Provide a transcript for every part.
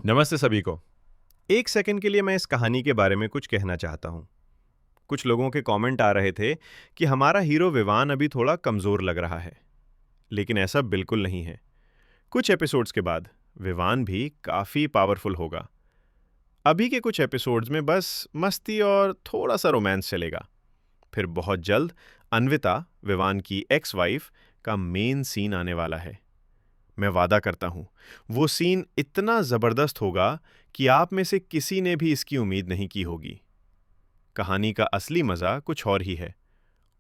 नमस्ते सभी को। एक सेकंड के लिए मैं इस कहानी के बारे में कुछ कहना चाहता हूँ। कुछ लोगों के कमेंट आ रहे थे कि हमारा हीरो विवान अभी थोड़ा कमज़ोर लग रहा है, लेकिन ऐसा बिल्कुल नहीं है। कुछ एपिसोड्स के बाद विवान भी काफ़ी पावरफुल होगा। अभी के कुछ एपिसोड्स में बस मस्ती और थोड़ा सा रोमांस चलेगा। फिर बहुत जल्द अन्विता, विवान की एक्स वाइफ, का मेन सीन आने वाला है। मैं वादा करता हूँ, वो सीन इतना ज़बरदस्त होगा कि आप में से किसी ने भी इसकी उम्मीद नहीं की होगी। कहानी का असली मज़ा कुछ और ही है,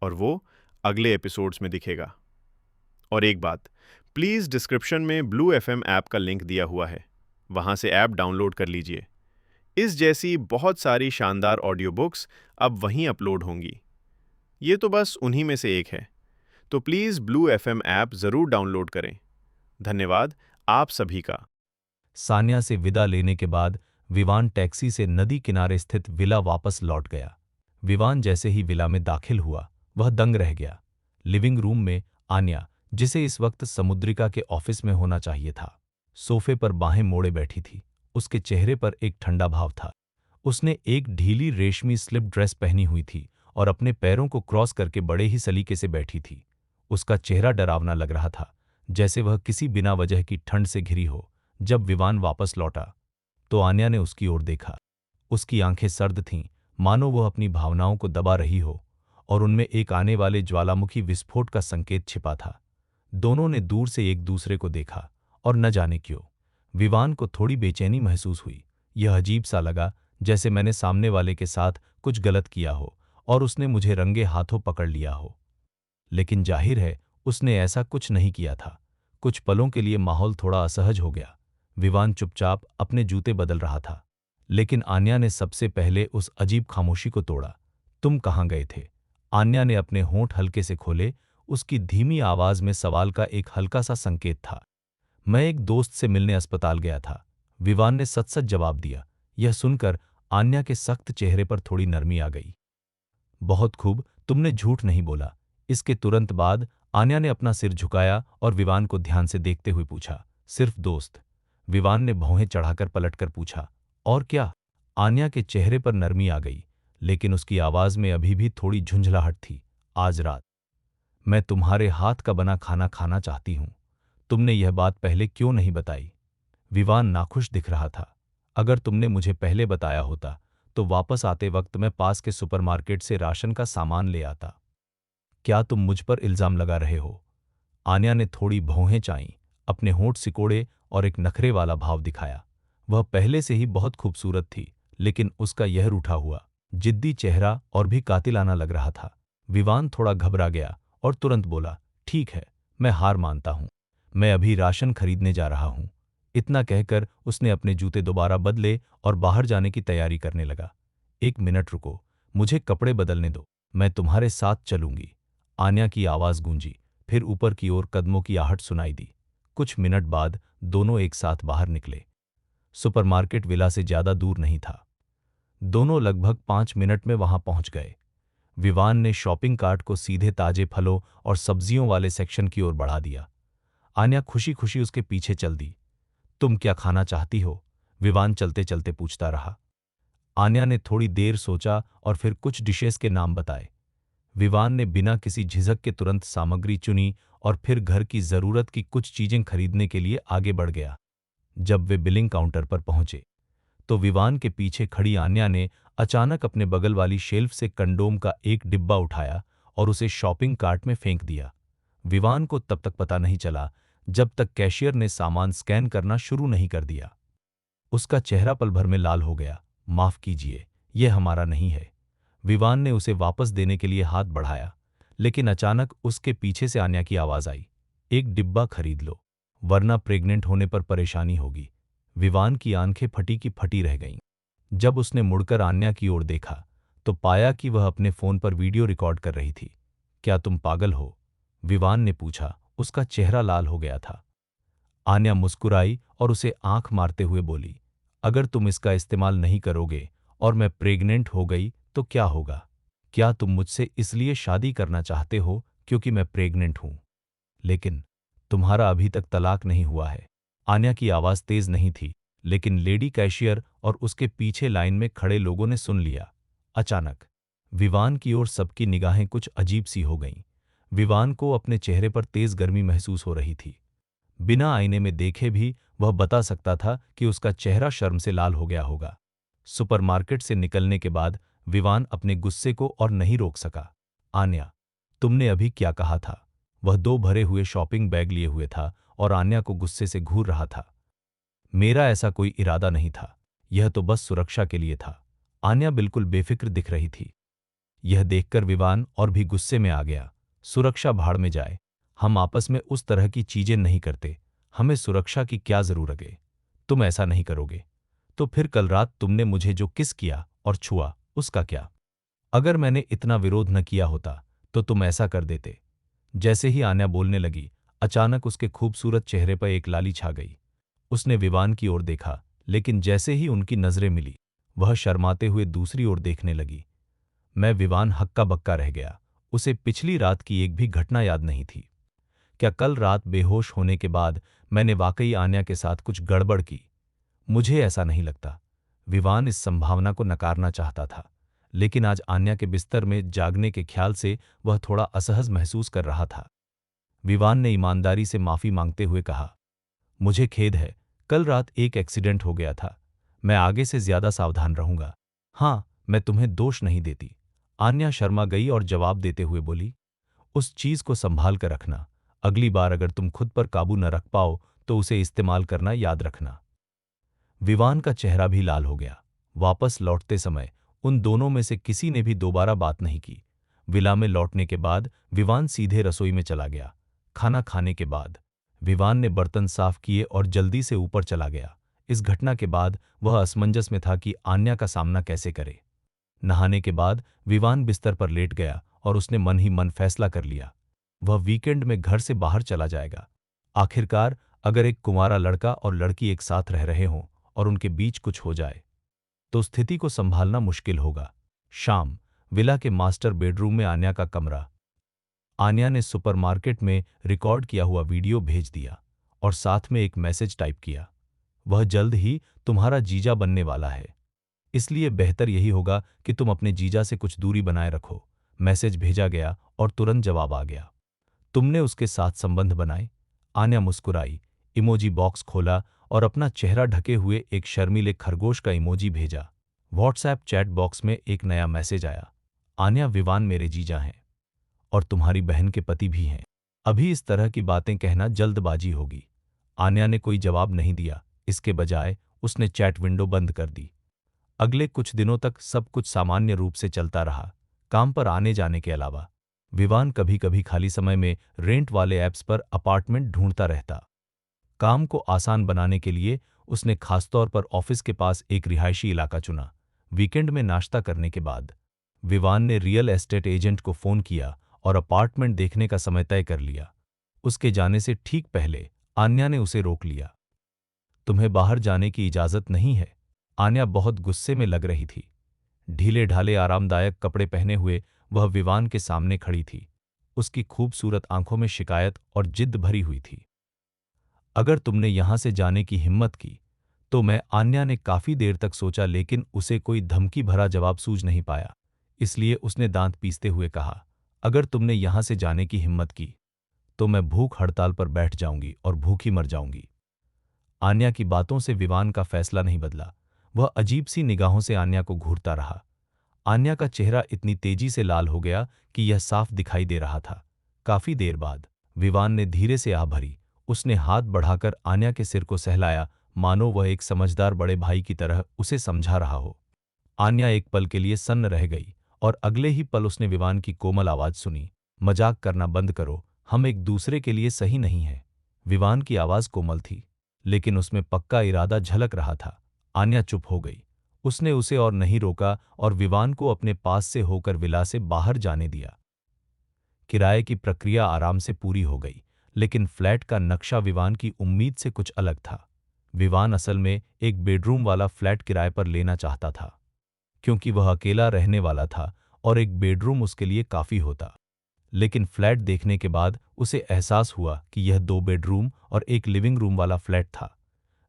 और वो अगले एपिसोड्स में दिखेगा। और एक बात, प्लीज़ डिस्क्रिप्शन में ब्लू एफएम ऐप का लिंक दिया हुआ है, वहाँ से ऐप डाउनलोड कर लीजिए। इस जैसी बहुत सारी शानदार ऑडियो बुक्स अब वहीं अपलोड होंगी। ये तो बस उन्हीं में से एक है, तो प्लीज़ ब्लू एफएम ऐप ज़रूर डाउनलोड करें। धन्यवाद आप सभी का। सान्या से विदा लेने के बाद विवान टैक्सी से नदी किनारे स्थित विला वापस लौट गया। विवान जैसे ही विला में दाखिल हुआ, वह दंग रह गया। लिविंग रूम में आन्या, जिसे इस वक्त समुद्रिका के ऑफिस में होना चाहिए था, सोफे पर बाहें मोड़े बैठी थी। उसके चेहरे पर एक ठंडा भाव था। उसने एक ढीली रेशमी स्लिप ड्रेस पहनी हुई थी और अपने पैरों को क्रॉस करके बड़े ही सलीके से बैठी थी। उसका चेहरा डरावना लग रहा था, जैसे वह किसी बिना वजह की ठंड से घिरी हो। जब विवान वापस लौटा तो आन्या ने उसकी ओर देखा। उसकी आंखें सर्द थीं, मानो वह अपनी भावनाओं को दबा रही हो, और उनमें एक आने वाले ज्वालामुखी विस्फोट का संकेत छिपा था। दोनों ने दूर से एक दूसरे को देखा, और न जाने क्यों विवान को थोड़ी बेचैनी महसूस हुई। यह अजीब सा लगा, जैसे मैंने सामने वाले के साथ कुछ गलत किया हो और उसने मुझे रंगे हाथों पकड़ लिया हो। लेकिन जाहिर है उसने ऐसा कुछ नहीं किया था। कुछ पलों के लिए माहौल थोड़ा असहज हो गया। विवान चुपचाप अपने जूते बदल रहा था, लेकिन आन्या ने सबसे पहले उस अजीब खामोशी को तोड़ा। तुम कहाँ गए थे? आन्या ने अपने होंठ हल्के से खोले। उसकी धीमी आवाज में सवाल का एक हल्का सा संकेत था। मैं एक दोस्त से मिलने अस्पताल गया था, विवान ने सच सच जवाब दिया। यह सुनकर आन्या के सख्त चेहरे पर थोड़ी नरमी आ गई। बहुत खूब, तुमने झूठ नहीं बोला। इसके तुरंत बाद आन्या ने अपना सिर झुकाया और विवान को ध्यान से देखते हुए पूछा, सिर्फ दोस्त? विवान ने भौहें चढ़ाकर पलटकर पूछा, और क्या? आन्या के चेहरे पर नरमी आ गई, लेकिन उसकी आवाज में अभी भी थोड़ी झुंझलाहट थी। आज रात मैं तुम्हारे हाथ का बना खाना खाना चाहती हूं। तुमने यह बात पहले क्यों नहीं बताई? विवान नाखुश दिख रहा था। अगर तुमने मुझे पहले बताया होता तो वापस आते वक्त मैं पास के सुपरमार्केट से राशन का सामान ले आता। क्या तुम मुझ पर इल्जाम लगा रहे हो? आन्या ने थोड़ी भौहें चाईं, अपने होंठ सिकोड़े और एक नखरे वाला भाव दिखाया। वह पहले से ही बहुत खूबसूरत थी, लेकिन उसका यह रूठा हुआ, जिद्दी चेहरा और भी कातिलाना लग रहा था। विवान थोड़ा घबरा गया और तुरंत बोला, ठीक है, मैं हार मानता हूं। मैं अभी राशन खरीदने जा रहा हूं। इतना कहकर उसने अपने जूते दोबारा बदले और बाहर जाने की तैयारी करने लगा। एक मिनट रुको, मुझे कपड़े बदलने दो, मैं तुम्हारे साथ चलूंगी। आन्या की आवाज गूंजी, फिर ऊपर की ओर कदमों की आहट सुनाई दी। कुछ मिनट बाद दोनों एक साथ बाहर निकले। सुपरमार्केट विला से ज्यादा दूर नहीं था। दोनों लगभग 5 मिनट में वहां पहुंच गए। विवान ने शॉपिंग कार्ट को सीधे ताजे फलों और सब्जियों वाले सेक्शन की ओर बढ़ा दिया। आन्या खुशी खुशी उसके पीछे चल दी। तुम क्या खाना चाहती हो? विवान चलते चलते पूछता रहा। आन्या ने थोड़ी देर सोचा और फिर कुछ डिशेस के नाम बताए। विवान ने बिना किसी झिझक के तुरंत सामग्री चुनी और फिर घर की जरूरत की कुछ चीजें खरीदने के लिए आगे बढ़ गया। जब वे बिलिंग काउंटर पर पहुंचे तो विवान के पीछे खड़ी आन्या ने अचानक अपने बगल वाली शेल्फ से कंडोम का एक डिब्बा उठाया और उसे शॉपिंग कार्ट में फेंक दिया। विवान को तब तक पता नहीं चला जब तक कैशियर ने सामान स्कैन करना शुरू नहीं कर दिया। उसका चेहरा पल भर में लाल हो गया। माफ कीजिए, यह हमारा नहीं है। विवान ने उसे वापस देने के लिए हाथ बढ़ाया, लेकिन अचानक उसके पीछे से आन्या की आवाज आई, एक डिब्बा खरीद लो, वरना प्रेग्नेंट होने पर परेशानी होगी। विवान की आंखें फटी की फटी रह गईं। जब उसने मुड़कर आन्या की ओर देखा तो पाया कि वह अपने फोन पर वीडियो रिकॉर्ड कर रही थी। क्या तुम पागल हो? विवान ने पूछा। उसका चेहरा लाल हो गया था। आन्या मुस्कुराई और उसे आंख मारते हुए बोली, अगर तुम इसका इस्तेमाल नहीं करोगे और मैं प्रेग्नेंट हो गई तो क्या होगा? क्या तुम मुझसे इसलिए शादी करना चाहते हो क्योंकि मैं प्रेग्नेंट हूं? लेकिन तुम्हारा अभी तक तलाक नहीं हुआ है। आन्या की आवाज तेज नहीं थी, लेकिन लेडी कैशियर और उसके पीछे लाइन में खड़े लोगों ने सुन लिया। अचानक विवान की ओर सबकी निगाहें कुछ अजीब सी हो गईं। विवान को अपने चेहरे पर तेज गर्मी महसूस हो रही थी। बिना आईने में देखे भी वह बता सकता था कि उसका चेहरा शर्म से लाल हो गया होगा। सुपरमार्केट से निकलने के बाद विवान अपने गुस्से को और नहीं रोक सका। आन्या, तुमने अभी क्या कहा था? वह 2 भरे हुए शॉपिंग बैग लिए हुए था और आन्या को गुस्से से घूर रहा था। मेरा ऐसा कोई इरादा नहीं था, यह तो बस सुरक्षा के लिए था। आन्या बिल्कुल बेफिक्र दिख रही थी। यह देखकर विवान और भी गुस्से में आ गया। सुरक्षा भाड़ में जाए, हम आपस में उस तरह की चीजें नहीं करते, हमें सुरक्षा की क्या जरूरत है? तुम ऐसा नहीं करोगे तो फिर कल रात तुमने मुझे जो किस किया और छुआ, उसका क्या? अगर मैंने इतना विरोध न किया होता तो तुम ऐसा कर देते। जैसे ही आन्या बोलने लगी, अचानक उसके खूबसूरत चेहरे पर एक लाली छा गई। उसने विवान की ओर देखा, लेकिन जैसे ही उनकी नजरें मिली, वह शर्माते हुए दूसरी ओर देखने लगी। मैं विवान हक्का बक्का रह गया। उसे पिछली रात की एक भी घटना याद नहीं थी। क्या कल रात बेहोश होने के बाद मैंने वाकई आन्या के साथ कुछ गड़बड़ की? मुझे ऐसा नहीं लगता। विवान इस संभावना को नकारना चाहता था, लेकिन आज आन्या के बिस्तर में जागने के ख्याल से वह थोड़ा असहज महसूस कर रहा था। विवान ने ईमानदारी से माफी मांगते हुए कहा, मुझे खेद है, कल रात एक एक्सीडेंट हो गया था। मैं आगे से ज्यादा सावधान रहूंगा। हाँ, मैं तुम्हें दोष नहीं देती। आन्या शर्मा गई और जवाब देते हुए बोली, उस चीज को संभाल कर रखना। अगली बार अगर तुम खुद पर काबू न रख पाओ तो उसे इस्तेमाल करना याद रखना। विवान का चेहरा भी लाल हो गया। वापस लौटते समय उन दोनों में से किसी ने भी दोबारा बात नहीं की। विला में लौटने के बाद विवान सीधे रसोई में चला गया। खाना खाने के बाद विवान ने बर्तन साफ किए और जल्दी से ऊपर चला गया। इस घटना के बाद वह असमंजस में था कि आन्या का सामना कैसे करे। नहाने के बाद विवान बिस्तर पर लेट गया और उसने मन ही मन फैसला कर लिया, वह वीकेंड में घर से बाहर चला जाएगा। आखिरकार अगर एक कुंवारा लड़का और लड़की एक साथ रह रहे हों और उनके बीच कुछ हो जाए तो स्थिति को संभालना मुश्किल होगा। शाम, विला के मास्टर बेडरूम में आन्या का कमरा। आन्या ने सुपरमार्केट में रिकॉर्ड किया हुआ वीडियो भेज दिया और साथ में एक मैसेज टाइप किया, वह जल्द ही तुम्हारा जीजा बनने वाला है, इसलिए बेहतर यही होगा कि तुम अपने जीजा से कुछ दूरी बनाए रखो। मैसेज भेजा गया और तुरंत जवाब आ गया, तुमने उसके साथ संबंध बनाए? आन्या मुस्कुराई, इमोजी बॉक्स खोला और अपना चेहरा ढके हुए एक शर्मीले खरगोश का इमोजी भेजा। व्हाट्सएप चैट बॉक्स में एक नया मैसेज आया, आन्या, विवान मेरे जीजा हैं और तुम्हारी बहन के पति भी हैं। अभी इस तरह की बातें कहना जल्दबाजी होगी। आन्या ने कोई जवाब नहीं दिया, इसके बजाय उसने चैट विंडो बंद कर दी। अगले कुछ दिनों तक सब कुछ सामान्य रूप से चलता रहा, काम पर आने जाने के अलावा। विवान कभी कभी खाली समय में रेंट वाले ऐप्स पर अपार्टमेंट ढूंढता रहता। काम को आसान बनाने के लिए उसने खासतौर पर ऑफिस के पास एक रिहायशी इलाका चुना। वीकेंड में नाश्ता करने के बाद विवान ने रियल एस्टेट एजेंट को फोन किया और अपार्टमेंट देखने का समय तय कर लिया। उसके जाने से ठीक पहले आन्या ने उसे रोक लिया। तुम्हें बाहर जाने की इजाजत नहीं है। आन्या बहुत गुस्से में लग रही थी। ढीले ढाले आरामदायक कपड़े पहने हुए वह विवान के सामने खड़ी थी। उसकी खूबसूरत आंखों में शिकायत और जिद्द भरी हुई थी। अगर तुमने यहां से जाने की हिम्मत की तो मैं, आन्या ने काफी देर तक सोचा लेकिन उसे कोई धमकी भरा जवाब सूझ नहीं पाया, इसलिए उसने दांत पीसते हुए कहा, अगर तुमने यहां से जाने की हिम्मत की तो मैं भूख हड़ताल पर बैठ जाऊंगी और भूखी मर जाऊंगी। आन्या की बातों से विवान का फैसला नहीं बदला। वह अजीब सी निगाहों से आन्या को घूरता रहा। आन्या का चेहरा इतनी तेजी से लाल हो गया कि यह साफ दिखाई दे रहा था। काफी देर बाद विवान ने धीरे से आह भरी। उसने हाथ बढ़ाकर आन्या के सिर को सहलाया, मानो वह एक समझदार बड़े भाई की तरह उसे समझा रहा हो। आन्या एक पल के लिए सन्न रह गई और अगले ही पल उसने विवान की कोमल आवाज सुनी, मजाक करना बंद करो, हम एक दूसरे के लिए सही नहीं हैं। विवान की आवाज कोमल थी, लेकिन उसमें पक्का इरादा झलक रहा था। आन्या चुप हो गई। उसने उसे और नहीं रोका और विवान को अपने पास से होकर विला से बाहर जाने दिया। किराए की प्रक्रिया आराम से पूरी हो गई, लेकिन फ्लैट का नक्शा विवान की उम्मीद से कुछ अलग था। विवान असल में एक बेडरूम वाला फ्लैट किराए पर लेना चाहता था, क्योंकि वह अकेला रहने वाला था और एक बेडरूम उसके लिए काफी होता। लेकिन फ्लैट देखने के बाद उसे एहसास हुआ कि यह 2 बेडरूम और एक लिविंग रूम वाला फ्लैट था।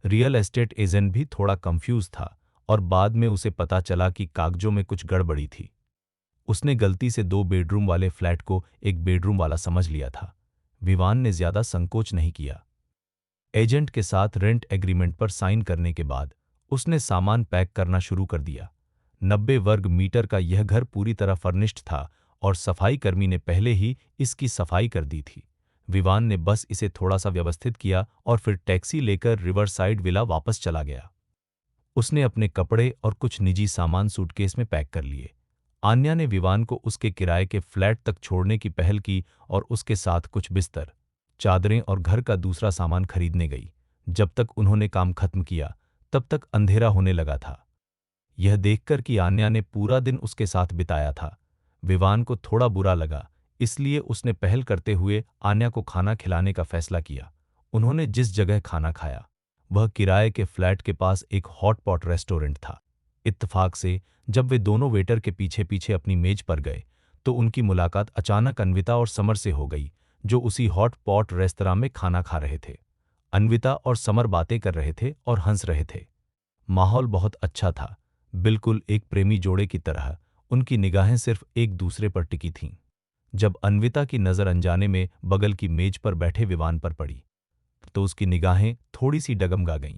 रियल एस्टेट एजेंट भी थोड़ा कंफ्यूज था और बाद में उसे पता चला कि कागजों में कुछ गड़बड़ी थी। उसने गलती से 2 बेडरूम वाले फ्लैट को एक बेडरूम वाला समझ लिया था। विवान ने ज्यादा संकोच नहीं किया। एजेंट के साथ रेंट एग्रीमेंट पर साइन करने के बाद उसने सामान पैक करना शुरू कर दिया। 90 वर्ग मीटर का यह घर पूरी तरह फर्निश्ड था और सफाई कर्मी ने पहले ही इसकी सफाई कर दी थी। विवान ने बस इसे थोड़ा सा व्यवस्थित किया और फिर टैक्सी लेकर रिवर साइड विला वापस चला गया। उसने अपने कपड़े और कुछ निजी सामान सूटकेस में पैक कर लिए। आन्या ने विवान को उसके किराए के फ्लैट तक छोड़ने की पहल की और उसके साथ कुछ बिस्तर, चादरें और घर का दूसरा सामान खरीदने गई। जब तक उन्होंने काम खत्म किया तब तक अंधेरा होने लगा था। यह देखकर कि आन्या ने पूरा दिन उसके साथ बिताया था, विवान को थोड़ा बुरा लगा, इसलिए उसने पहल करते हुए आन्या को खाना खिलाने का फैसला किया। उन्होंने जिस जगह खाना खाया वह किराए के फ्लैट के पास एक हॉट पॉट रेस्टोरेंट था। इत्तेफाक से जब वे दोनों वेटर के पीछे पीछे अपनी मेज पर गए तो उनकी मुलाकात अचानक अन्विता और समर से हो गई, जो उसी हॉट पॉट रेस्तरां में खाना खा रहे थे। अन्विता और समर बातें कर रहे थे और हंस रहे थे। माहौल बहुत अच्छा था, बिल्कुल एक प्रेमी जोड़े की तरह। उनकी निगाहें सिर्फ एक दूसरे पर टिकी थीं। जब अन्विता की नज़र अनजाने में बगल की मेज पर बैठे विवान पर पड़ी तो उसकी निगाहें थोड़ी सी डगमगा गईं।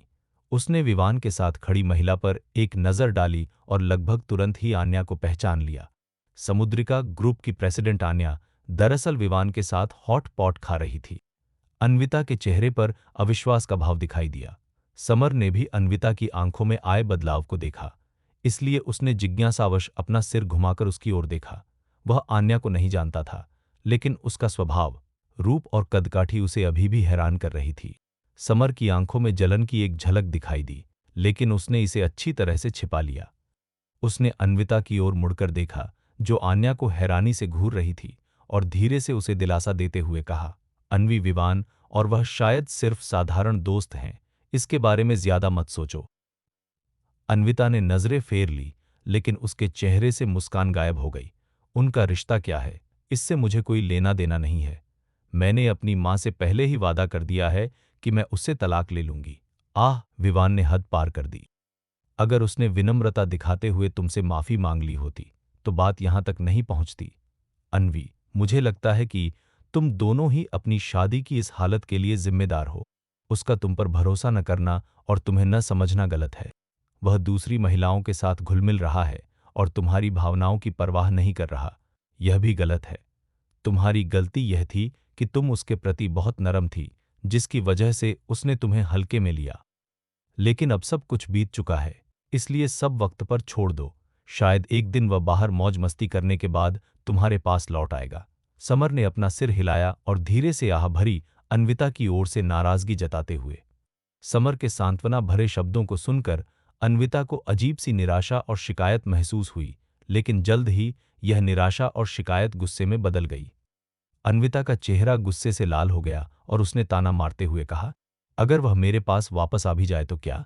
उसने विवान के साथ खड़ी महिला पर एक नज़र डाली और लगभग तुरंत ही आन्या को पहचान लिया। समुद्रिका ग्रुप की प्रेसिडेंट आन्या दरअसल विवान के साथ हॉट पॉट खा रही थी। अन्विता के चेहरे पर अविश्वास का भाव दिखाई दिया। समर ने भी अन्विता की आंखों में आए बदलाव को देखा, इसलिए उसने जिज्ञासावश अपना सिर घुमाकर उसकी ओर देखा। वह आन्या को नहीं जानता था, लेकिन उसका स्वभाव, रूप और कदकाठी उसे अभी भी हैरान कर रही थी। समर की आंखों में जलन की एक झलक दिखाई दी, लेकिन उसने इसे अच्छी तरह से छिपा लिया। उसने अन्विता की ओर मुड़कर देखा, जो आन्या को हैरानी से घूर रही थी, और धीरे से उसे दिलासा देते हुए कहा, अन्वी, विवान और वह शायद सिर्फ साधारण दोस्त हैं, इसके बारे में ज्यादा मत सोचो। अन्विता ने नजरें फेर ली, लेकिन उसके चेहरे से मुस्कान गायब हो गई। उनका रिश्ता क्या है, इससे मुझे कोई लेना देना नहीं है। मैंने अपनी मां से पहले ही वादा कर दिया है कि मैं उससे तलाक ले लूंगी। आह, विवान ने हद पार कर दी। अगर उसने विनम्रता दिखाते हुए तुमसे माफी मांग ली होती तो बात यहां तक नहीं पहुंचती। अन्वी, मुझे लगता है कि तुम दोनों ही अपनी शादी की इस हालत के लिए जिम्मेदार हो। उसका तुम पर भरोसा न करना और तुम्हें न समझना गलत है। वह दूसरी महिलाओं के साथ घुल-मिल रहा है और तुम्हारी भावनाओं की परवाह नहीं कर रहा। यह भी गलत है। तुम्हारी गलती यह थी कि तुम उसके प्रति बहुत नरम थी, जिसकी वजह से उसने तुम्हें हल्के में लिया। लेकिन अब सब कुछ बीत चुका है, इसलिए सब वक्त पर छोड़ दो। शायद एक दिन वह बाहर मौज मस्ती करने के बाद तुम्हारे पास लौट आएगा। समर ने अपना सिर हिलाया और धीरे से आह भरी अन्विता की ओर से नाराजगी जताते हुए। समर के सांत्वना भरे शब्दों को सुनकर अन्विता को अजीब सी निराशा और शिकायत महसूस हुई, लेकिन जल्द ही यह निराशा और शिकायत गुस्से में बदल गई। अन्विता का चेहरा गुस्से से लाल हो गया और उसने ताना मारते हुए कहा, अगर वह मेरे पास वापस आ भी जाए तो क्या?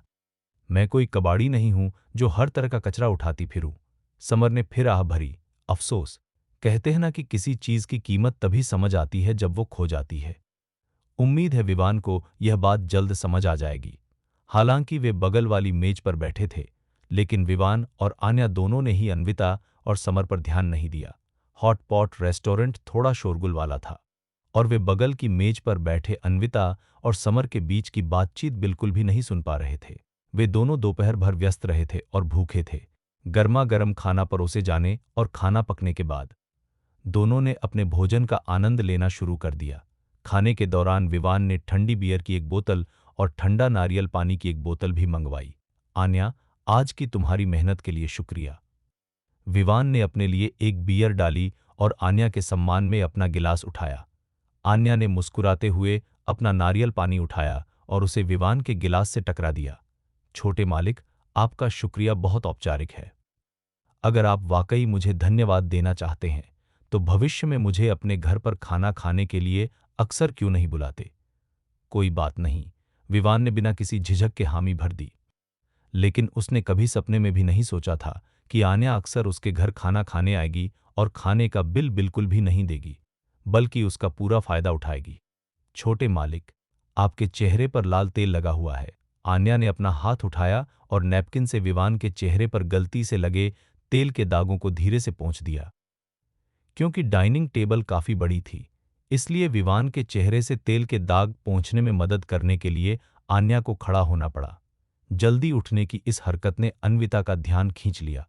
मैं कोई कबाड़ी नहीं हूं जो हर तरह का कचरा उठाती फिरूं। समर ने फिर आह भरी। अफसोस, कहते हैं ना कि किसी चीज की कीमत तभी समझ आती है जब वो खो जाती है। उम्मीद है विवान को यह बात जल्द समझ आ जाएगी। हालांकि वे बगल वाली मेज पर बैठे थे, लेकिन विवान और आन्या दोनों ने ही अन्विता और समर पर ध्यान नहीं दिया। हॉट पॉट रेस्टोरेंट थोड़ा शोरगुल वाला था और वे बगल की मेज पर बैठे अन्विता और समर के बीच की बातचीत बिल्कुल भी नहीं सुन पा रहे थे। वे दोनों दोपहर भर व्यस्त रहे थे और भूखे थे। गर्मा गर्म खाना परोसे जाने और खाना पकने के बाद दोनों ने अपने भोजन का आनंद लेना शुरू कर दिया। खाने के दौरान विवान ने ठंडी बियर की एक बोतल और ठंडा नारियल पानी की एक बोतल भी मंगवाई। आन्या, आज की तुम्हारी मेहनत के लिए शुक्रिया। विवान ने अपने लिए एक बियर डाली और आन्या के सम्मान में अपना गिलास उठाया। आन्या ने मुस्कुराते हुए अपना नारियल पानी उठाया और उसे विवान के गिलास से टकरा दिया। छोटे मालिक, आपका शुक्रिया बहुत औपचारिक है। अगर आप वाकई मुझे धन्यवाद देना चाहते हैं तो भविष्य में मुझे अपने घर पर खाना खाने के लिए अक्सर क्यों नहीं बुलाते? कोई बात नहीं, विवान ने बिना किसी झिझक के हामी भर दी। लेकिन उसने कभी सपने में भी नहीं सोचा था कि आन्या अक्सर उसके घर खाना खाने आएगी और खाने का बिल बिल्कुल भी नहीं देगी, बल्कि उसका पूरा फायदा उठाएगी। छोटे मालिक, आपके चेहरे पर लाल तेल लगा हुआ है। आन्या ने अपना हाथ उठाया और नैपकिन से विवान के चेहरे पर गलती से लगे तेल के दागों को धीरे से पोंछ दिया। क्योंकि डाइनिंग टेबल काफी बड़ी थी, इसलिए विवान के चेहरे से तेल के दाग पोंछने में मदद करने के लिए आन्या को खड़ा होना पड़ा। जल्दी उठने की इस हरकत ने अन्विता का ध्यान खींच लिया।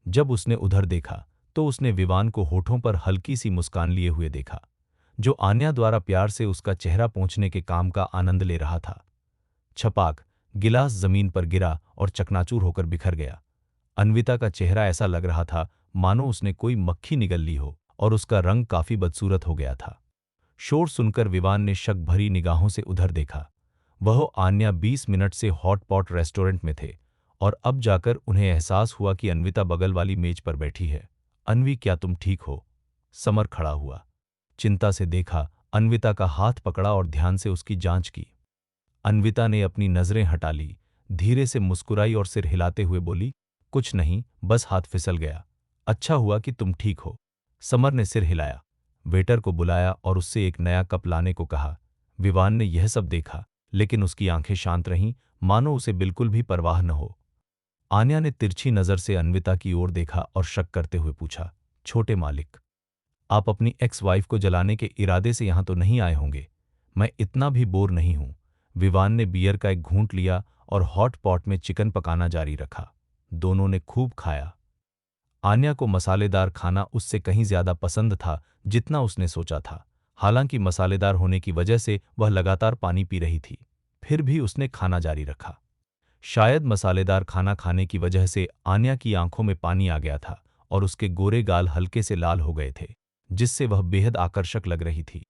जब उसने उधर देखा तो उसने विवान को होठों पर हल्की सी मुस्कान लिए हुए देखा, जो आन्या द्वारा प्यार से उसका चेहरा पोंछने के काम का आनंद ले रहा था। छपाक, गिलास जमीन पर गिरा और चकनाचूर होकर बिखर गया। अन्विता का चेहरा ऐसा लग रहा था मानो उसने कोई मक्खी निगल ली हो, और उसका रंग काफी बदसूरत हो गया था। शोर सुनकर विवान ने शक भरी निगाहों से उधर देखा। वह आन्या 20 मिनट से हॉट पॉट रेस्टोरेंट में थे, और अब जाकर उन्हें एहसास हुआ कि अन्विता बगल वाली मेज पर बैठी है। अन्वी, क्या तुम ठीक हो? समर खड़ा हुआ, चिंता से देखा, अन्विता का हाथ पकड़ा और ध्यान से उसकी जांच की। अन्विता ने अपनी नजरें हटा ली, धीरे से मुस्कुराई और सिर हिलाते हुए बोली, कुछ नहीं, बस हाथ फिसल गया। अच्छा हुआ कि तुम ठीक हो। समर ने सिर हिलाया, वेटर को बुलाया और उससे एक नया कप लाने को कहा। विवान ने यह सब देखा, लेकिन उसकी आंखें शांत रहीं, मानो उसे बिल्कुल भी परवाह न हो। आन्या ने तिरछी नजर से अन्विता की ओर देखा और शक करते हुए पूछा, छोटे मालिक, आप अपनी एक्स वाइफ को जलाने के इरादे से यहां तो नहीं आए होंगे? मैं इतना भी बोर नहीं हूं। विवान ने बियर का एक घूंट लिया और हॉट पॉट में चिकन पकाना जारी रखा। दोनों ने खूब खाया। आन्या को मसालेदार खाना उससे कहीं ज्यादा पसंद था जितना उसने सोचा था। हालांकि मसालेदार होने की वजह से वह लगातार पानी पी रही थी, फिर भी उसने खाना जारी रखा। शायद मसालेदार खाना खाने की वजह से आन्या की आंखों में पानी आ गया था और उसके गोरे गाल हल्के से लाल हो गए थे, जिससे वह बेहद आकर्षक लग रही थी।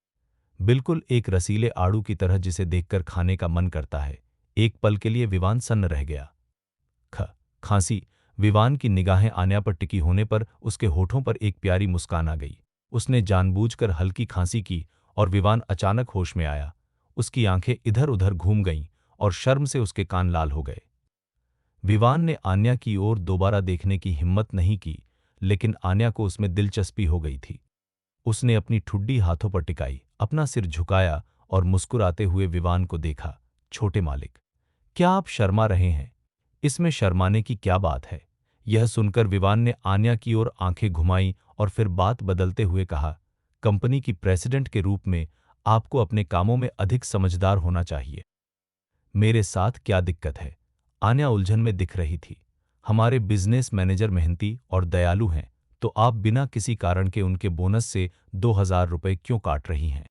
बिल्कुल एक रसीले आड़ू की तरह, जिसे देखकर खाने का मन करता है। एक पल के लिए विवान सन्न रह गया। खांसी। विवान की निगाहें आन्या पर टिकी होने पर उसके होठों पर एक प्यारी मुस्कान आ गई। उसने जानबूझकर हल्की खांसी की और विवान अचानक होश में आया। उसकी आंखें इधर उधर घूम गईं और शर्म से उसके कान लाल हो गए। विवान ने आन्या की ओर दोबारा देखने की हिम्मत नहीं की, लेकिन आन्या को उसमें दिलचस्पी हो गई थी। उसने अपनी ठुड्डी हाथों पर टिकाई, अपना सिर झुकाया और मुस्कुराते हुए विवान को देखा। छोटे मालिक, क्या आप शर्मा रहे हैं? इसमें शर्माने की क्या बात है? यह सुनकर विवान ने आन्या की ओर आंखें घुमाई और फिर बात बदलते हुए कहा, कंपनी की प्रेसिडेंट के रूप में आपको अपने कामों में अधिक समझदार होना चाहिए। मेरे साथ क्या दिक्कत है? आन्या उलझन में दिख रही थी। हमारे बिजनेस मैनेजर मेहनती और दयालु हैं, तो आप बिना किसी कारण के उनके बोनस से 2000 रुपए क्यों काट रही हैं?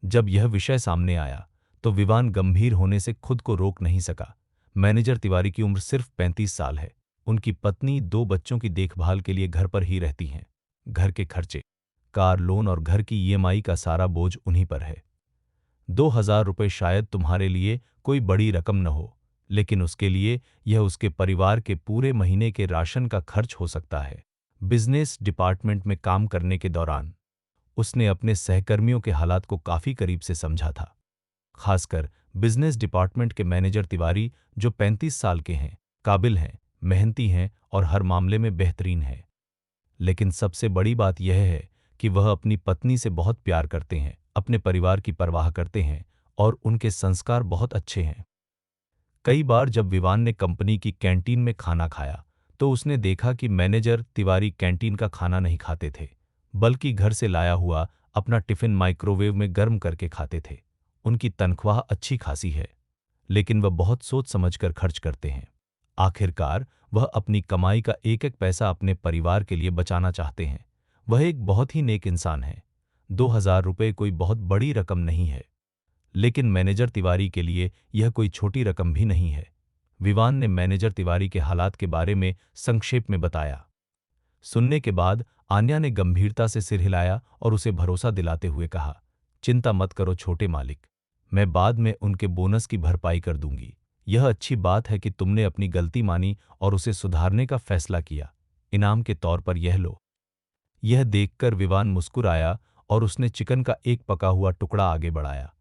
जब यह विषय सामने आया तो विवान गंभीर होने से खुद को रोक नहीं सका। मैनेजर तिवारी की उम्र सिर्फ 35 साल है। उनकी पत्नी 2 बच्चों की देखभाल के लिए घर पर ही रहती हैं। घर के खर्चे, कार लोन और घर की ईएमआई का सारा बोझ उन्हीं पर है। 2000 रुपए शायद तुम्हारे लिए कोई बड़ी रकम न हो, लेकिन उसके लिए यह उसके परिवार के पूरे महीने के राशन का खर्च हो सकता है। बिजनेस डिपार्टमेंट में काम करने के दौरान उसने अपने सहकर्मियों के हालात को काफी करीब से समझा था। खासकर बिजनेस डिपार्टमेंट के मैनेजर तिवारी, जो 35 साल के हैं, काबिल हैं, मेहनती हैं और हर मामले में बेहतरीन हैं। लेकिन सबसे बड़ी बात यह है कि वह अपनी पत्नी से बहुत प्यार करते हैं, अपने परिवार की परवाह करते हैं और उनके संस्कार बहुत अच्छे हैं। कई बार जब विवान ने कंपनी की कैंटीन में खाना खाया तो उसने देखा कि मैनेजर तिवारी कैंटीन का खाना नहीं खाते थे, बल्कि घर से लाया हुआ अपना टिफिन माइक्रोवेव में गर्म करके खाते थे। उनकी तनख्वाह अच्छी खासी है, लेकिन वह बहुत सोच समझकर खर्च करते हैं। आखिरकार वह अपनी कमाई का एक एक पैसा अपने परिवार के लिए बचाना चाहते हैं। वह एक बहुत ही नेक इंसान है। 2000 रुपये कोई बहुत बड़ी रकम नहीं है, लेकिन मैनेजर तिवारी के लिए यह कोई छोटी रकम भी नहीं है। विवान ने मैनेजर तिवारी के हालात के बारे में संक्षेप में बताया। सुनने के बाद आन्या ने गंभीरता से सिर हिलाया और उसे भरोसा दिलाते हुए कहा, चिंता मत करो छोटे मालिक, मैं बाद में उनके बोनस की भरपाई कर दूंगी। यह अच्छी बात है कि तुमने अपनी गलती मानी और उसे सुधारने का फैसला किया। इनाम के तौर पर यह लो। यह देखकर विवान मुस्कुराया और उसने चिकन का एक पका हुआ टुकड़ा आगे बढ़ाया।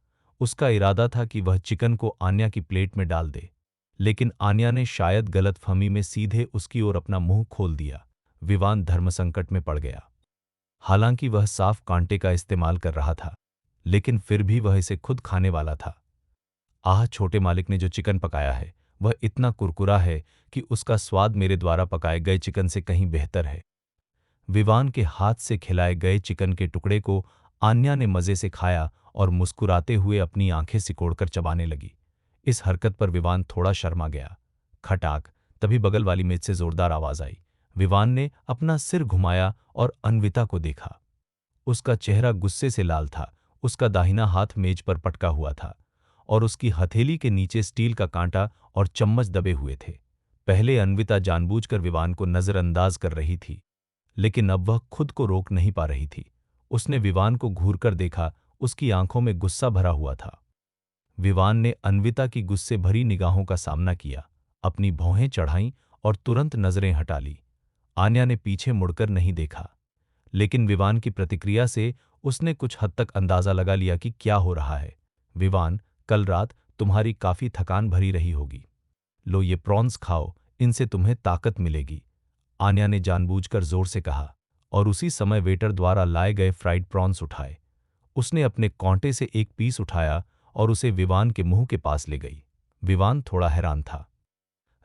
उसका इरादा था कि वह चिकन को आन्या की प्लेट में डाल दे, लेकिन आन्या ने शायद गलतफहमी में सीधे उसकी ओर अपना मुंह खोल दिया। विवान धर्मसंकट में पड़ गया। हालांकि वह साफ कांटे का इस्तेमाल कर रहा था, लेकिन फिर भी वह इसे खुद खाने वाला था। आह, छोटे मालिक ने जो चिकन पकाया है वह इतना कुरकुरा है कि उसका स्वाद मेरे द्वारा पकाए गए चिकन से कहीं बेहतर है। विवान के हाथ से खिलाए गए चिकन के टुकड़े को आन्या ने मजे से खाया और मुस्कुराते हुए अपनी आंखें सिकोड़कर चबाने लगी। इस हरकत पर विवान थोड़ा शर्मा गया। खटाक! तभी बगल वाली मेज से जोरदार आवाज आई। विवान ने अपना सिर घुमाया और अन्विता को देखा। उसका चेहरा गुस्से से लाल था, उसका दाहिना हाथ मेज पर पटका हुआ था और उसकी हथेली के नीचे स्टील का कांटा और चम्मच दबे हुए थे। पहले अन्विता जानबूझकर विवान को नजरअंदाज कर रही थी, लेकिन अब वह खुद को रोक नहीं पा रही थी। उसने विवान को घूरकर देखा, उसकी आंखों में गुस्सा भरा हुआ था। विवान ने अन्विता की गुस्से भरी निगाहों का सामना किया, अपनी भौहें चढ़ाईं और तुरंत नजरें हटा ली। आन्या ने पीछे मुड़कर नहीं देखा, लेकिन विवान की प्रतिक्रिया से उसने कुछ हद तक अंदाजा लगा लिया कि क्या हो रहा है। विवान, कल रात तुम्हारी काफी थकान भरी रही होगी। लो ये प्रॉन्स खाओ, इनसे तुम्हें ताकत मिलेगी। आन्या ने जानबूझकर जोर से कहा और उसी समय वेटर द्वारा लाए गए फ्राइड प्रॉन्स उठाए। उसने अपने कांटे से एक पीस उठाया और उसे विवान के मुंह के पास ले गई। विवान थोड़ा हैरान था।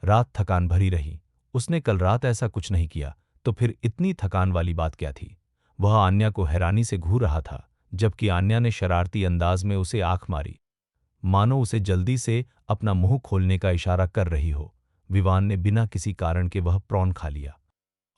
रात थकान भरी रही। उसने कल रात ऐसा कुछ नहीं किया, तो फिर इतनी थकान वाली बात क्या थी? वह आन्या को हैरानी से घूर रहा था, जबकि आन्या ने शरारती अंदाज में उसे आंख मारी, मानो उसे जल्दी से अपना मुंह खोलने का इशारा कर रही हो। विवान ने बिना किसी कारण के वह प्रॉन खा लिया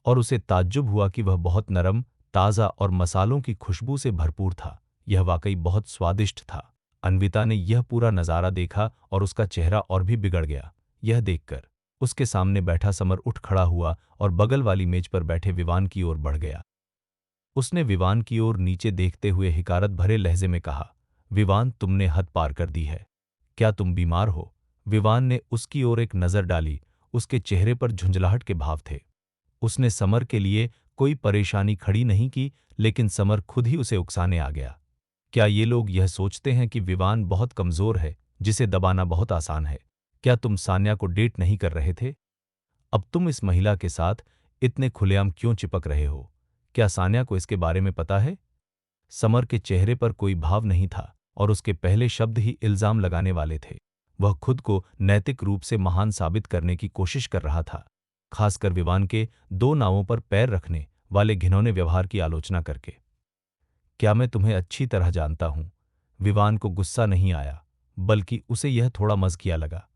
और उसे ताज्जुब हुआ कि वह बहुत नरम, ताज़ा और मसालों की खुशबू से भरपूर था। यह वाकई बहुत स्वादिष्ट था। अन्विता ने यह पूरा नज़ारा देखा और उसका चेहरा और भी बिगड़ गया। यह देखकर उसके सामने बैठा समर उठ खड़ा हुआ और बगल वाली मेज पर बैठे विवान की ओर बढ़ गया। उसने विवान की ओर नीचे देखते हुए हिकारत भरे लहजे में कहा, विवान, तुमने हद पार कर दी है। क्या तुम बीमार हो? विवान ने उसकी ओर एक नज़र डाली। उसके चेहरे पर झुंझलाहट के भाव थे। उसने समर के लिए कोई परेशानी खड़ी नहीं की, लेकिन समर खुद ही उसे उकसाने आ गया। क्या ये लोग यह सोचते हैं कि विवान बहुत कमज़ोर है, जिसे दबाना बहुत आसान है? क्या तुम सान्या को डेट नहीं कर रहे थे? अब तुम इस महिला के साथ इतने खुलेआम क्यों चिपक रहे हो? क्या सान्या को इसके बारे में पता है? समर के चेहरे पर कोई भाव नहीं था और उसके पहले शब्द ही इल्जाम लगाने वाले थे। वह खुद को नैतिक रूप से महान साबित करने की कोशिश कर रहा था, खासकर विवान के दो नावों पर पैर रखने वाले घिनौने व्यवहार की आलोचना करके। क्या मैं तुम्हें अच्छी तरह जानता हूं? विवान को गुस्सा नहीं आया, बल्कि उसे यह थोड़ा मज़किया लगा।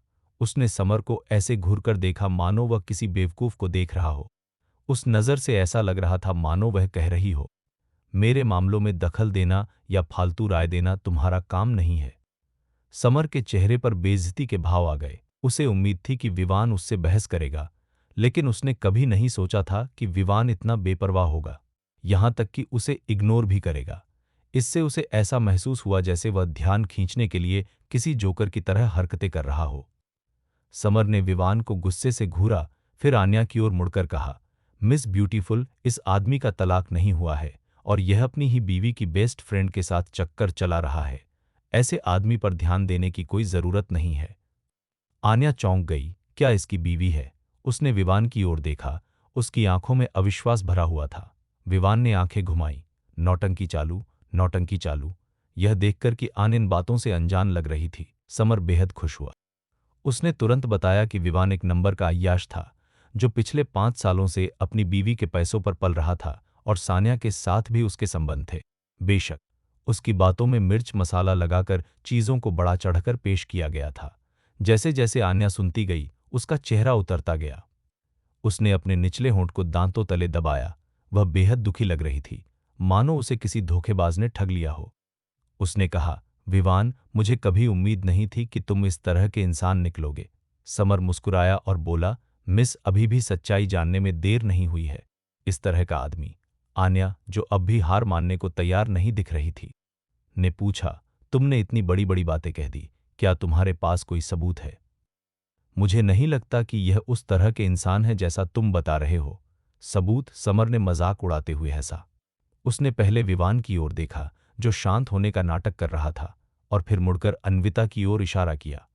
उसने समर को ऐसे घूरकर देखा मानो वह किसी बेवकूफ को देख रहा हो। उस नज़र से ऐसा लग रहा था मानो वह कह रही हो, मेरे मामलों में दखल देना या फालतू राय देना तुम्हारा काम नहीं है। समर के चेहरे पर बेइज्जती के भाव आ गए। उसे उम्मीद थी कि विवान उससे बहस करेगा, लेकिन उसने कभी नहीं सोचा था कि विवान इतना बेपरवाह होगा, यहां तक कि उसे इग्नोर भी करेगा। इससे उसे ऐसा महसूस हुआ जैसे वह ध्यान खींचने के लिए किसी जोकर की तरह हरकतें कर रहा हो। समर ने विवान को गुस्से से घूरा, फिर आन्या की ओर मुड़कर कहा, मिस ब्यूटीफुल, इस आदमी का तलाक नहीं हुआ है और यह अपनी ही बीवी की बेस्ट फ्रेंड के साथ चक्कर चला रहा है। ऐसे आदमी पर ध्यान देने की कोई जरूरत नहीं है। आन्या चौंक गई। क्या इसकी बीवी है? उसने विवान की ओर देखा। उसकी आंखों में अविश्वास भरा हुआ था। विवान ने आंखें घुमाई। नौटंकी चालू, नौटंकी चालू। यह देखकर कि आन इन बातों से अनजान लग रही थी, समर बेहद खुश हुआ। उसने तुरंत बताया कि विवान एक नंबर का अय्याश था, जो पिछले 5 सालों से अपनी बीवी के पैसों पर पल रहा था और सान्या के साथ भी उसके संबंध थे। बेशक उसकी बातों में मिर्च मसाला लगाकर चीजों को बढ़ा चढ़कर पेश किया गया था। जैसे जैसे आन्या सुनती गई, उसका चेहरा उतरता गया। उसने अपने निचले होंठ को दांतों तले दबाया। वह बेहद दुखी लग रही थी, मानो उसे किसी धोखेबाज ने ठग लिया हो। उसने कहा, विवान, मुझे कभी उम्मीद नहीं थी कि तुम इस तरह के इंसान निकलोगे। समर मुस्कुराया और बोला, मिस, अभी भी सच्चाई जानने में देर नहीं हुई है। इस तरह का आदमी। आन्या, जो अब भी हार मानने को तैयार नहीं दिख रही थी, ने पूछा, तुमने इतनी बड़ी बड़ी बातें कह दी, क्या तुम्हारे पास कोई सबूत है? मुझे नहीं लगता कि यह उस तरह के इंसान है जैसा तुम बता रहे हो। सबूत? समर ने मजाक उड़ाते हुए हंसा। उसने पहले विवान की ओर देखा, जो शांत होने का नाटक कर रहा था, और फिर मुड़कर अन्विता की ओर इशारा किया।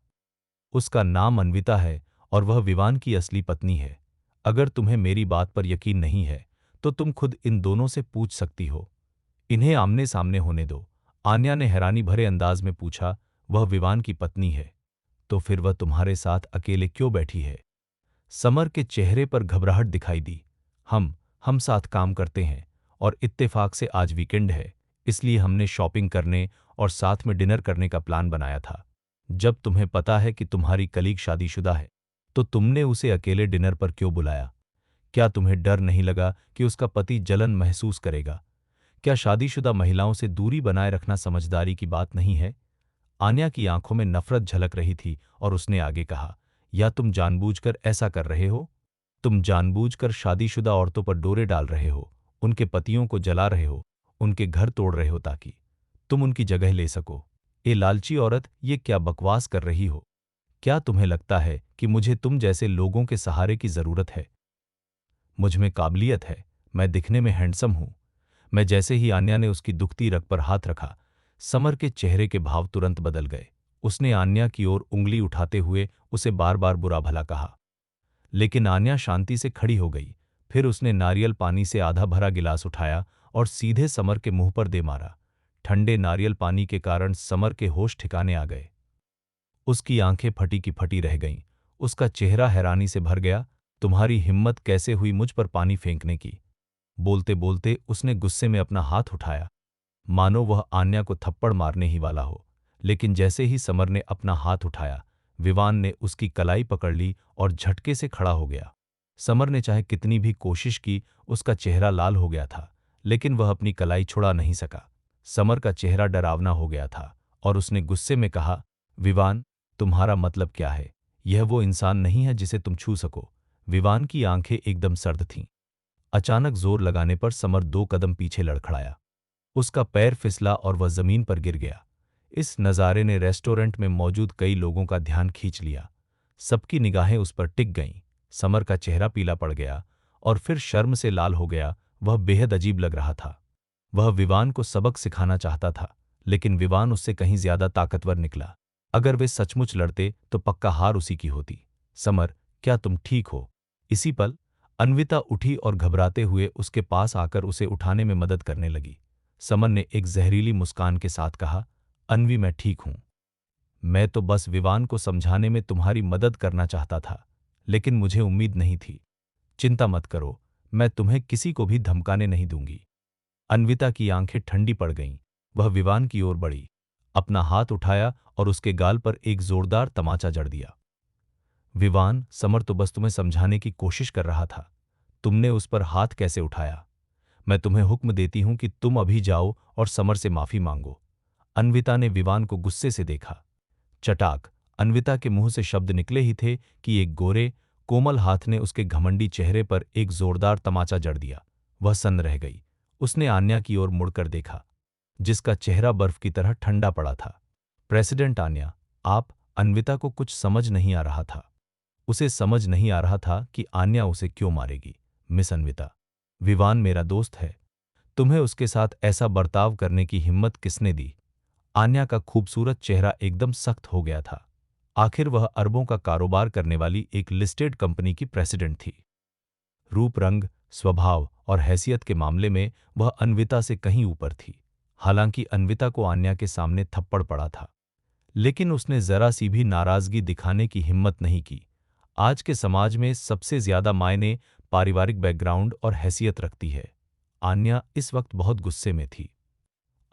उसका नाम अन्विता है और वह विवान की असली पत्नी है। अगर तुम्हें मेरी बात पर यकीन नहीं है, तो तुम खुद इन दोनों से पूछ सकती हो। इन्हें आमने सामने होने दो। आन्या ने हैरानी भरे अंदाज में पूछा, वह विवान की पत्नी है? तो फिर वह तुम्हारे साथ अकेले क्यों बैठी है? समर के चेहरे पर घबराहट दिखाई दी। हम साथ काम करते हैं और इत्तेफाक से आज वीकेंड है, इसलिए हमने शॉपिंग करने और साथ में डिनर करने का प्लान बनाया था। जब तुम्हें पता है कि तुम्हारी कलीग शादीशुदा है, तो तुमने उसे अकेले डिनर पर क्यों बुलाया? क्या तुम्हें डर नहीं लगा कि उसका पति जलन महसूस करेगा? क्या शादीशुदा महिलाओं से दूरी बनाए रखना समझदारी की बात नहीं है? आन्या की आंखों में नफरत झलक रही थी और उसने आगे कहा, या तुम जानबूझकर ऐसा कर रहे हो? तुम जानबूझकर शादीशुदा औरतों पर डोरे डाल रहे हो, उनके पतियों को जला रहे हो, उनके घर तोड़ रहे हो ताकि तुम उनकी जगह ले सको। ए लालची औरत, ये क्या बकवास कर रही हो? क्या तुम्हें लगता है कि मुझे तुम जैसे लोगों के सहारे की जरूरत है? मुझ में काबिलियत है, मैं दिखने में हैंडसम हूं। मैं जैसे ही आन्या ने उसकी दुखती रग पर हाथ रखा, समर के चेहरे के भाव तुरंत बदल गए। उसने आन्या की ओर उंगली उठाते हुए उसे बार बार बुरा भला कहा, लेकिन आन्या शांति से खड़ी हो गई। फिर उसने नारियल पानी से आधा भरा गिलास उठाया और सीधे समर के मुंह पर दे मारा। ठंडे नारियल पानी के कारण समर के होश ठिकाने आ गए। उसकी आंखें फटी की फटी रह गईं। उसका चेहरा हैरानी से भर गया। तुम्हारी हिम्मत कैसे हुई मुझ पर पानी फेंकने की? बोलते बोलते उसने गुस्से में अपना हाथ उठाया, मानो वह आन्या को थप्पड़ मारने ही वाला हो। लेकिन जैसे ही समर ने अपना हाथ उठाया, विवान ने उसकी कलाई पकड़ ली और झटके से खड़ा हो गया। समर ने चाहे कितनी भी कोशिश की, उसका चेहरा लाल हो गया था, लेकिन वह अपनी कलाई छुड़ा नहीं सका। समर का चेहरा डरावना हो गया था और उसने गुस्से में कहा, विवान, तुम्हारा मतलब क्या है? यह वो इंसान नहीं है जिसे तुम छू सको। विवान की आंखें एकदम सर्द थीं। अचानक जोर लगाने पर समर 2 कदम पीछे लड़खड़ाया। उसका पैर फिसला और वह जमीन पर गिर गया। इस नज़ारे ने रेस्टोरेंट में मौजूद कई लोगों का ध्यान खींच लिया। सबकी निगाहें उस पर टिक गईं। समर का चेहरा पीला पड़ गया और फिर शर्म से लाल हो गया। वह बेहद अजीब लग रहा था। वह विवान को सबक सिखाना चाहता था, लेकिन विवान उससे कहीं ज्यादा ताकतवर निकला। अगर वे सचमुच लड़ते तो पक्का हार उसी की होती। समर, क्या तुम ठीक हो? इसी पल अन्विता उठी और घबराते हुए उसके पास आकर उसे उठाने में मदद करने लगी। समर ने एक जहरीली मुस्कान के साथ कहा, अन्वी, मैं ठीक हूं। मैं तो बस विवान को समझाने में तुम्हारी मदद करना चाहता था, लेकिन मुझे उम्मीद नहीं थी। चिंता मत करो, मैं तुम्हें किसी को भी धमकाने नहीं दूंगी। अन्विता की आंखें ठंडी पड़ गईं। वह विवान की ओर बढ़ी, अपना हाथ उठाया और उसके गाल पर एक जोरदार तमाचा जड़ दिया। विवान, समर तो बस तुम्हें समझाने की कोशिश कर रहा था। तुमने उस पर हाथ कैसे उठाया? मैं तुम्हें हुक्म देती हूं कि तुम अभी जाओ और समर से माफी मांगो। अन्विता ने विवान को गुस्से से देखा। चटाक! अन्विता के मुंह से शब्द निकले ही थे कि एक गोरे, कोमल हाथ ने उसके घमंडी चेहरे पर एक जोरदार तमाचा जड़ दिया। वह सन्न रह गई। उसने आन्या की ओर मुड़कर देखा, जिसका चेहरा बर्फ की तरह ठंडा पड़ा था। प्रेसिडेंट आन्या, आप? अन्विता को कुछ समझ नहीं आ रहा था। उसे समझ नहीं आ रहा था कि आन्या उसे क्यों मारेगी। मिस अन्विता, विवान मेरा दोस्त है। तुम्हें उसके साथ ऐसा बर्ताव करने की हिम्मत किसने दी? आन्या का खूबसूरत चेहरा एकदम सख्त हो गया था। आखिर वह अरबों का कारोबार करने वाली एक लिस्टेड कंपनी की प्रेसिडेंट थी। रूप, रंग, स्वभाव और हैसियत के मामले में वह अन्विता से कहीं ऊपर थी। हालांकि अन्विता को आन्या के सामने थप्पड़ पड़ा था, लेकिन उसने जरा सी भी नाराजगी दिखाने की हिम्मत नहीं की। आज के समाज में सबसे ज्यादा मायने पारिवारिक बैकग्राउंड और हैसियत रखती है। आन्या इस वक्त बहुत गुस्से में थी।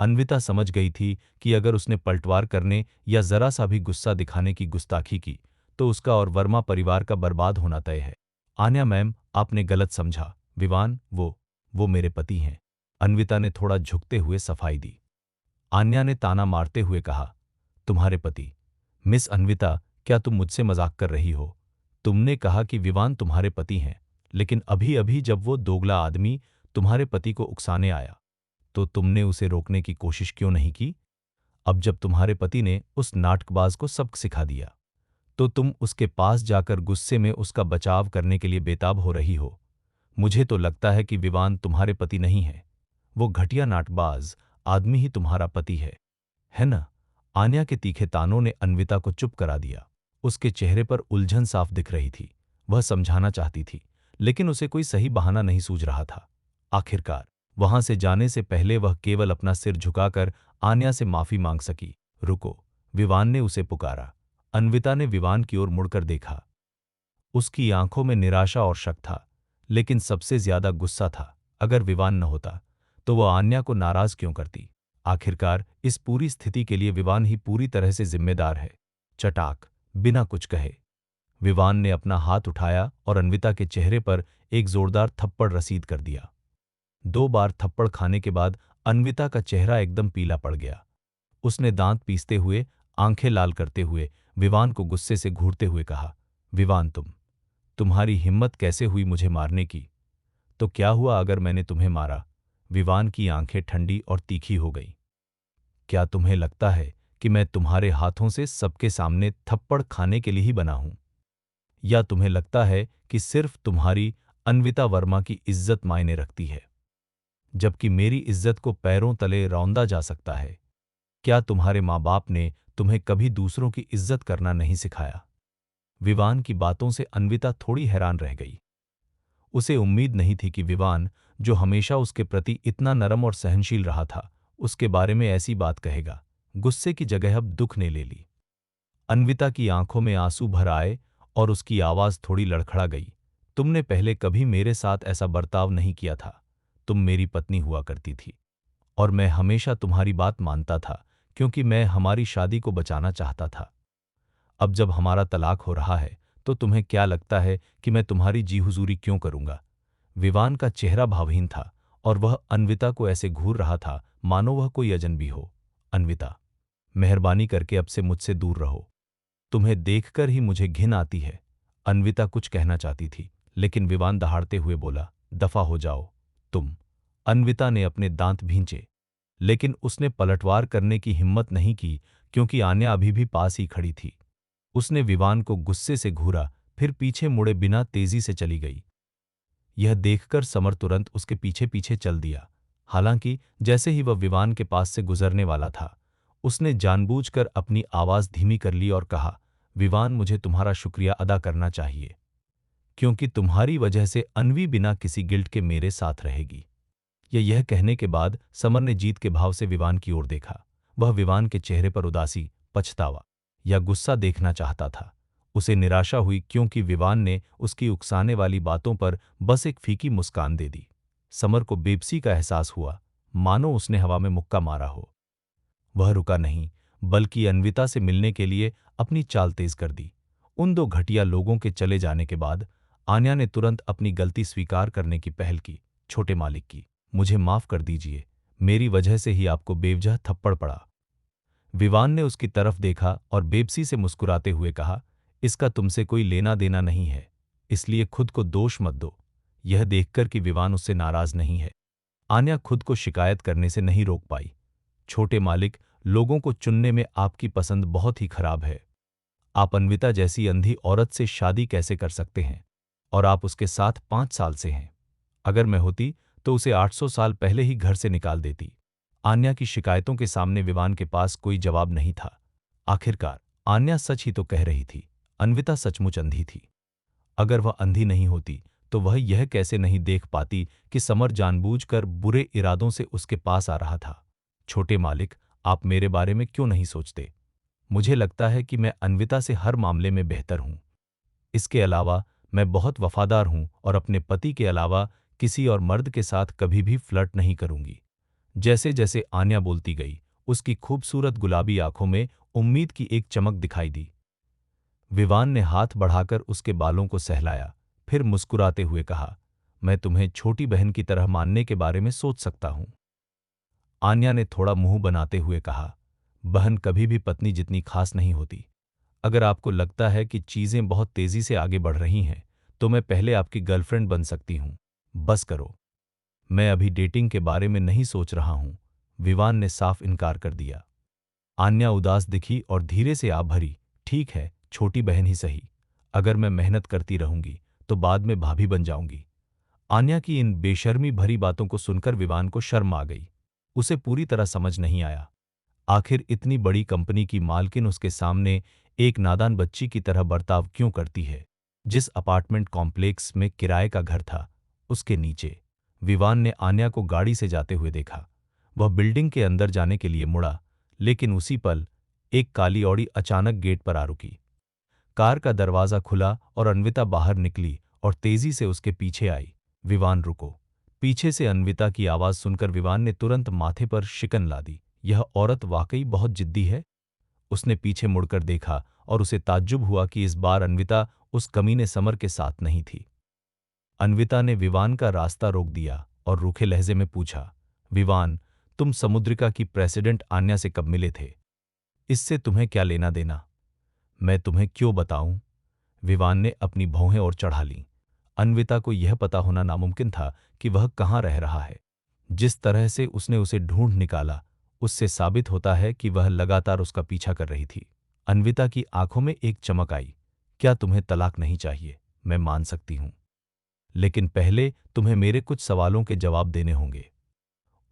अन्विता समझ गई थी कि अगर उसने पलटवार करने या जरा सा भी गुस्सा दिखाने की गुस्ताखी की, तो उसका और वर्मा परिवार का बर्बाद होना तय है। आन्या मैम, आपने गलत समझा। विवान, वो मेरे पति हैं। अन्विता ने थोड़ा झुकते हुए सफाई दी। आन्या ने ताना मारते हुए कहा, तुम्हारे पति? मिस अन्विता, क्या तुम मुझसे मजाक कर रही हो? तुमने कहा कि विवान तुम्हारे पति हैं, लेकिन अभी अभी जब वो दोगला आदमी तुम्हारे पति को उकसाने आया, तो तुमने उसे रोकने की कोशिश क्यों नहीं की? अब जब तुम्हारे पति ने उस नाटकबाज को सबक सिखा दिया, तो तुम उसके पास जाकर गुस्से में उसका बचाव करने के लिए बेताब हो रही हो। मुझे तो लगता है कि विवान तुम्हारे पति नहीं है, वो घटिया नाटकबाज आदमी ही तुम्हारा पति है ना? आन्या के तीखे तानों ने अन्विता को चुप करा दिया। उसके चेहरे पर उलझन साफ दिख रही थी। वह समझाना चाहती थी, लेकिन उसे कोई सही बहाना नहीं सूझ रहा था। आखिरकार वहां से जाने से पहले वह केवल अपना सिर झुकाकर आन्या से माफी मांग सकी। रुको, विवान ने उसे पुकारा। अन्विता ने विवान की ओर मुड़कर देखा। उसकी आंखों में निराशा और शक था, लेकिन सबसे ज्यादा गुस्सा था। अगर विवान न होता तो वह आन्या को नाराज क्यों करती? आखिरकार इस पूरी स्थिति के लिए विवान ही पूरी तरह से जिम्मेदार है। चटाक, बिना कुछ कहे विवान ने अपना हाथ उठाया और अन्विता के चेहरे पर एक जोरदार थप्पड़ रसीद कर दिया। 2 बार थप्पड़ खाने के बाद अन्विता का चेहरा एकदम पीला पड़ गया। उसने दांत पीसते हुए, आंखें लाल करते हुए विवान को गुस्से से घूरते हुए कहा, विवान, तुम्हारी हिम्मत कैसे हुई मुझे मारने की? तो क्या हुआ अगर मैंने तुम्हें मारा? विवान की आंखें ठंडी और तीखी हो गईं। क्या तुम्हें लगता है कि मैं तुम्हारे हाथों से सबके सामने थप्पड़ खाने के लिए ही बना हूं? या तुम्हें लगता है कि सिर्फ तुम्हारी अन्विता वर्मा की इज्जत मायने रखती है, जबकि मेरी इज्जत को पैरों तले रौंदा जा सकता है? क्या तुम्हारे माँ बाप ने तुम्हें कभी दूसरों की इज्जत करना नहीं सिखाया? विवान की बातों से अन्विता थोड़ी हैरान रह गई। उसे उम्मीद नहीं थी कि विवान, जो हमेशा उसके प्रति इतना नरम और सहनशील रहा था, उसके बारे में ऐसी बात कहेगा। गुस्से की जगह अब दुख ने ले ली। अन्विता की आंखों में आंसू भर आए और उसकी आवाज थोड़ी लड़खड़ा गई। तुमने पहले कभी मेरे साथ ऐसा बर्ताव नहीं किया था। तुम मेरी पत्नी हुआ करती थी और मैं हमेशा तुम्हारी बात मानता था, क्योंकि मैं हमारी शादी को बचाना चाहता था। अब जब हमारा तलाक हो रहा है तो तुम्हें क्या लगता है कि मैं तुम्हारी जी हुजूरी क्यों करूंगा? विवान का चेहरा भावहीन था और वह अन्विता को ऐसे घूर रहा था मानो वह कोई अजनबी हो। अन्विता, मेहरबानी करके अब से मुझसे दूर रहो। तुम्हें देखकर ही मुझे घिन आती है। अन्विता कुछ कहना चाहती थी, लेकिन विवान दहाड़ते हुए बोला, दफा हो जाओ तुम। अन्विता ने अपने दांत भींचे, लेकिन उसने पलटवार करने की हिम्मत नहीं की, क्योंकि आन्या अभी भी पास ही खड़ी थी। उसने विवान को गुस्से से घूरा, फिर पीछे मुड़े बिना तेजी से चली गई। यह देखकर समर तुरंत उसके पीछे पीछे चल दिया। हालांकि जैसे ही वह विवान के पास से गुजरने वाला था, उसने जानबूझकर अपनी आवाज धीमी कर ली और कहा, विवान, मुझे तुम्हारा शुक्रिया अदा करना चाहिए, क्योंकि तुम्हारी वजह से अन्वी बिना किसी गिल्ट के मेरे साथ रहेगी। यह कहने के बाद समर ने जीत के भाव से विवान की ओर देखा। वह विवान के चेहरे पर उदासी, पछतावा या गुस्सा देखना चाहता था। उसे निराशा हुई, क्योंकि विवान ने उसकी उकसाने वाली बातों पर बस एक फीकी मुस्कान दे दी। समर को बेबसी का एहसास हुआ, मानो उसने हवा में मुक्का मारा हो। वह रुका नहीं, बल्कि अन्विता से मिलने के लिए अपनी चाल तेज कर दी। उन 2 घटिया लोगों के चले जाने के बाद आन्या ने तुरंत अपनी गलती स्वीकार करने की पहल की। छोटे मालिक की, मुझे माफ कर दीजिए, मेरी वजह से ही आपको बेवजह थप्पड़ पड़ा। विवान ने उसकी तरफ देखा और बेबसी से मुस्कुराते हुए कहा, इसका तुमसे कोई लेना देना नहीं है, इसलिए खुद को दोष मत दो। यह देखकर कि विवान उससे नाराज नहीं है, आन्या खुद को शिकायत करने से नहीं रोक पाई। छोटे मालिक, लोगों को चुनने में आपकी पसंद बहुत ही खराब है। आप अन्विता जैसी अंधी औरत से शादी कैसे कर सकते हैं? और आप उसके साथ 5 साल से हैं। अगर मैं होती तो उसे 800 साल पहले ही घर से निकाल देती। आन्या की शिकायतों के सामने विवान के पास कोई जवाब नहीं था। आखिरकार आन्या सच ही तो कह रही थी, अन्विता सचमुच अंधी थी। अगर वह अंधी नहीं होती तो वह यह कैसे नहीं देख पाती कि समर जानबूझकर बुरे इरादों से उसके पास आ रहा था। छोटे मालिक, आप मेरे बारे में क्यों नहीं सोचते? मुझे लगता है कि मैं अन्विता से हर मामले में बेहतर हूं। इसके अलावा मैं बहुत वफादार हूं और अपने पति के अलावा किसी और मर्द के साथ कभी भी फ्लर्ट नहीं करूंगी। जैसे जैसे आन्या बोलती गई, उसकी खूबसूरत गुलाबी आंखों में उम्मीद की एक चमक दिखाई दी। विवान ने हाथ बढ़ाकर उसके बालों को सहलाया, फिर मुस्कुराते हुए कहा, मैं तुम्हें छोटी बहन की तरह मानने के बारे में सोच सकता हूं। आन्या ने थोड़ा मुंह बनाते हुए कहा, बहन कभी भी पत्नी जितनी खास नहीं होती। अगर आपको लगता है कि चीजें बहुत तेजी से आगे बढ़ रही हैं, तो मैं पहले आपकी गर्लफ्रेंड बन सकती हूं। बस करो। मैं अभी डेटिंग के बारे में नहीं सोच रहा हूं। विवान ने साफ इनकार कर दिया। आन्या उदास दिखी और धीरे से आप भरी, ठीक है, छोटी बहन ही सही। अगर मैं मेहनत करती रहूंगी तो बाद में भाभी बन जाऊंगी। आन्या की इन बेशर्मी भरी बातों को सुनकर विवान को शर्म आ गई। उसे पूरी तरह समझ नहीं आया, आखिर इतनी बड़ी कंपनी की मालकिन उसके सामने एक नादान बच्ची की तरह बर्ताव क्यों करती है। जिस अपार्टमेंट कॉम्प्लेक्स में किराए का घर था, उसके नीचे विवान ने आन्या को गाड़ी से जाते हुए देखा। वह बिल्डिंग के अंदर जाने के लिए मुड़ा, लेकिन उसी पल एक काली ऑडी अचानक गेट पर आ रुकी। कार का दरवाजा खुला और अन्विता बाहर निकली और तेजी से उसके पीछे आई। विवान रुको। पीछे से अन्विता की आवाज सुनकर विवान ने तुरंत माथे पर शिकन ला दी। यह औरत वाकई बहुत जिद्दी है। उसने पीछे मुड़कर देखा और उसे ताज्जुब हुआ कि इस बार अन्विता उस कमीने समर के साथ नहीं थी। अन्विता ने विवान का रास्ता रोक दिया और रूखे लहजे में पूछा, विवान, तुम समुद्रिका की प्रेसिडेंट आन्या से कब मिले थे? इससे तुम्हें क्या लेना देना? मैं तुम्हें क्यों बताऊं? विवान ने अपनी भौहें और चढ़ा लीं। अन्विता को यह पता होना नामुमकिन था कि वह कहाँ रह रहा है। जिस तरह से उसने उसे ढूंढ निकाला, उससे साबित होता है कि वह लगातार उसका पीछा कर रही थी। अन्विता की आंखों में एक चमक आई। क्या तुम्हें तलाक नहीं चाहिए? मैं मान सकती हूं, लेकिन पहले तुम्हें मेरे कुछ सवालों के जवाब देने होंगे।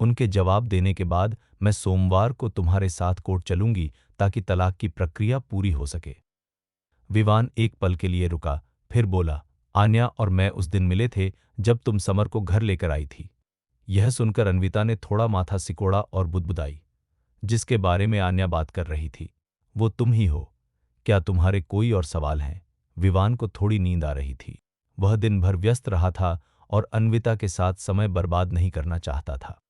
उनके जवाब देने के बाद मैं सोमवार को तुम्हारे साथ कोर्ट चलूंगी ताकि तलाक की प्रक्रिया पूरी हो सके। विवान एक पल के लिए रुका, फिर बोला, आन्या और मैं उस दिन मिले थे जब तुम समर को घर लेकर आई थी। यह सुनकर अन्विता ने थोड़ा माथा सिकोड़ा और बुदबुदाई। जिसके बारे में आन्या बात कर रही थी, वो तुम ही हो। क्या तुम्हारे कोई और सवाल हैं? विवान को थोड़ी नींद आ रही थी। वह दिन भर व्यस्त रहा था और अन्विता के साथ समय बर्बाद नहीं करना चाहता था।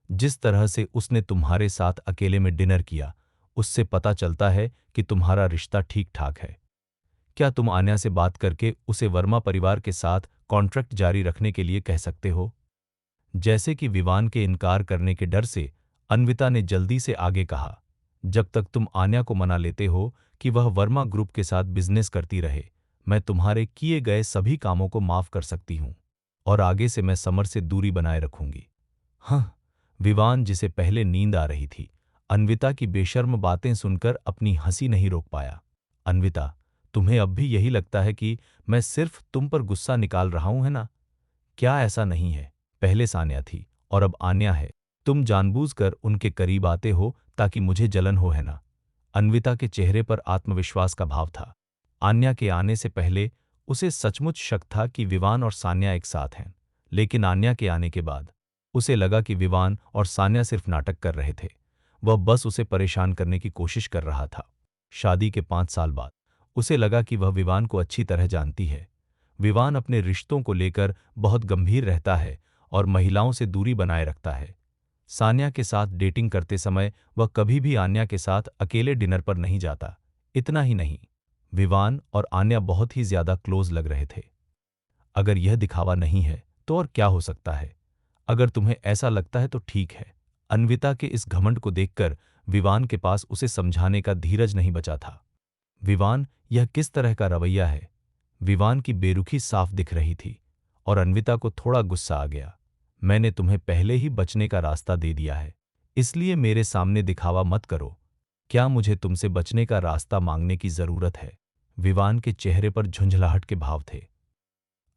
जिस तरह से उसने तुम्हारे साथ अकेले में डिनर किया, उससे पता चलता है कि तुम्हारा रिश्ता ठीक ठाक है। क्या तुम आन्या से बात करके उसे वर्मा परिवार के साथ कॉन्ट्रैक्ट जारी रखने के लिए कह सकते हो? जैसे कि विवान के इनकार करने के डर से अन्विता ने जल्दी से आगे कहा, जब तक तुम आन्या को मना लेते हो कि वह वर्मा ग्रुप के साथ बिजनेस करती रहे, मैं तुम्हारे किए गए सभी कामों को माफ कर सकती हूं और आगे से मैं समर से दूरी बनाए रखूंगी। हाँ। विवान, जिसे पहले नींद आ रही थी, अन्विता की बेशर्म बातें सुनकर अपनी हंसी नहीं रोक पाया। अन्विता, तुम्हें अब भी यही लगता है कि मैं सिर्फ तुम पर गुस्सा निकाल रहा हूं, है ना? क्या ऐसा नहीं है? पहले सान्या थी और अब आन्या है। तुम जानबूझकर उनके करीब आते हो ताकि मुझे जलन हो, है ना? अन्विता के चेहरे पर आत्मविश्वास का भाव था। आन्या के आने से पहले उसे सचमुच शक था कि विवान और सान्या एक साथ हैं, लेकिन आन्या के आने के बाद उसे लगा कि विवान और सान्या सिर्फ नाटक कर रहे थे। वह बस उसे परेशान करने की कोशिश कर रहा था। शादी के 5 साल बाद उसे लगा कि वह विवान को अच्छी तरह जानती है। विवान अपने रिश्तों को लेकर बहुत गंभीर रहता है और महिलाओं से दूरी बनाए रखता है। सान्या के साथ डेटिंग करते समय वह कभी भी आन्या के साथ अकेले डिनर पर नहीं जाता। इतना ही नहीं, विवान और आन्या बहुत ही ज्यादा क्लोज लग रहे थे। अगर यह दिखावा नहीं है तो और क्या हो सकता है? अगर तुम्हें ऐसा लगता है तो ठीक है। अन्विता के इस घमंड को देखकर विवान के पास उसे समझाने का धीरज नहीं बचा था। विवान, यह किस तरह का रवैया है? विवान की बेरुखी साफ दिख रही थी और अन्विता को थोड़ा गुस्सा आ गया। मैंने तुम्हें पहले ही बचने का रास्ता दे दिया है, इसलिए मेरे सामने दिखावा मत करो। क्या मुझे तुमसे बचने का रास्ता मांगने की जरूरत है? विवान के चेहरे पर झुंझलाहट के भाव थे।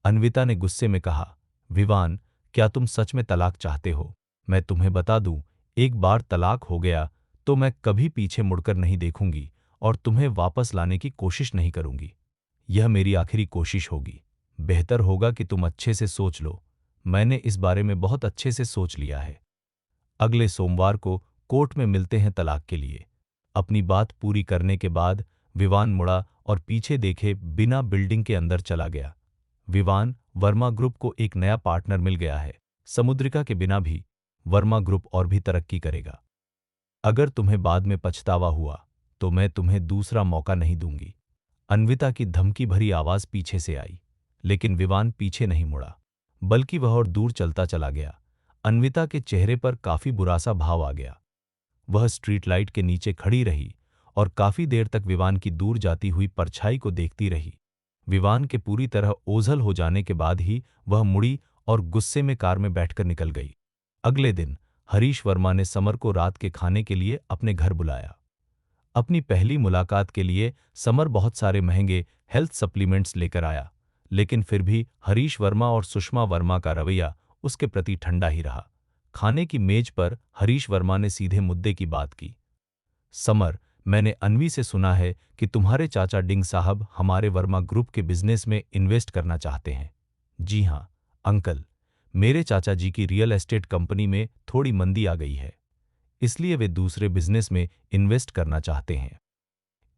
अन्विता ने गुस्से में कहा, विवान, क्या तुम सच में तलाक चाहते हो? मैं तुम्हें बता दूं, एक बार तलाक हो गया तो मैं कभी पीछे मुड़कर नहीं देखूंगी और तुम्हें वापस लाने की कोशिश नहीं करूंगी। यह मेरी आखिरी कोशिश होगी। बेहतर होगा कि तुम अच्छे से सोच लो। मैंने इस बारे में बहुत अच्छे से सोच लिया है। अगले सोमवार को कोर्ट में मिलते हैं तलाक के लिए। अपनी बात पूरी करने के बाद विवान मुड़ा और पीछे देखे बिना बिल्डिंग के अंदर चला गया। विवान, वर्मा ग्रुप को एक नया पार्टनर मिल गया है। समुद्रिका के बिना भी वर्मा ग्रुप और भी तरक्की करेगा। अगर तुम्हें बाद में पछतावा हुआ तो मैं तुम्हें दूसरा मौका नहीं दूंगी। अन्विता की धमकी भरी आवाज पीछे से आई, लेकिन विवान पीछे नहीं मुड़ा, बल्कि वह और दूर चलता चला गया। अन्विता के चेहरे पर काफी बुरा सा भाव आ गया। वह स्ट्रीट लाइट के नीचे खड़ी रही और काफी देर तक विवान की दूर जाती हुई परछाई को देखती रही। विवान के पूरी तरह ओझल हो जाने के बाद ही वह मुड़ी और गुस्से में कार में बैठकर निकल गई। अगले दिन हरीश वर्मा ने समर को रात के खाने के लिए अपने घर बुलाया। अपनी पहली मुलाकात के लिए समर बहुत सारे महंगे हेल्थ सप्लीमेंट्स लेकर आया, लेकिन फिर भी हरीश वर्मा और सुषमा वर्मा का रवैया उसके प्रति ठंडा ही रहा। खाने की मेज पर हरीश वर्मा ने सीधे मुद्दे की बात की। समर, मैंने अन्वी से सुना है कि तुम्हारे चाचा डिंग साहब हमारे वर्मा ग्रुप के बिजनेस में इन्वेस्ट करना चाहते हैं। जी हाँ, अंकल, मेरे चाचा जी की रियल एस्टेट कंपनी में थोड़ी मंदी आ गई है, इसलिए वे दूसरे बिजनेस में इन्वेस्ट करना चाहते हैं।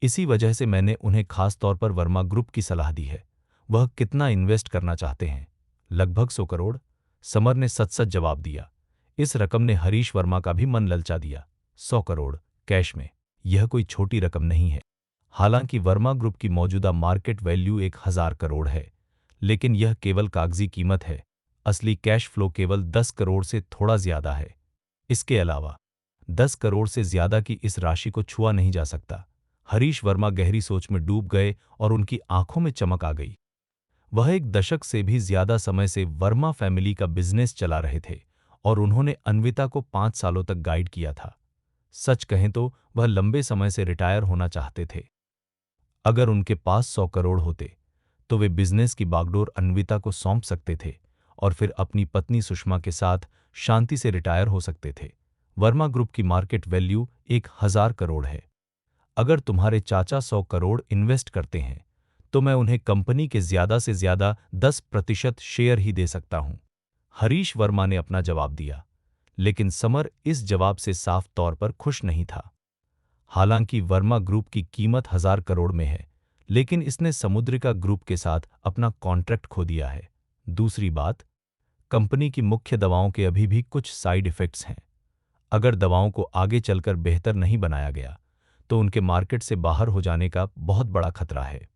इसी वजह से मैंने उन्हें खास तौर पर वर्मा ग्रुप की सलाह दी है। वह कितना इन्वेस्ट करना चाहते हैं? लगभग 100 करोड़। समर ने सच सच जवाब दिया। इस रकम ने हरीश वर्मा का भी मन ललचा दिया। 100 करोड़ कैश में, यह कोई छोटी रकम नहीं है। हालांकि वर्मा ग्रुप की मौजूदा मार्केट वैल्यू 1000 करोड़ है, लेकिन यह केवल कागजी कीमत है। असली कैश फ्लो केवल 10 करोड़ से थोड़ा ज्यादा है। इसके अलावा 10 करोड़ से ज्यादा की इस राशि को छुआ नहीं जा सकता। हरीश वर्मा गहरी सोच में डूब गए और उनकी आंखों में चमक आ गई। वह एक दशक से भी ज्यादा समय से वर्मा फैमिली का बिजनेस चला रहे थे और उन्होंने अन्विता को 5 सालों तक गाइड किया था। सच कहें तो वह लंबे समय से रिटायर होना चाहते थे। अगर उनके पास 100 करोड़ होते तो वे बिजनेस की बागडोर अन्विता को सौंप सकते थे और फिर अपनी पत्नी सुषमा के साथ शांति से रिटायर हो सकते थे। वर्मा ग्रुप की मार्केट वैल्यू 1000 करोड़ है। अगर तुम्हारे चाचा 100 करोड़ इन्वेस्ट करते हैं तो मैं उन्हें कंपनी के ज्यादा से ज्यादा 10% शेयर ही दे सकता हूं। हरीश वर्मा ने अपना जवाब दिया, लेकिन समर इस जवाब से साफ तौर पर खुश नहीं था। हालांकि वर्मा ग्रुप की कीमत 1000 करोड़ में है, लेकिन इसने समुद्रिका ग्रुप के साथ अपना कॉन्ट्रैक्ट खो दिया है। दूसरी बात, कंपनी की मुख्य दवाओं के अभी भी कुछ साइड इफेक्ट्स हैं। अगर दवाओं को आगे चलकर बेहतर नहीं बनाया गया तो उनके मार्केट से बाहर हो जाने का बहुत बड़ा खतरा है।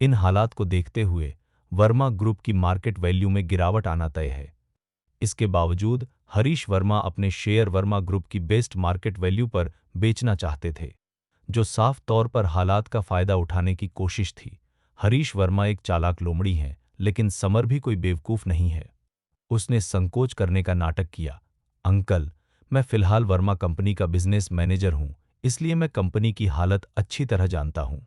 इन हालात को देखते हुए वर्मा ग्रुप की मार्केट वैल्यू में गिरावट आना तय है। इसके बावजूद हरीश वर्मा अपने शेयर वर्मा ग्रुप की बेस्ट मार्केट वैल्यू पर बेचना चाहते थे, जो साफ तौर पर हालात का फायदा उठाने की कोशिश थी। हरीश वर्मा एक चालाक लोमड़ी हैं, लेकिन समर भी कोई बेवकूफ नहीं है। उसने संकोच करने का नाटक किया। अंकल, मैं फिलहाल वर्मा कंपनी का बिजनेस मैनेजर हूं, इसलिए मैं कंपनी की हालत अच्छी तरह जानता हूं।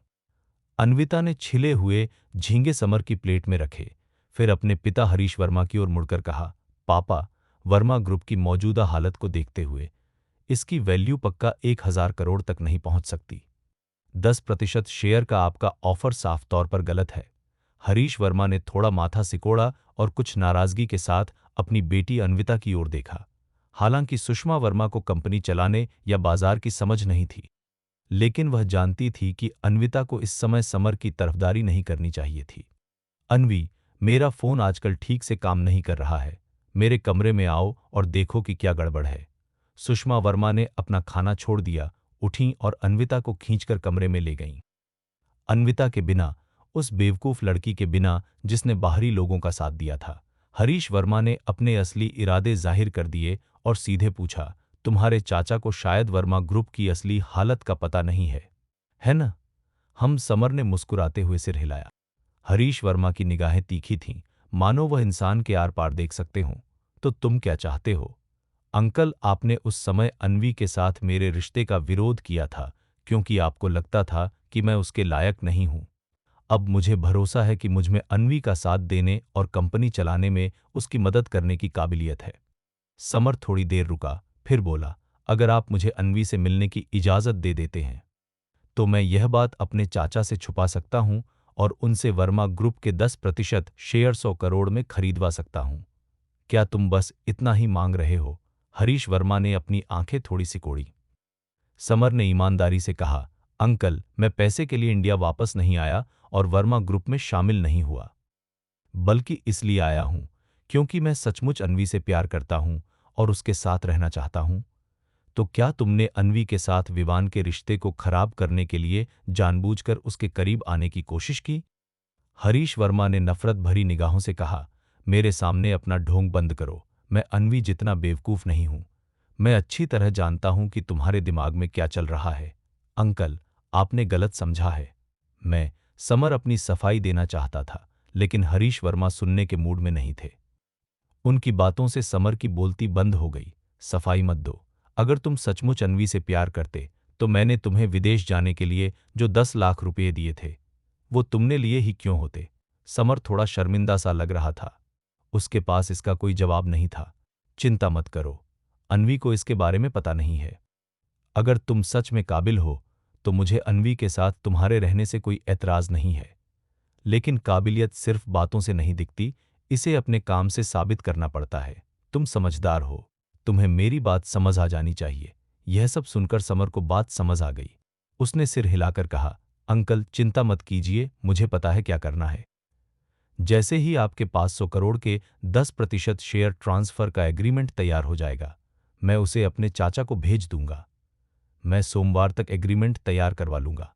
अन्विता ने छिले हुए झींगे समर की प्लेट में रखे, फिर अपने पिता हरीश वर्मा की ओर मुड़कर कहा, पापा, वर्मा ग्रुप की मौजूदा हालत को देखते हुए इसकी वैल्यू पक्का 1000 करोड़ तक नहीं पहुंच सकती। 10% शेयर का आपका ऑफर साफ तौर पर गलत है। हरीश वर्मा ने थोड़ा माथा सिकोड़ा और कुछ नाराजगी के साथ अपनी बेटी अन्विता की ओर देखा। हालांकि सुषमा वर्मा को कंपनी चलाने या बाजार की समझ नहीं थी, लेकिन वह जानती थी कि अन्विता को इस समय समर की तरफदारी नहीं करनी चाहिए थी। अन्वी, मेरा फोन आजकल ठीक से काम नहीं कर रहा है। मेरे कमरे में आओ और देखो कि क्या गड़बड़ है। सुषमा वर्मा ने अपना खाना छोड़ दिया, उठीं और अन्विता को खींचकर कमरे में ले गईं। अन्विता के बिना, उस बेवकूफ लड़की के बिना जिसने बाहरी लोगों का साथ दिया था। हरीश वर्मा ने अपने असली इरादे जाहिर कर दिए और सीधे पूछा, तुम्हारे चाचा को शायद वर्मा ग्रुप की असली हालत का पता नहीं है ना? हम समर ने मुस्कुराते हुए सिर हिलाया। हरीश वर्मा की निगाहें तीखी थीं, मानो वह इंसान के आर पार देख सकते हों। तो तुम क्या चाहते हो? अंकल, आपने उस समय अन्वी के साथ मेरे रिश्ते का विरोध किया था क्योंकि आपको लगता था कि मैं उसके लायक नहीं हूं। अब मुझे भरोसा है कि मुझमें अन्वी का साथ देने और कंपनी चलाने में उसकी मदद करने की काबिलियत है। समर थोड़ी देर रुका, फिर बोला, अगर आप मुझे अन्वी से मिलने की इजाजत दे देते हैं तो मैं यह बात अपने चाचा से छुपा सकता हूं और उनसे वर्मा ग्रुप के 10% शेयर 100 करोड़ में खरीदवा सकता हूं। क्या तुम बस इतना ही मांग रहे हो? हरीश वर्मा ने अपनी आंखें थोड़ी सिकोड़ी। समर ने ईमानदारी से कहा, अंकल, मैं पैसे के लिए इंडिया वापस नहीं आया और वर्मा ग्रुप में शामिल नहीं हुआ, बल्कि इसलिए आया हूं क्योंकि मैं सचमुच अन्वी से प्यार करता हूं और उसके साथ रहना चाहता हूं। तो क्या तुमने अन्वी के साथ विवान के रिश्ते को खराब करने के लिए जानबूझकर उसके करीब आने की कोशिश की? हरीश वर्मा ने नफरत भरी निगाहों से कहा, मेरे सामने अपना ढोंग बंद करो। मैं अन्वी जितना बेवकूफ नहीं हूं। मैं अच्छी तरह जानता हूं कि तुम्हारे दिमाग में क्या चल रहा है। अंकल, आपने गलत समझा है। समर अपनी सफाई देना चाहता था, लेकिन हरीश वर्मा सुनने के मूड में नहीं थे। उनकी बातों से समर की बोलती बंद हो गई। सफाई मत दो। अगर तुम सचमुच अन्वी से प्यार करते तो मैंने तुम्हें विदेश जाने के लिए जो 10 लाख रुपये दिए थे वो तुमने लिए ही क्यों होते? समर थोड़ा शर्मिंदा सा लग रहा था। उसके पास इसका कोई जवाब नहीं था। चिंता मत करो, अन्वी को इसके बारे में पता नहीं है। अगर तुम सच में काबिल हो तो मुझे अन्वी के साथ तुम्हारे रहने से कोई ऐतराज नहीं है। लेकिन काबिलियत सिर्फ बातों से नहीं दिखती, इसे अपने काम से साबित करना पड़ता है। तुम समझदार हो, तुम्हें मेरी बात समझ आ जानी चाहिए। यह सब सुनकर समर को बात समझ आ गई। उसने सिर हिलाकर कहा, अंकल चिंता मत कीजिए, मुझे पता है क्या करना है। जैसे ही आपके 500 करोड़ के 10% शेयर ट्रांसफर का एग्रीमेंट तैयार हो जाएगा, मैं उसे अपने चाचा को भेज दूंगा। मैं सोमवार तक एग्रीमेंट तैयार करवा लूंगा।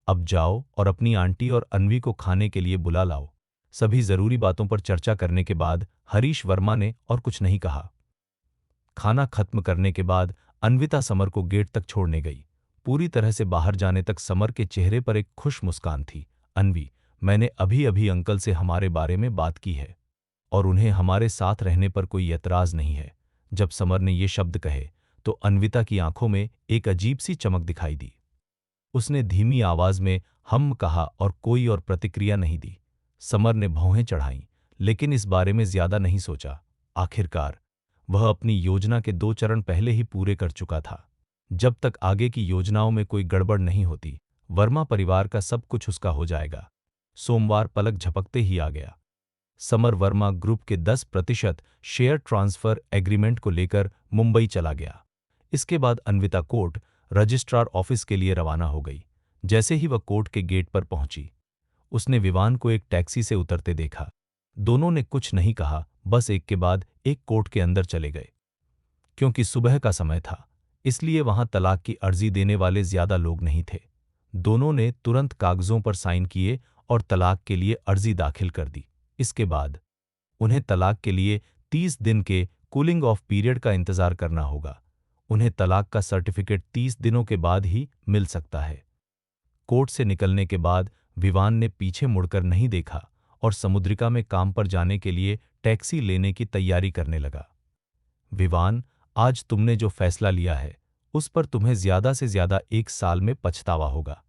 अब जाओ और अपनी आंटी और अन्वी को खाने के लिए बुला लाओ। सभी जरूरी बातों पर चर्चा करने के बाद हरीश वर्मा ने और कुछ नहीं कहा। खाना खत्म करने के बाद अन्विता समर को गेट तक छोड़ने गई। पूरी तरह से बाहर जाने तक समर के चेहरे पर एक खुश मुस्कान थी। अन्वी, मैंने अभी अभी अंकल से हमारे बारे में बात की है और उन्हें हमारे साथ रहने पर कोई एतराज नहीं है। जब समर ने ये शब्द कहे तो अन्विता की आंखों में एक अजीब सी चमक दिखाई दी। उसने धीमी आवाज में हम कहा और कोई और प्रतिक्रिया नहीं दी। समर ने भौहें चढ़ाईं, लेकिन इस बारे में ज्यादा नहीं सोचा। आखिरकार वह अपनी योजना के 2 चरण पहले ही पूरे कर चुका था। जब तक आगे की योजनाओं में कोई गड़बड़ नहीं होती, वर्मा परिवार का सब कुछ उसका हो जाएगा। सोमवार पलक झपकते ही आ गया। समर वर्मा ग्रुप के 10% शेयर ट्रांसफर एग्रीमेंट को लेकर मुंबई चला गया। इसके बाद अन्विता कोर्ट रजिस्ट्रार ऑफिस के लिए रवाना हो गई। जैसे ही वह कोर्ट के गेट पर पहुंची, उसने विवान को एक टैक्सी से उतरते देखा। दोनों ने कुछ नहीं कहा, बस एक के बाद एक कोर्ट के अंदर चले गए। क्योंकि सुबह का समय था, इसलिए वहां तलाक की अर्जी देने वाले ज्यादा लोग नहीं थे। दोनों ने तुरंत कागजों पर साइन किए और तलाक के लिए अर्जी दाखिल कर दी। इसके बाद उन्हें तलाक के लिए 30 दिन के कूलिंग ऑफ पीरियड का इंतजार करना होगा। उन्हें तलाक का सर्टिफिकेट 30 दिनों के बाद ही मिल सकता है। कोर्ट से निकलने के बाद विवान ने पीछे मुड़कर नहीं देखा और समुद्रिका में काम पर जाने के लिए टैक्सी लेने की तैयारी करने लगा। विवान, आज तुमने जो फैसला लिया है, उस पर तुम्हें ज्यादा से ज्यादा 1 साल में पछतावा होगा।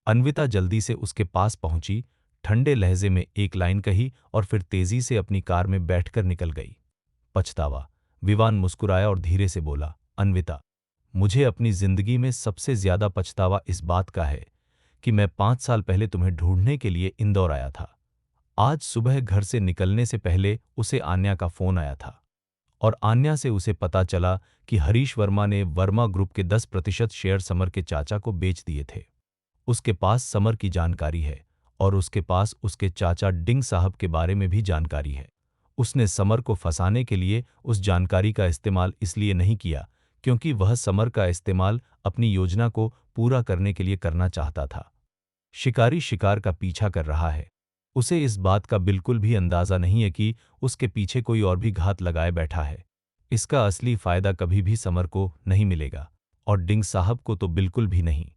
अन्विता जल्दी से उसके पास पहुंची, ठंडे लहजे में एक लाइन कही और फिर तेजी से अपनी कार में बैठकर निकल गई। पछतावा? विवान मुस्कुराया और धीरे से बोला, अन्विता, मुझे अपनी जिंदगी में सबसे ज्यादा पछतावा इस बात का है कि मैं 5 साल पहले तुम्हें ढूंढने के लिए इंदौर आया था। आज सुबह घर से निकलने से पहले उसे आन्या का फोन आया था और आन्या से उसे पता चला कि हरीश वर्मा ने वर्मा ग्रुप के 10% शेयर समर के चाचा को बेच दिए थे। उसके पास समर की जानकारी है और उसके पास उसके चाचा डिंग साहब के बारे में भी जानकारी है। उसने समर को फंसाने के लिए उस जानकारी का इस्तेमाल इसलिए नहीं किया क्योंकि वह समर का इस्तेमाल अपनी योजना को पूरा करने के लिए करना चाहता था। शिकारी शिकार का पीछा कर रहा है। उसे इस बात का बिल्कुल भी अंदाजा नहीं है कि उसके पीछे कोई और भी घात लगाए बैठा है। इसका असली फायदा कभी भी समर को नहीं मिलेगा और डिंग साहब को तो बिल्कुल भी नहीं।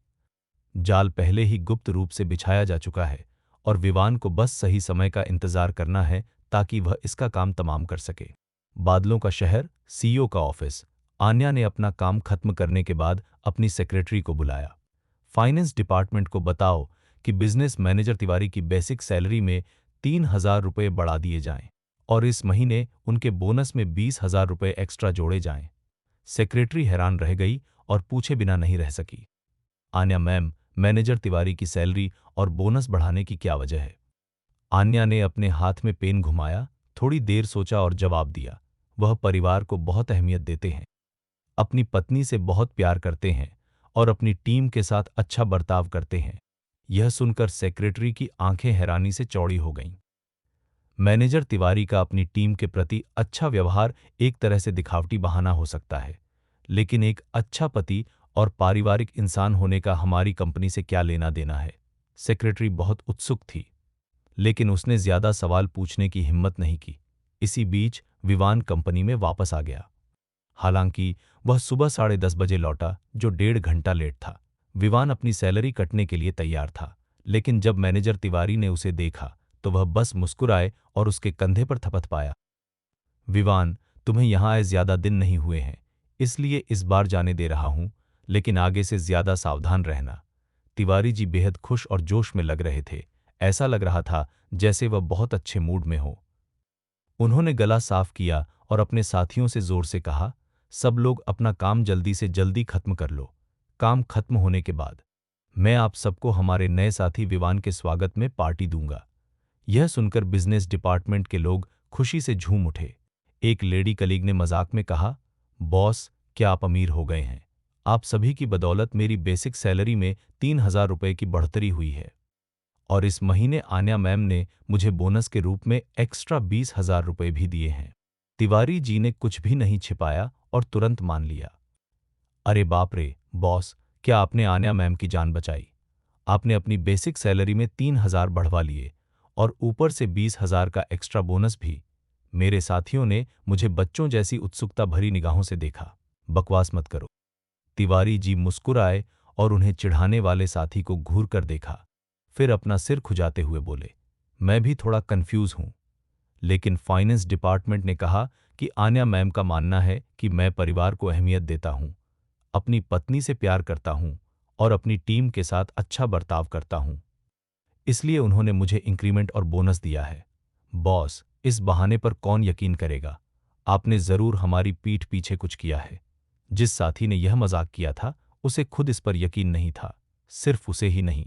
जाल पहले ही गुप्त रूप से बिछाया जा चुका है और विवान को बस सही समय का इंतजार करना है ताकि वह इसका काम तमाम कर सके। बादलों का शहर, सीईओ का ऑफिस। आन्या ने अपना काम खत्म करने के बाद अपनी सेक्रेटरी को बुलाया। फाइनेंस डिपार्टमेंट को बताओ कि बिजनेस मैनेजर तिवारी की बेसिक सैलरी में 3,000 रुपये बढ़ा दिए जाएं और इस महीने उनके बोनस में 20,000 रुपये एक्स्ट्रा जोड़े जाएं। सेक्रेटरी हैरान रह गई और पूछे बिना नहीं रह सकी। आन्या मैम, मैनेजर तिवारी की सैलरी और बोनस बढ़ाने की क्या वजह है? आन्या ने अपने हाथ में पेन घुमाया, थोड़ी देर सोचा और जवाब दिया, वह परिवार को बहुत अहमियत देते हैं, अपनी पत्नी से बहुत प्यार करते हैं और अपनी टीम के साथ अच्छा बर्ताव करते हैं। यह सुनकर सेक्रेटरी की आंखें हैरानी से चौड़ी हो गईं। मैनेजर तिवारी का अपनी टीम के प्रति अच्छा व्यवहार एक तरह से दिखावटी बहाना हो सकता है, लेकिन एक अच्छा पति और पारिवारिक इंसान होने का हमारी कंपनी से क्या लेना देना है? सेक्रेटरी बहुत उत्सुक थी, लेकिन उसने ज्यादा सवाल पूछने की हिम्मत नहीं की। इसी बीच विवान कंपनी में वापस आ गया। हालांकि वह सुबह 10:30 बजे लौटा, जो 1.5 घंटा लेट था। विवान अपनी सैलरी कटने के लिए तैयार था, लेकिन जब मैनेजर तिवारी ने उसे देखा तो वह बस मुस्कुराए और उसके कंधे पर थपथ पाया। विवान, तुम्हें यहां आए ज्यादा दिन नहीं हुए हैं, इसलिए इस बार जाने दे रहा हूं, लेकिन आगे से ज्यादा सावधान रहना। तिवारी जी बेहद खुश और जोश में लग रहे थे। ऐसा लग रहा था जैसे वह बहुत अच्छे मूड में हो। उन्होंने गला साफ किया और अपने साथियों से जोर से कहा, सब लोग अपना काम जल्दी से जल्दी खत्म कर लो। काम खत्म होने के बाद मैं आप सबको हमारे नए साथी विवान के स्वागत में पार्टी दूंगा। यह सुनकर बिजनेस डिपार्टमेंट के लोग खुशी से झूम उठे। एक लेडी कलीग ने मजाक में कहा, बॉस, क्या आप अमीर हो गए हैं? आप सभी की बदौलत मेरी बेसिक सैलरी में 3,000 रुपये की बढ़ोतरी हुई है। और इस महीने आन्या मैम ने मुझे बोनस के रूप में एक्स्ट्रा 20,000 रुपये भी दिए हैं। तिवारी जी ने कुछ भी नहीं छिपाया और तुरंत मान लिया। अरे बाप रे, बॉस, क्या आपने आन्या मैम की जान बचाई? आपने अपनी बेसिक सैलरी में 3,000 बढ़वा लिए और ऊपर से 20,000 का एक्स्ट्रा बोनस भी। मेरे साथियों ने मुझे बच्चों जैसी उत्सुकता भरी निगाहों से देखा। बकवास मत करो। तिवारी जी मुस्कुराए और उन्हें चिढ़ाने वाले साथी को घूर कर देखा। फिर अपना सिर खुजाते हुए बोले, मैं भी थोड़ा कंफ्यूज हूं, लेकिन फाइनेंस डिपार्टमेंट ने कहा कि आन्या मैम का मानना है कि मैं परिवार को अहमियत देता हूं, अपनी पत्नी से प्यार करता हूं और अपनी टीम के साथ अच्छा बर्ताव करता हूं। इसलिए उन्होंने मुझे इंक्रीमेंट और बोनस दिया है। बॉस, इस बहाने पर कौन यकीन करेगा? आपने जरूर हमारी पीठ पीछे कुछ किया है। जिस साथी ने यह मजाक किया था, उसे खुद इस पर यकीन नहीं था। सिर्फ उसे ही नहीं,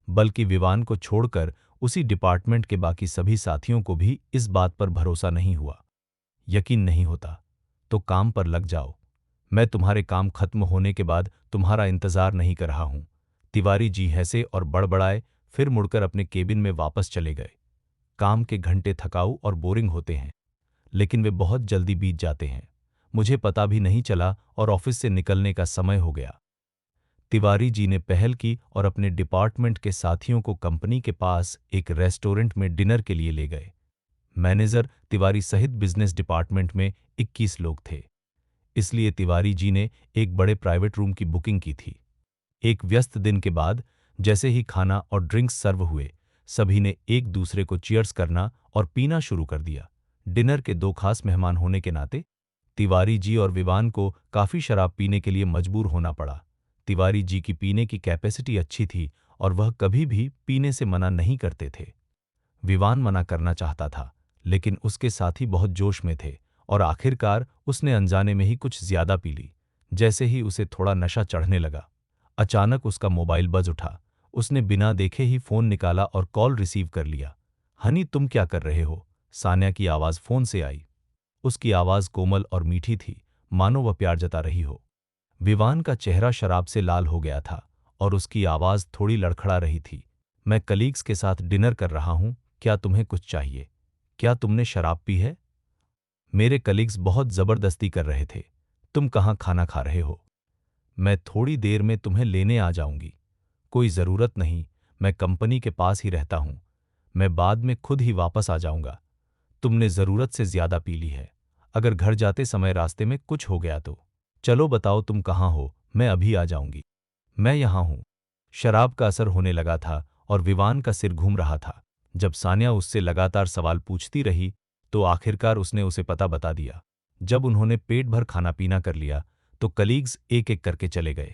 बल्कि विवान को छोड़कर उसी डिपार्टमेंट के बाकी सभी साथियों को भी इस बात पर भरोसा नहीं हुआ। यकीन नहीं होता तो काम पर लग जाओ। मैं तुम्हारे काम खत्म होने के बाद तुम्हारा इंतजार नहीं कर रहा हूं। तिवारी जी हंसे और बड़बड़ाए, फिर मुड़कर अपने केबिन में वापस चले गए। काम के घंटे थकाऊ और बोरिंग होते हैं, लेकिन वे बहुत जल्दी बीत जाते हैं। मुझे पता भी नहीं चला और ऑफिस से निकलने का समय हो गया। तिवारी जी ने पहल की और अपने डिपार्टमेंट के साथियों को कंपनी के पास एक रेस्टोरेंट में डिनर के लिए ले गए। मैनेजर तिवारी सहित बिजनेस डिपार्टमेंट में 21 लोग थे, इसलिए तिवारी जी ने एक बड़े प्राइवेट रूम की बुकिंग की थी। एक व्यस्त दिन के बाद जैसे ही खाना और ड्रिंक्स सर्व हुए, सभी ने एक दूसरे को चीयर्स करना और पीना शुरू कर दिया। डिनर के दो खास मेहमान होने के नाते तिवारी जी और विवान को काफी शराब पीने के लिए मजबूर होना पड़ा। तिवारी जी की पीने की कैपेसिटी अच्छी थी और वह कभी भी पीने से मना नहीं करते थे। विवान मना करना चाहता था, लेकिन उसके साथी बहुत जोश में थे और आखिरकार उसने अनजाने में ही कुछ ज्यादा पी ली। जैसे ही उसे थोड़ा नशा चढ़ने लगा, अचानक उसका मोबाइल बज उठा। उसने बिना देखे ही फोन निकाला और कॉल रिसीव कर लिया। हनी, तुम क्या कर रहे हो? सान्या की आवाज फोन से आई। उसकी आवाज कोमल और मीठी थी, मानो वह प्यार जता रही हो। विवान का चेहरा शराब से लाल हो गया था और उसकी आवाज थोड़ी लड़खड़ा रही थी। मैं कलीग्स के साथ डिनर कर रहा हूं, क्या तुम्हें कुछ चाहिए? क्या तुमने शराब पी है? मेरे कलीग्स बहुत जबरदस्ती कर रहे थे। तुम कहाँ खाना खा रहे हो? मैं थोड़ी देर में तुम्हें लेने आ जाऊंगी। कोई जरूरत नहीं, मैं कंपनी के पास ही रहता हूं। मैं बाद में खुद ही वापस आ जाऊंगा। तुमने जरूरत से ज्यादा पी ली है। अगर घर जाते समय रास्ते में कुछ हो गया तो? चलो बताओ तुम कहाँ हो, मैं अभी आ जाऊंगी। मैं यहाँ हूँ। शराब का असर होने लगा था और विवान का सिर घूम रहा था। जब सान्या उससे लगातार सवाल पूछती रही, तो आखिरकार उसने उसे पता बता दिया। जब उन्होंने पेट भर खाना पीना कर लिया, तो कलीग्स एक एक करके चले गए।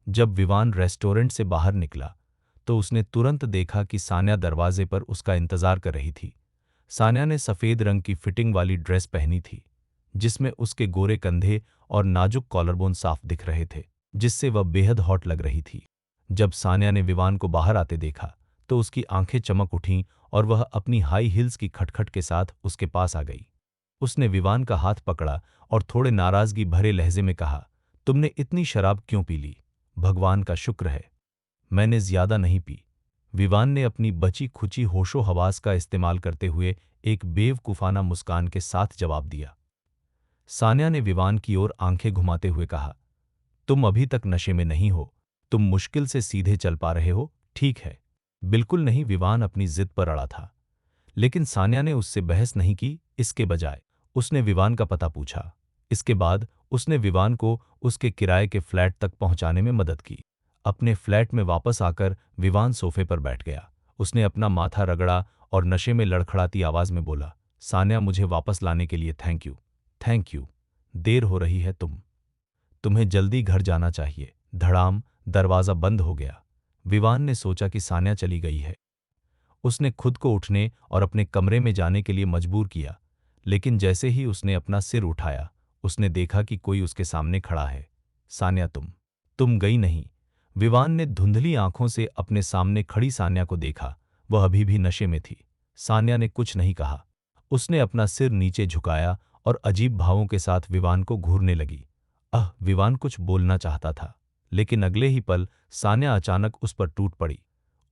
जब विवान रेस्टोरेंट से बाहर निकला, तो उसने तुरंत देखा कि सान्या दरवाजे पर उसका इंतजार कर रही थी। सान्या ने सफेद रंग की फिटिंग वाली ड्रेस पहनी थी, जिसमें उसके गोरे कंधे और नाजुक कॉलरबोन साफ दिख रहे थे, जिससे वह बेहद हॉट लग रही थी। जब सान्या ने विवान को बाहर आते देखा, तो उसकी आंखें चमक उठीं और वह अपनी हाई हील्स की खटखट के साथ उसके पास आ गई। उसने विवान का हाथ पकड़ा और थोड़े नाराजगी भरे लहजे में कहा, तुमने इतनी शराब क्यों पी ली? भगवान का शुक्र है, मैंने ज्यादा नहीं पी। विवान ने अपनी बची खुची होशो हवास का इस्तेमाल करते हुए एक बेवकूफाना मुस्कान के साथ जवाब दिया। सान्या ने विवान की ओर आंखें घुमाते हुए कहा, तुम अभी तक नशे में नहीं हो, तुम मुश्किल से सीधे चल पा रहे हो, ठीक है? बिल्कुल नहीं, विवान अपनी जिद पर अड़ा था। लेकिन सान्या ने उससे बहस नहीं की, इसके बजाय उसने विवान का पता पूछा। इसके बाद उसने विवान को उसके किराए के फ्लैट तक पहुंचाने में मदद की। अपने फ्लैट में वापस आकर विवान सोफे पर बैठ गया। उसने अपना माथा रगड़ा और नशे में लड़खड़ाती आवाज में बोला, सान्या, मुझे वापस लाने के लिए थैंक यू। Thank you. देर हो रही है, तुम्हें जल्दी घर जाना चाहिए। धड़ाम, दरवाजा बंद हो गया। विवान ने सोचा कि सान्या चली गई है। उसने खुद को उठने और अपने कमरे में जाने के लिए मजबूर किया, लेकिन जैसे ही उसने अपना सिर उठाया, उसने देखा कि कोई उसके सामने खड़ा है। सान्या, तुम गई नहीं? विवान ने धुंधली आंखों से अपने सामने खड़ी सान्या को देखा। वह अभी भी नशे में थी। सान्या ने कुछ नहीं कहा। उसने अपना सिर नीचे झुकाया और अजीब भावों के साथ विवान को घूरने लगी। विवान कुछ बोलना चाहता था, लेकिन अगले ही पल सान्या अचानक उस पर टूट पड़ी,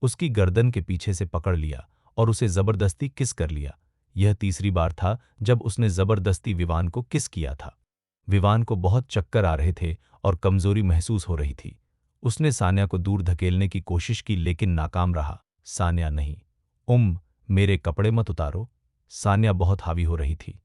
उसकी गर्दन के पीछे से पकड़ लिया और उसे जबरदस्ती किस कर लिया। यह तीसरी बार था जब उसने जबरदस्ती विवान को किस किया था। विवान को बहुत चक्कर आ रहे थे और कमजोरी महसूस हो रही थी। उसने सान्या को दूर धकेलने की कोशिश की लेकिन नाकाम रहा। सान्या नहीं। मेरे कपड़े मत उतारो। सान्या बहुत हावी हो रही थी।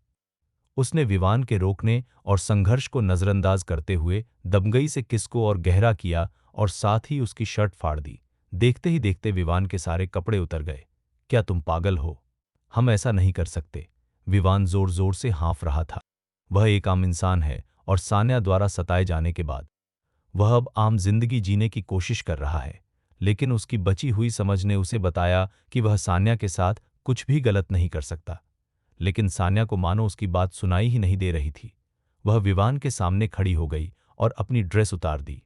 उसने विवान के रोकने और संघर्ष को नजरअंदाज करते हुए दबंगई से किस को और गहरा किया और साथ ही उसकी शर्ट फाड़ दी। देखते ही देखते विवान के सारे कपड़े उतर गए। क्या तुम पागल हो? हम ऐसा नहीं कर सकते। विवान जोर जोर से हाँफ रहा था। वह एक आम इंसान है और सान्या द्वारा सताए जाने के बाद वह अब आम जिंदगी जीने की कोशिश कर रहा है। लेकिन उसकी बची हुई समझ ने उसे बताया कि वह सान्या के साथ कुछ भी गलत नहीं कर सकता। लेकिन सान्या को मानो उसकी बात सुनाई ही नहीं दे रही थी। वह विवान के सामने खड़ी हो गई और अपनी ड्रेस उतार दी।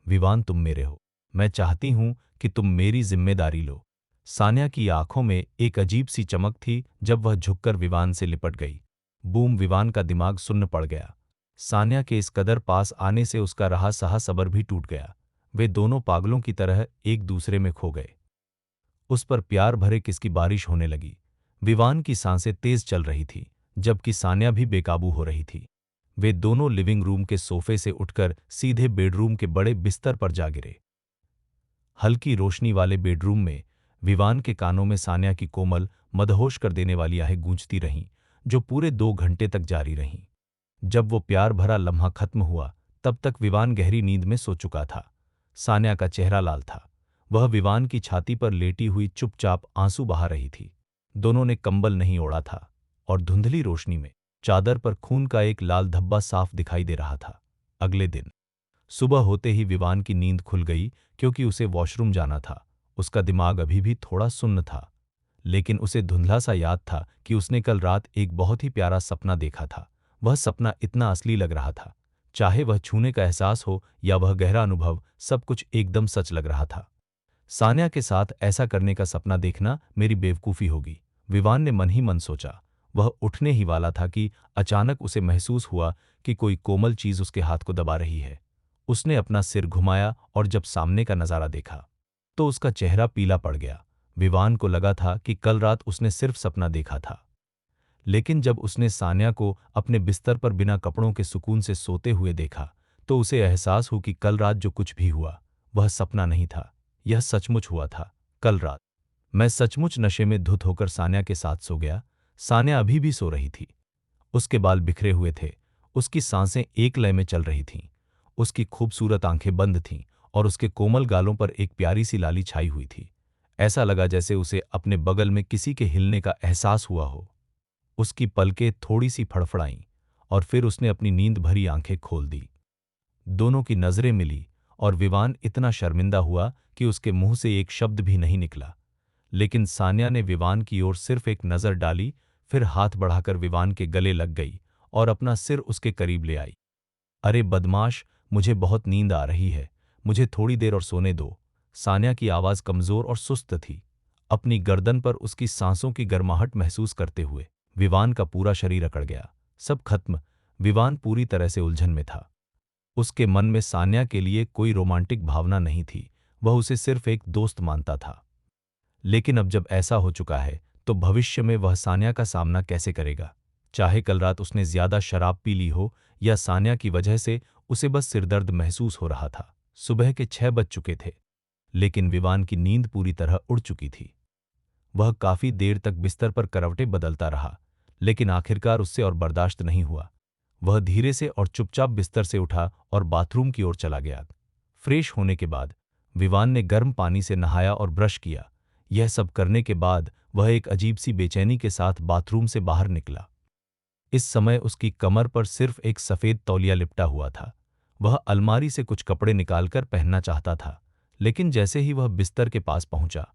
विवान, तुम मेरे हो। मैं चाहती हूं कि तुम मेरी जिम्मेदारी लो। सान्या की आंखों में एक अजीब सी चमक थी जब वह झुककर विवान से लिपट गई। विवान का दिमाग सुन्न पड़ गया। सान्या के इस कदर पास आने से उसका रहा सहा सब्र भी टूट गया। वे दोनों पागलों की तरह एक दूसरे में खो गए। उस पर प्यार भरे किसकी बारिश होने लगी। विवान की सांसें तेज चल रही थी, जबकि सान्या भी बेकाबू हो रही थी। वे दोनों लिविंग रूम के सोफे से उठकर सीधे बेडरूम के बड़े बिस्तर पर जा गिरे। हल्की रोशनी वाले बेडरूम में विवान के कानों में सान्या की कोमल, मदहोश कर देने वाली आहें गूंजती रहीं, जो पूरे 2 घंटे तक जारी रहीं। जब वो प्यार भरा लम्हा खत्म हुआ, तब तक विवान गहरी नींद में सो चुका था। सान्या का चेहरा लाल था। वह विवान की छाती पर लेटी हुई चुपचाप आंसू बहा रही थी। दोनों ने कंबल नहीं ओढ़ा था और धुंधली रोशनी में चादर पर खून का एक लाल धब्बा साफ दिखाई दे रहा था। अगले दिन सुबह होते ही विवान की नींद खुल गई क्योंकि उसे वॉशरूम जाना था। उसका दिमाग अभी भी थोड़ा सुन्न था, लेकिन उसे धुंधला सा याद था कि उसने कल रात एक बहुत ही प्यारा सपना देखा था। वह सपना इतना असली लग रहा था, चाहे वह छूने का एहसास हो या वह गहरा अनुभव, सब कुछ एकदम सच लग रहा था। सान्या के साथ ऐसा करने का सपना देखना मेरी बेवकूफ़ी होगी, विवान ने मन ही मन सोचा। वह उठने ही वाला था कि अचानक उसे महसूस हुआ कि कोई कोमल चीज़ उसके हाथ को दबा रही है। उसने अपना सिर घुमाया और जब सामने का नज़ारा देखा, तो उसका चेहरा पीला पड़ गया। विवान को लगा था कि कल रात उसने सिर्फ सपना देखा था, लेकिन जब उसने सान्या को अपने बिस्तर पर बिना कपड़ों के सुकून से सोते हुए देखा, तो उसे एहसास हुआ कि कल रात जो कुछ भी हुआ, वह सपना नहीं था, यह सचमुच हुआ था। कल रात मैं सचमुच नशे में धुत होकर सान्या के साथ सो गया। सान्या अभी भी सो रही थी। उसके बाल बिखरे हुए थे, उसकी सांसें एक लय में चल रही थीं, उसकी खूबसूरत आंखें बंद थीं और उसके कोमल गालों पर एक प्यारी सी लाली छाई हुई थी। ऐसा लगा जैसे उसे अपने बगल में किसी के हिलने का एहसास हुआ हो। उसकी पलकें थोड़ी सी फड़फड़ाईं और फिर उसने अपनी नींद भरी आंखें खोल दी। दोनों की नजरें मिली और विवान इतना शर्मिंदा हुआ कि उसके मुंह से एक शब्द भी नहीं निकला। लेकिन सान्या ने विवान की ओर सिर्फ एक नजर डाली, फिर हाथ बढ़ाकर विवान के गले लग गई और अपना सिर उसके करीब ले आई। अरे बदमाश, मुझे बहुत नींद आ रही है, मुझे थोड़ी देर और सोने दो। सान्या की आवाज कमजोर और सुस्त थी। अपनी गर्दन पर उसकी सांसों की गर्माहट महसूस करते हुए विवान का पूरा शरीर अकड़ गया। सब खत्म। विवान पूरी तरह से उलझन में था। उसके मन में सान्या के लिए कोई रोमांटिक भावना नहीं थी, वह उसे सिर्फ एक दोस्त मानता था। लेकिन अब जब ऐसा हो चुका है, तो भविष्य में वह सान्या का सामना कैसे करेगा? चाहे कल रात उसने ज्यादा शराब पी ली हो या सान्या की वजह से उसे बस सिरदर्द महसूस हो रहा था। सुबह के 6 बज चुके थे, लेकिन विवान की नींद पूरी तरह उड़ चुकी थी। वह काफी देर तक बिस्तर पर करवटें बदलता रहा, लेकिन आखिरकार उससे और बर्दाश्त नहीं हुआ। वह धीरे से और चुपचाप बिस्तर से उठा और बाथरूम की ओर चला गया। फ्रेश होने के बाद विवान ने गर्म पानी से नहाया और ब्रश किया। यह सब करने के बाद वह एक अजीब सी बेचैनी के साथ बाथरूम से बाहर निकला। इस समय उसकी कमर पर सिर्फ एक सफेद तौलिया लिपटा हुआ था। वह अलमारी से कुछ कपड़े निकालकर पहनना चाहता था, लेकिन जैसे ही वह बिस्तर के पास पहुंचा,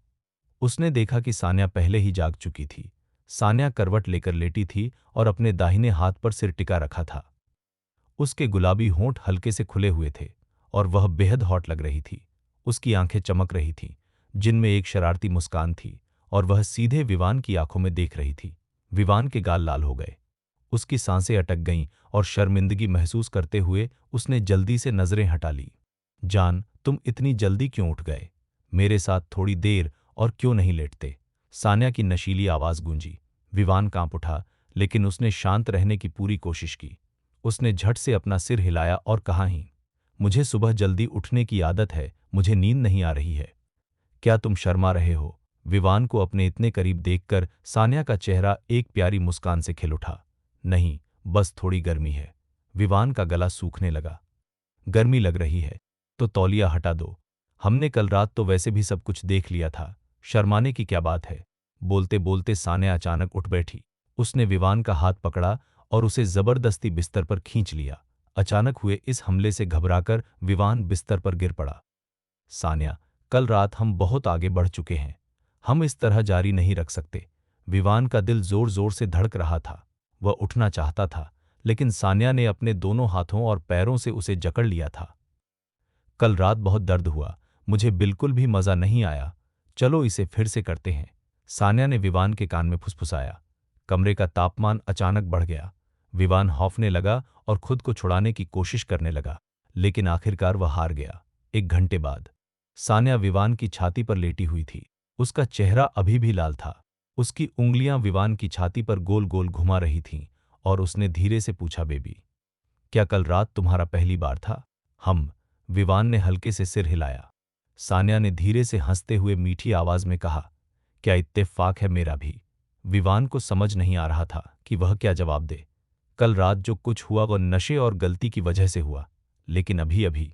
उसने देखा कि सान्या पहले ही जाग चुकी थी। सान्या करवट लेकर लेटी थी और अपने दाहिने हाथ पर सिर टिका रखा था। उसके गुलाबी होंठ हल्के से खुले हुए थे और वह बेहद हॉट लग रही थी। उसकी आंखें चमक रही थीं, जिनमें एक शरारती मुस्कान थी, और वह सीधे विवान की आंखों में देख रही थी। विवान के गाल लाल हो गए। उसकी सांसें अटक गईं और शर्मिंदगी महसूस करते हुए उसने जल्दी से नजरें हटा ली। जान, तुम इतनी जल्दी क्यों उठ गए? मेरे साथ थोड़ी देर और क्यों नहीं लेटते? सान्या की नशीली आवाज गूंजी। विवान कांप उठा, लेकिन उसने शांत रहने की पूरी कोशिश की। उसने झट से अपना सिर हिलाया और कहा, ही मुझे सुबह जल्दी उठने की आदत है, मुझे नींद नहीं आ रही है। क्या तुम शर्मा रहे हो? विवान को अपने इतने करीब देखकर सान्या का चेहरा एक प्यारी मुस्कान से खिल उठा। नहीं, बस थोड़ी गर्मी है। विवान का गला सूखने लगा। गर्मी लग रही है तो तौलिया हटा दो। हमने कल रात तो वैसे भी सब कुछ देख लिया था, शर्माने की क्या बात है? बोलते बोलते सान्या अचानक उठ बैठी। उसने विवान का हाथ पकड़ा और उसे जबरदस्ती बिस्तर पर खींच लिया। अचानक हुए इस हमले से घबराकर विवान बिस्तर पर गिर पड़ा। सान्या, कल रात हम बहुत आगे बढ़ चुके हैं। हम इस तरह जारी नहीं रख सकते। विवान का दिल जोर जोर से धड़क रहा था। वह उठना चाहता था, लेकिन सान्या ने अपने दोनों हाथों और पैरों से उसे जकड़ लिया था। कल रात बहुत दर्द हुआ, मुझे बिल्कुल भी मजा नहीं आया। चलो इसे फिर से करते हैं। सान्या ने विवान के कान में फुसफुसाया। कमरे का तापमान अचानक बढ़ गया। विवान हौफने लगा और खुद को छुड़ाने की कोशिश करने लगा, लेकिन आखिरकार वह हार गया। 1 घंटे बाद सान्या विवान की छाती पर लेटी हुई थी। उसका चेहरा अभी भी लाल था। उसकी उंगलियां विवान की छाती पर गोल गोल घुमा रही थीं और उसने धीरे से पूछा, बेबी, क्या कल रात तुम्हारा पहली बार था? हम। विवान ने हल्के से सिर हिलाया। सान्या ने धीरे से हंसते हुए मीठी आवाज में कहा, क्या इत्तेफाक है मेरा भी। विवान को समझ नहीं आ रहा था कि वह क्या जवाब दे। कल रात जो कुछ हुआ वह नशे और गलती की वजह से हुआ, लेकिन अभी अभी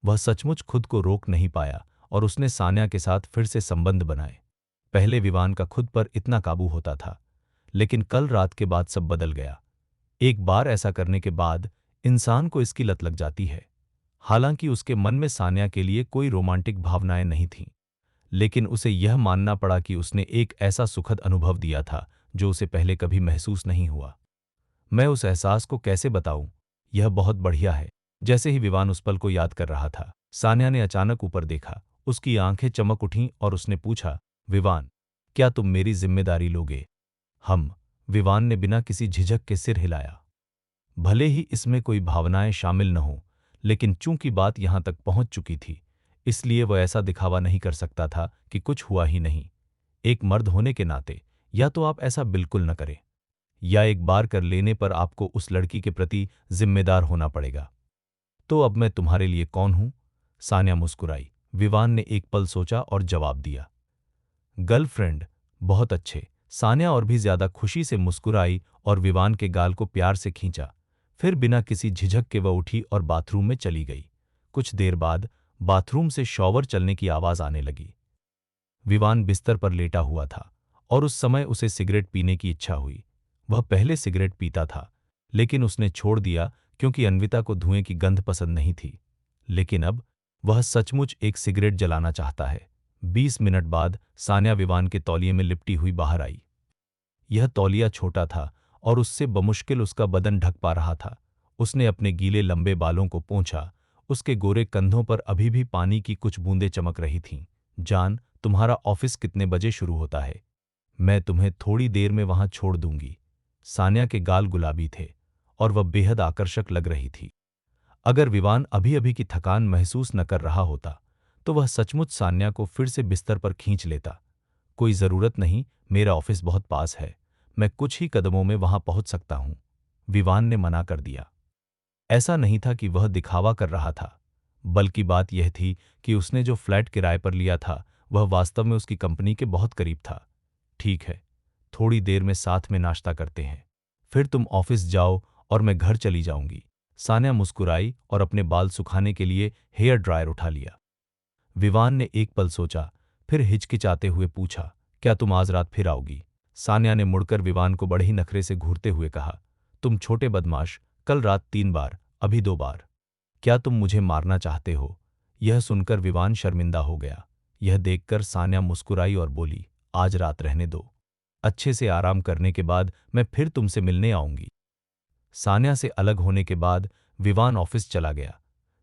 वह सचमुच खुद को रोक नहीं पाया और उसने सान्या के साथ फिर से संबंध बनाए। पहले विवान का खुद पर इतना काबू होता था, लेकिन कल रात के बाद सब बदल गया। एक बार ऐसा करने के बाद इंसान को इसकी लत लग जाती है। हालांकि उसके मन में सान्या के लिए कोई रोमांटिक भावनाएं नहीं थीं, लेकिन उसे यह मानना पड़ा कि उसने एक ऐसा सुखद अनुभव दिया था जो उसे पहले कभी महसूस नहीं हुआ। मैं उस एहसास को कैसे बताऊं? यह बहुत बढ़िया है। जैसे ही विवान उस पल को याद कर रहा था, सान्या ने अचानक ऊपर देखा। उसकी आंखें चमक उठीं और उसने पूछा, विवान, क्या तुम मेरी जिम्मेदारी लोगे? हम। विवान ने बिना किसी झिझक के सिर हिलाया। भले ही इसमें कोई भावनाएं शामिल न हों, लेकिन चूंकि बात यहां तक पहुंच चुकी थी, इसलिए वह ऐसा दिखावा नहीं कर सकता था कि कुछ हुआ ही नहीं। एक मर्द होने के नाते या तो आप ऐसा बिल्कुल न करें, या एक बार कर लेने पर आपको उस लड़की के प्रति जिम्मेदार होना पड़ेगा। तो अब मैं तुम्हारे लिए कौन हूं? सान्या मुस्कुराई। विवान ने एक पल सोचा और जवाब दिया, गर्लफ्रेंड। बहुत अच्छे। सान्या और भी ज्यादा खुशी से मुस्कुराई और विवान के गाल को प्यार से खींचा। फिर बिना किसी झिझक के वह उठी और बाथरूम में चली गई। कुछ देर बाद बाथरूम से शॉवर चलने की आवाज आने लगी। विवान बिस्तर पर लेटा हुआ था और उस समय उसे सिगरेट पीने की इच्छा हुई। वह पहले सिगरेट पीता था, लेकिन उसने छोड़ दिया क्योंकि अन्विता को धुएं की गंध पसंद नहीं थी। लेकिन अब वह सचमुच एक सिगरेट जलाना चाहता है। 20 मिनट बाद सान्या विवान के तौलिए में लिपटी हुई बाहर आई। यह तौलिया छोटा था और उससे बमुश्किल उसका बदन ढक पा रहा था। उसने अपने गीले लंबे बालों को पोंछा। उसके गोरे कंधों पर अभी भी पानी की कुछ बूंदें चमक रही थीं। जान, तुम्हारा ऑफिस कितने बजे शुरू होता है? मैं तुम्हें थोड़ी देर में वहां छोड़ दूंगी। सान्या के गाल गुलाबी थे और वह बेहद आकर्षक लग रही थी। अगर विवान अभी अभी की थकान महसूस न कर रहा होता, तो वह सचमुच सान्या को फिर से बिस्तर पर खींच लेता। कोई जरूरत नहीं, मेरा ऑफिस बहुत पास है, मैं कुछ ही कदमों में वहां पहुंच सकता हूं। विवान ने मना कर दिया। ऐसा नहीं था कि वह दिखावा कर रहा था, बल्कि बात यह थी कि उसने जो फ्लैट किराए पर लिया था वह वास्तव में उसकी कंपनी के बहुत करीब था। ठीक है, थोड़ी देर में साथ में नाश्ता करते हैं, फिर तुम ऑफिस जाओ और मैं घर चली जाऊंगी। सान्या मुस्कुराई और अपने बाल सुखाने के लिए हेयर ड्रायर उठा लिया। विवान ने एक पल सोचा, फिर हिचकिचाते हुए पूछा, क्या तुम आज रात फिर आओगी? सान्या ने मुड़कर विवान को बड़े ही नखरे से घूरते हुए कहा, तुम छोटे बदमाश, कल रात 3 बार, अभी 2 बार। क्या तुम मुझे मारना चाहते हो? यह सुनकर विवान शर्मिंदा हो गया। यह देखकर सान्या मुस्कुराई और बोली, आज रात रहने दो। अच्छे से आराम करने के बाद मैं फिर तुमसे मिलने आऊंगी। सान्या से अलग होने के बाद विवान ऑफिस चला गया।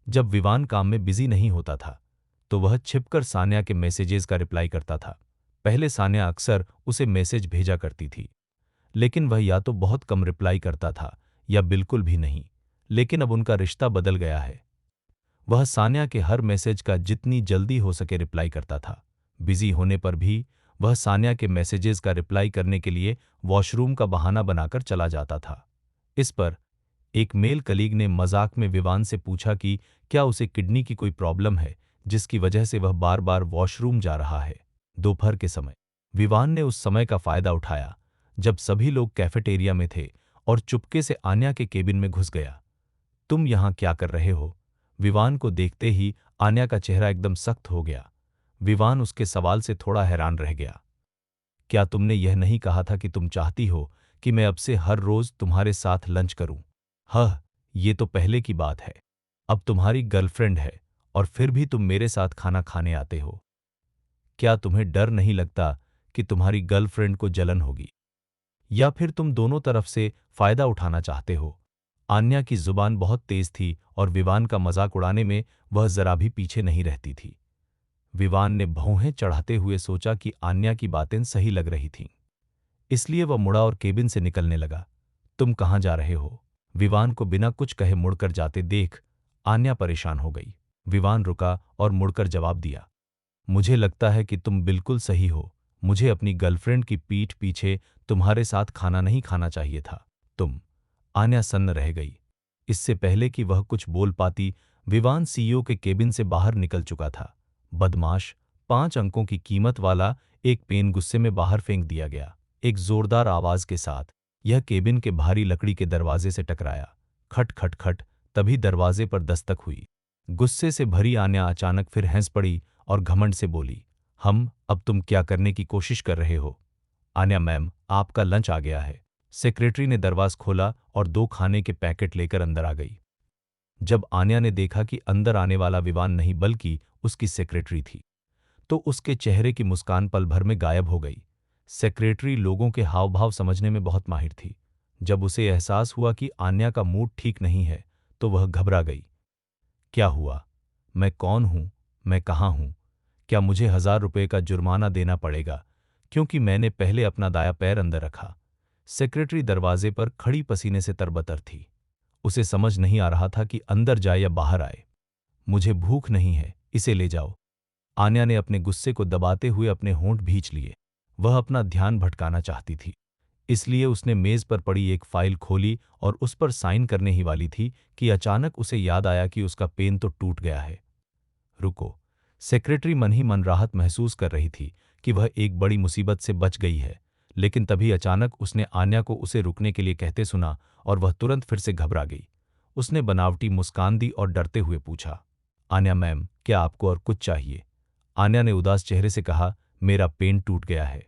जब विवान काम में बिजी नहीं होता था, तो वह छिपकर सान्या के मैसेजेस का रिप्लाई करता था। पहले सान्या अक्सर उसे मैसेज भेजा करती थी, लेकिन वह या तो बहुत कम रिप्लाई करता था या बिल्कुल भी नहीं। लेकिन अब उनका रिश्ता बदल गया है। वह सान्या के हर मैसेज का जितनी जल्दी हो सके रिप्लाई करता था। बिजी होने पर भी वह सान्या के मैसेजेस का रिप्लाई करने के लिए वॉशरूम का बहाना बनाकर चला जाता था। इस पर एक मेल कलीग ने मजाक में विवान से पूछा कि क्या उसे किडनी की कोई प्रॉब्लम है जिसकी वजह से वह बार बार वॉशरूम जा रहा है। दोपहर के समय विवान ने उस समय का फायदा उठाया जब सभी लोग कैफेटेरिया में थे और चुपके से आन्या के केबिन में घुस गया। तुम यहाँ क्या कर रहे हो? विवान को देखते ही आन्या का चेहरा एकदम सख्त हो गया। विवान उसके सवाल से थोड़ा हैरान रह गया। क्या तुमने यह नहीं कहा था कि तुम चाहती हो कि मैं अब से हर रोज तुम्हारे साथ लंच करूं? हाँ, ये तो पहले की बात है। अब तुम्हारी गर्लफ्रेंड है और फिर भी तुम मेरे साथ खाना खाने आते हो। क्या तुम्हें डर नहीं लगता कि तुम्हारी गर्लफ्रेंड को जलन होगी? या फिर तुम दोनों तरफ से फायदा उठाना चाहते हो? आन्या की जुबान बहुत तेज थी और विवान का मजाक उड़ाने में वह जरा भी पीछे नहीं रहती थी। विवान ने भौहें चढ़ाते हुए सोचा कि आन्या की बातें सही लग रही थीं। इसलिए वह मुड़ा और केबिन से निकलने लगा। तुम कहाँ जा रहे हो? विवान को बिना कुछ कहे मुड़कर जाते देख आन्या परेशान हो गई। विवान रुका और मुड़कर जवाब दिया, मुझे लगता है कि तुम बिल्कुल सही हो। मुझे अपनी गर्लफ्रेंड की पीठ पीछे तुम्हारे साथ खाना नहीं खाना चाहिए था। तुम। आन्या सन्न रह गई। इससे पहले कि वह कुछ बोल पाती, विवान सीईओ के केबिन से बाहर निकल चुका था। बदमाश, 5 अंकों की कीमत वाला एक पेन गुस्से में बाहर फेंक दिया गया। एक जोरदार आवाज के साथ यह केबिन के भारी लकड़ी के दरवाजे से टकराया। खट खट खट, तभी दरवाजे पर दस्तक हुई। गुस्से से भरी आन्या अचानक फिर हंस पड़ी और घमंड से बोली, अब तुम क्या करने की कोशिश कर रहे हो? आन्या मैम, आपका लंच आ गया है। सेक्रेटरी ने दरवाज खोला और 2 खाने के पैकेट लेकर अंदर आ गई। जब आन्या ने देखा कि अंदर आने वाला विवान नहीं बल्कि उसकी सेक्रेटरी थी, तो उसके चेहरे की मुस्कान पल भर में गायब हो गई। सेक्रेटरी लोगों के हाव भाव समझने में बहुत माहिर थी। जब उसे एहसास हुआ कि आन्या का मूड ठीक नहीं है, तो वह घबरा गई। क्या हुआ? मैं कौन हूं? मैं कहाँ हूं? क्या मुझे 1000 रुपये का जुर्माना देना पड़ेगा क्योंकि मैंने पहले अपना दाया पैर अंदर रखा? सेक्रेटरी दरवाजे पर खड़ी पसीने से तरबतर थी। उसे समझ नहीं आ रहा था कि अंदर जाए या बाहर आए। मुझे भूख नहीं है, इसे ले जाओ। आन्या ने अपने गुस्से को दबाते हुए अपने होंठ भींच लिए। वह अपना ध्यान भटकाना चाहती थी, इसलिए उसने मेज पर पड़ी एक फाइल खोली और उस पर साइन करने ही वाली थी कि अचानक उसे याद आया कि उसका पेन तो टूट गया है। रुको। सेक्रेटरी मन ही मन राहत महसूस कर रही थी कि वह एक बड़ी मुसीबत से बच गई है, लेकिन तभी अचानक उसने आन्या को उसे रुकने के लिए कहते सुना और वह तुरंत फिर से घबरा गई। उसने बनावटी मुस्कान दी और डरते हुए पूछा, आन्या मैम, क्या आपको और कुछ चाहिए? आन्या ने उदास चेहरे से कहा, मेरा पेन टूट गया है।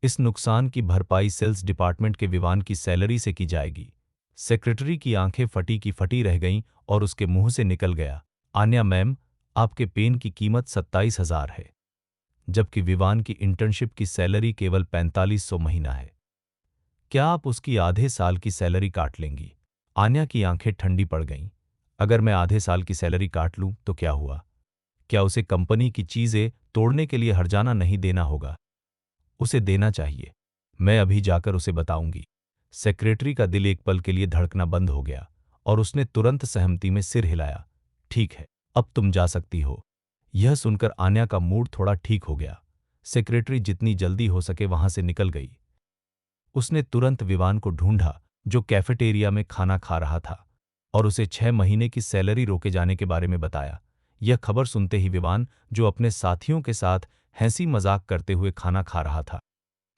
इस नुकसान की भरपाई सेल्स डिपार्टमेंट के विवान की सैलरी से की जाएगी। सेक्रेटरी की आंखें फटी की फटी रह गईं और उसके मुंह से निकल गया, आन्या मैम, आपके पेन की कीमत 27,000 है, जबकि विवान की इंटर्नशिप की सैलरी केवल 4500 महीना है। क्या आप उसकी आधे साल की सैलरी काट लेंगी? आन्या की आंखें ठंडी पड़ गईं। अगर मैं आधे साल की सैलरी काट लूं तो क्या हुआ? क्या उसे कंपनी की चीजें तोड़ने के लिए हर्जाना नहीं देना होगा? उसे देना चाहिए। मैं अभी जाकर उसे बताऊंगी। सेक्रेटरी का दिल एक पल के लिए धड़कना बंद हो गया और उसने तुरंत सहमति में सिर हिलाया। ठीक है, अब तुम जा सकती हो। यह सुनकर आन्या का मूड थोड़ा ठीक हो गया। सेक्रेटरी जितनी जल्दी हो सके वहां से निकल गई। उसने तुरंत विवान को ढूंढा जो कैफेटेरिया में खाना खा रहा था और उसे 6 महीने की सैलरी रोके जाने के बारे में बताया। यह खबर सुनते ही विवान, जो अपने साथियों के साथ हंसी मजाक करते हुए खाना खा रहा था,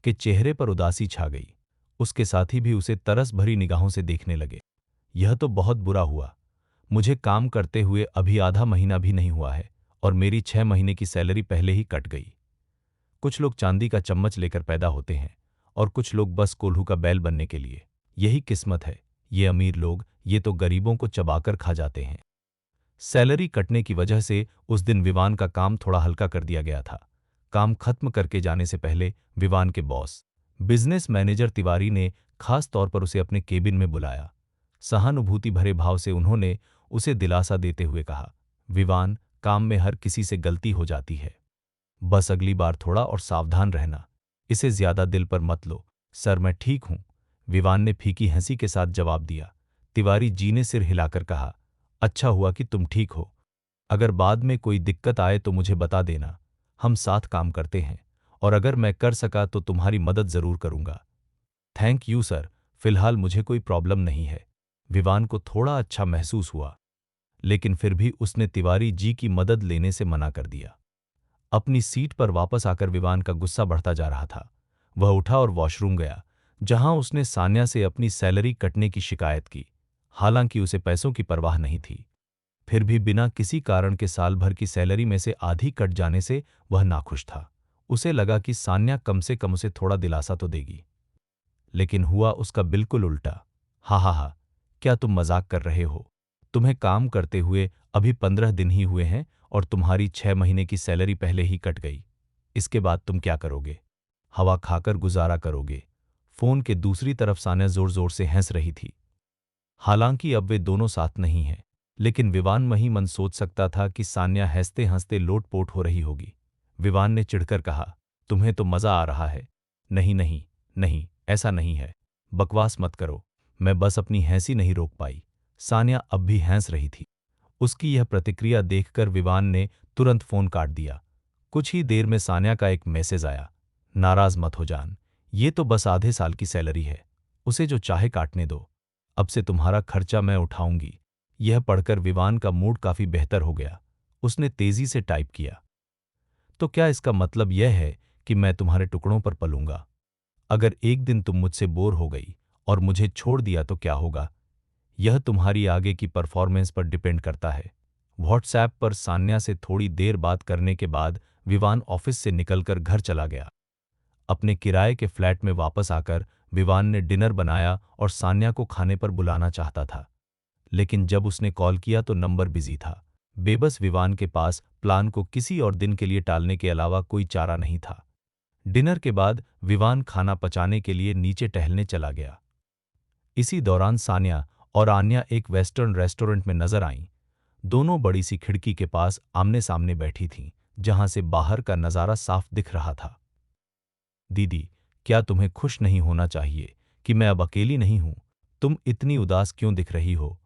के चेहरे पर उदासी छा गई। उसके साथी भी उसे तरस भरी निगाहों से देखने लगे। यह तो बहुत बुरा हुआ। मुझे काम करते हुए अभी आधा महीना भी नहीं हुआ है और मेरी 6 महीने की सैलरी पहले ही कट गई। कुछ लोग चांदी का चम्मच लेकर पैदा होते हैं और कुछ लोग बस कोल्हू का बैल बनने के लिए। यही किस्मत है। ये अमीर लोग, ये तो गरीबों को चबाकर खा जाते हैं। सैलरी कटने की वजह से उस दिन विवान का काम थोड़ा हल्का कर दिया गया था। काम खत्म करके जाने से पहले विवान के बॉस, बिजनेस मैनेजर तिवारी ने खास तौर पर उसे अपने केबिन में बुलाया। सहानुभूति भरे भाव से उन्होंने उसे दिलासा देते हुए कहा, विवान, काम में हर किसी से गलती हो जाती है। बस अगली बार थोड़ा और सावधान रहना। इसे ज्यादा दिल पर मत लो। सर मैं ठीक हूं, विवान ने फीकी हंसी के साथ जवाब दिया। तिवारी जी ने सिर हिलाकर कहा, अच्छा हुआ कि तुम ठीक हो। अगर बाद में कोई दिक्कत आए तो मुझे बता देना, हम साथ काम करते हैं और अगर मैं कर सका तो तुम्हारी मदद जरूर करूंगा। थैंक यू सर, फिलहाल मुझे कोई प्रॉब्लम नहीं है। विवान को थोड़ा अच्छा महसूस हुआ, लेकिन फिर भी उसने तिवारी जी की मदद लेने से मना कर दिया। अपनी सीट पर वापस आकर विवान का गुस्सा बढ़ता जा रहा था। वह उठा और वॉशरूम गया, जहां उसने सान्या से अपनी सैलरी कटने की शिकायत की। हालांकि उसे पैसों की परवाह नहीं थी, फिर भी बिना किसी कारण के साल भर की सैलरी में से आधी कट जाने से वह नाखुश था। उसे लगा कि सान्या कम से कम उसे थोड़ा दिलासा तो देगी, लेकिन हुआ उसका बिल्कुल उल्टा। हा हा हा, क्या तुम मजाक कर रहे हो? तुम्हें काम करते हुए अभी 15 दिन ही हुए हैं और तुम्हारी 6 महीने की सैलरी पहले ही कट गई। इसके बाद तुम क्या करोगे? हवा खाकर गुजारा करोगे? फोन के दूसरी तरफ सान्या जोर जोर से हंस रही थी। हालांकि अब वे दोनों साथ नहीं हैं, लेकिन विवान मही मन सोच सकता था कि सान्या हंसते हंसते लोटपोट हो रही होगी। विवान ने चिढ़कर कहा, तुम्हें तो मजा आ रहा है। नहीं नहीं नहीं, ऐसा नहीं है। बकवास मत करो। मैं बस अपनी हंसी नहीं रोक पाई। सान्या अब भी हंस रही थी। उसकी यह प्रतिक्रिया देखकर विवान ने तुरंत फोन काट दिया। कुछ ही देर में सान्या का एक मैसेज आया, नाराज मत हो जान, ये तो बस आधे साल की सैलरी है, उसे जो चाहे काटने दो। अब से तुम्हारा खर्चा मैं उठाऊंगी। यह पढ़कर विवान का मूड काफी बेहतर हो गया। उसने तेजी से टाइप किया, तो क्या इसका मतलब यह है कि मैं तुम्हारे टुकड़ों पर पलूंगा? अगर एक दिन तुम मुझसे बोर हो गई और मुझे छोड़ दिया तो क्या होगा? यह तुम्हारी आगे की परफॉर्मेंस पर डिपेंड करता है। व्हाट्सएप पर सान्या से थोड़ी देर बात करने के बाद विवान ऑफिस से निकलकर घर चला गया। अपने किराए के फ्लैट में वापस आकर विवान ने डिनर बनाया और सान्या को खाने पर बुलाना चाहता था, लेकिन जब उसने कॉल किया तो नंबर बिजी था। बेबस विवान के पास प्लान को किसी और दिन के लिए टालने के अलावा कोई चारा नहीं था। डिनर के बाद विवान खाना पचाने के लिए नीचे टहलने चला गया। इसी दौरान सान्या और आन्या एक वेस्टर्न रेस्टोरेंट में नजर आईं। दोनों बड़ी सी खिड़की के पास आमने सामने बैठी थीं, जहां से बाहर का नजारा साफ दिख रहा था। दीदी, क्या तुम्हें खुश नहीं होना चाहिए कि मैं अब अकेली नहीं हूं? तुम इतनी उदास क्यों दिख रही हो?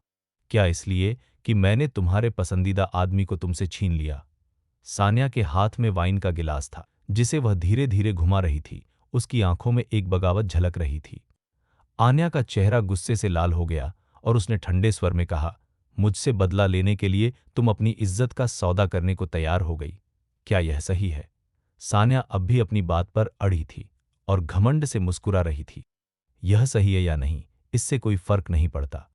क्या इसलिए कि मैंने तुम्हारे पसंदीदा आदमी को तुमसे छीन लिया? सान्या के हाथ में वाइन का गिलास था, जिसे वह धीरे धीरे घुमा रही थी। उसकी आंखों में एक बगावत झलक रही थी। आन्या का चेहरा गुस्से से लाल हो गया और उसने ठंडे स्वर में कहा, मुझसे बदला लेने के लिए तुम अपनी इज्जत का सौदा करने को तैयार हो गई। क्या यह सही है? सान्या अब भी अपनी बात पर अड़ी थी और घमंड से मुस्कुरा रही थी। यह सही है या नहीं, इससे कोई फर्क नहीं पड़ता।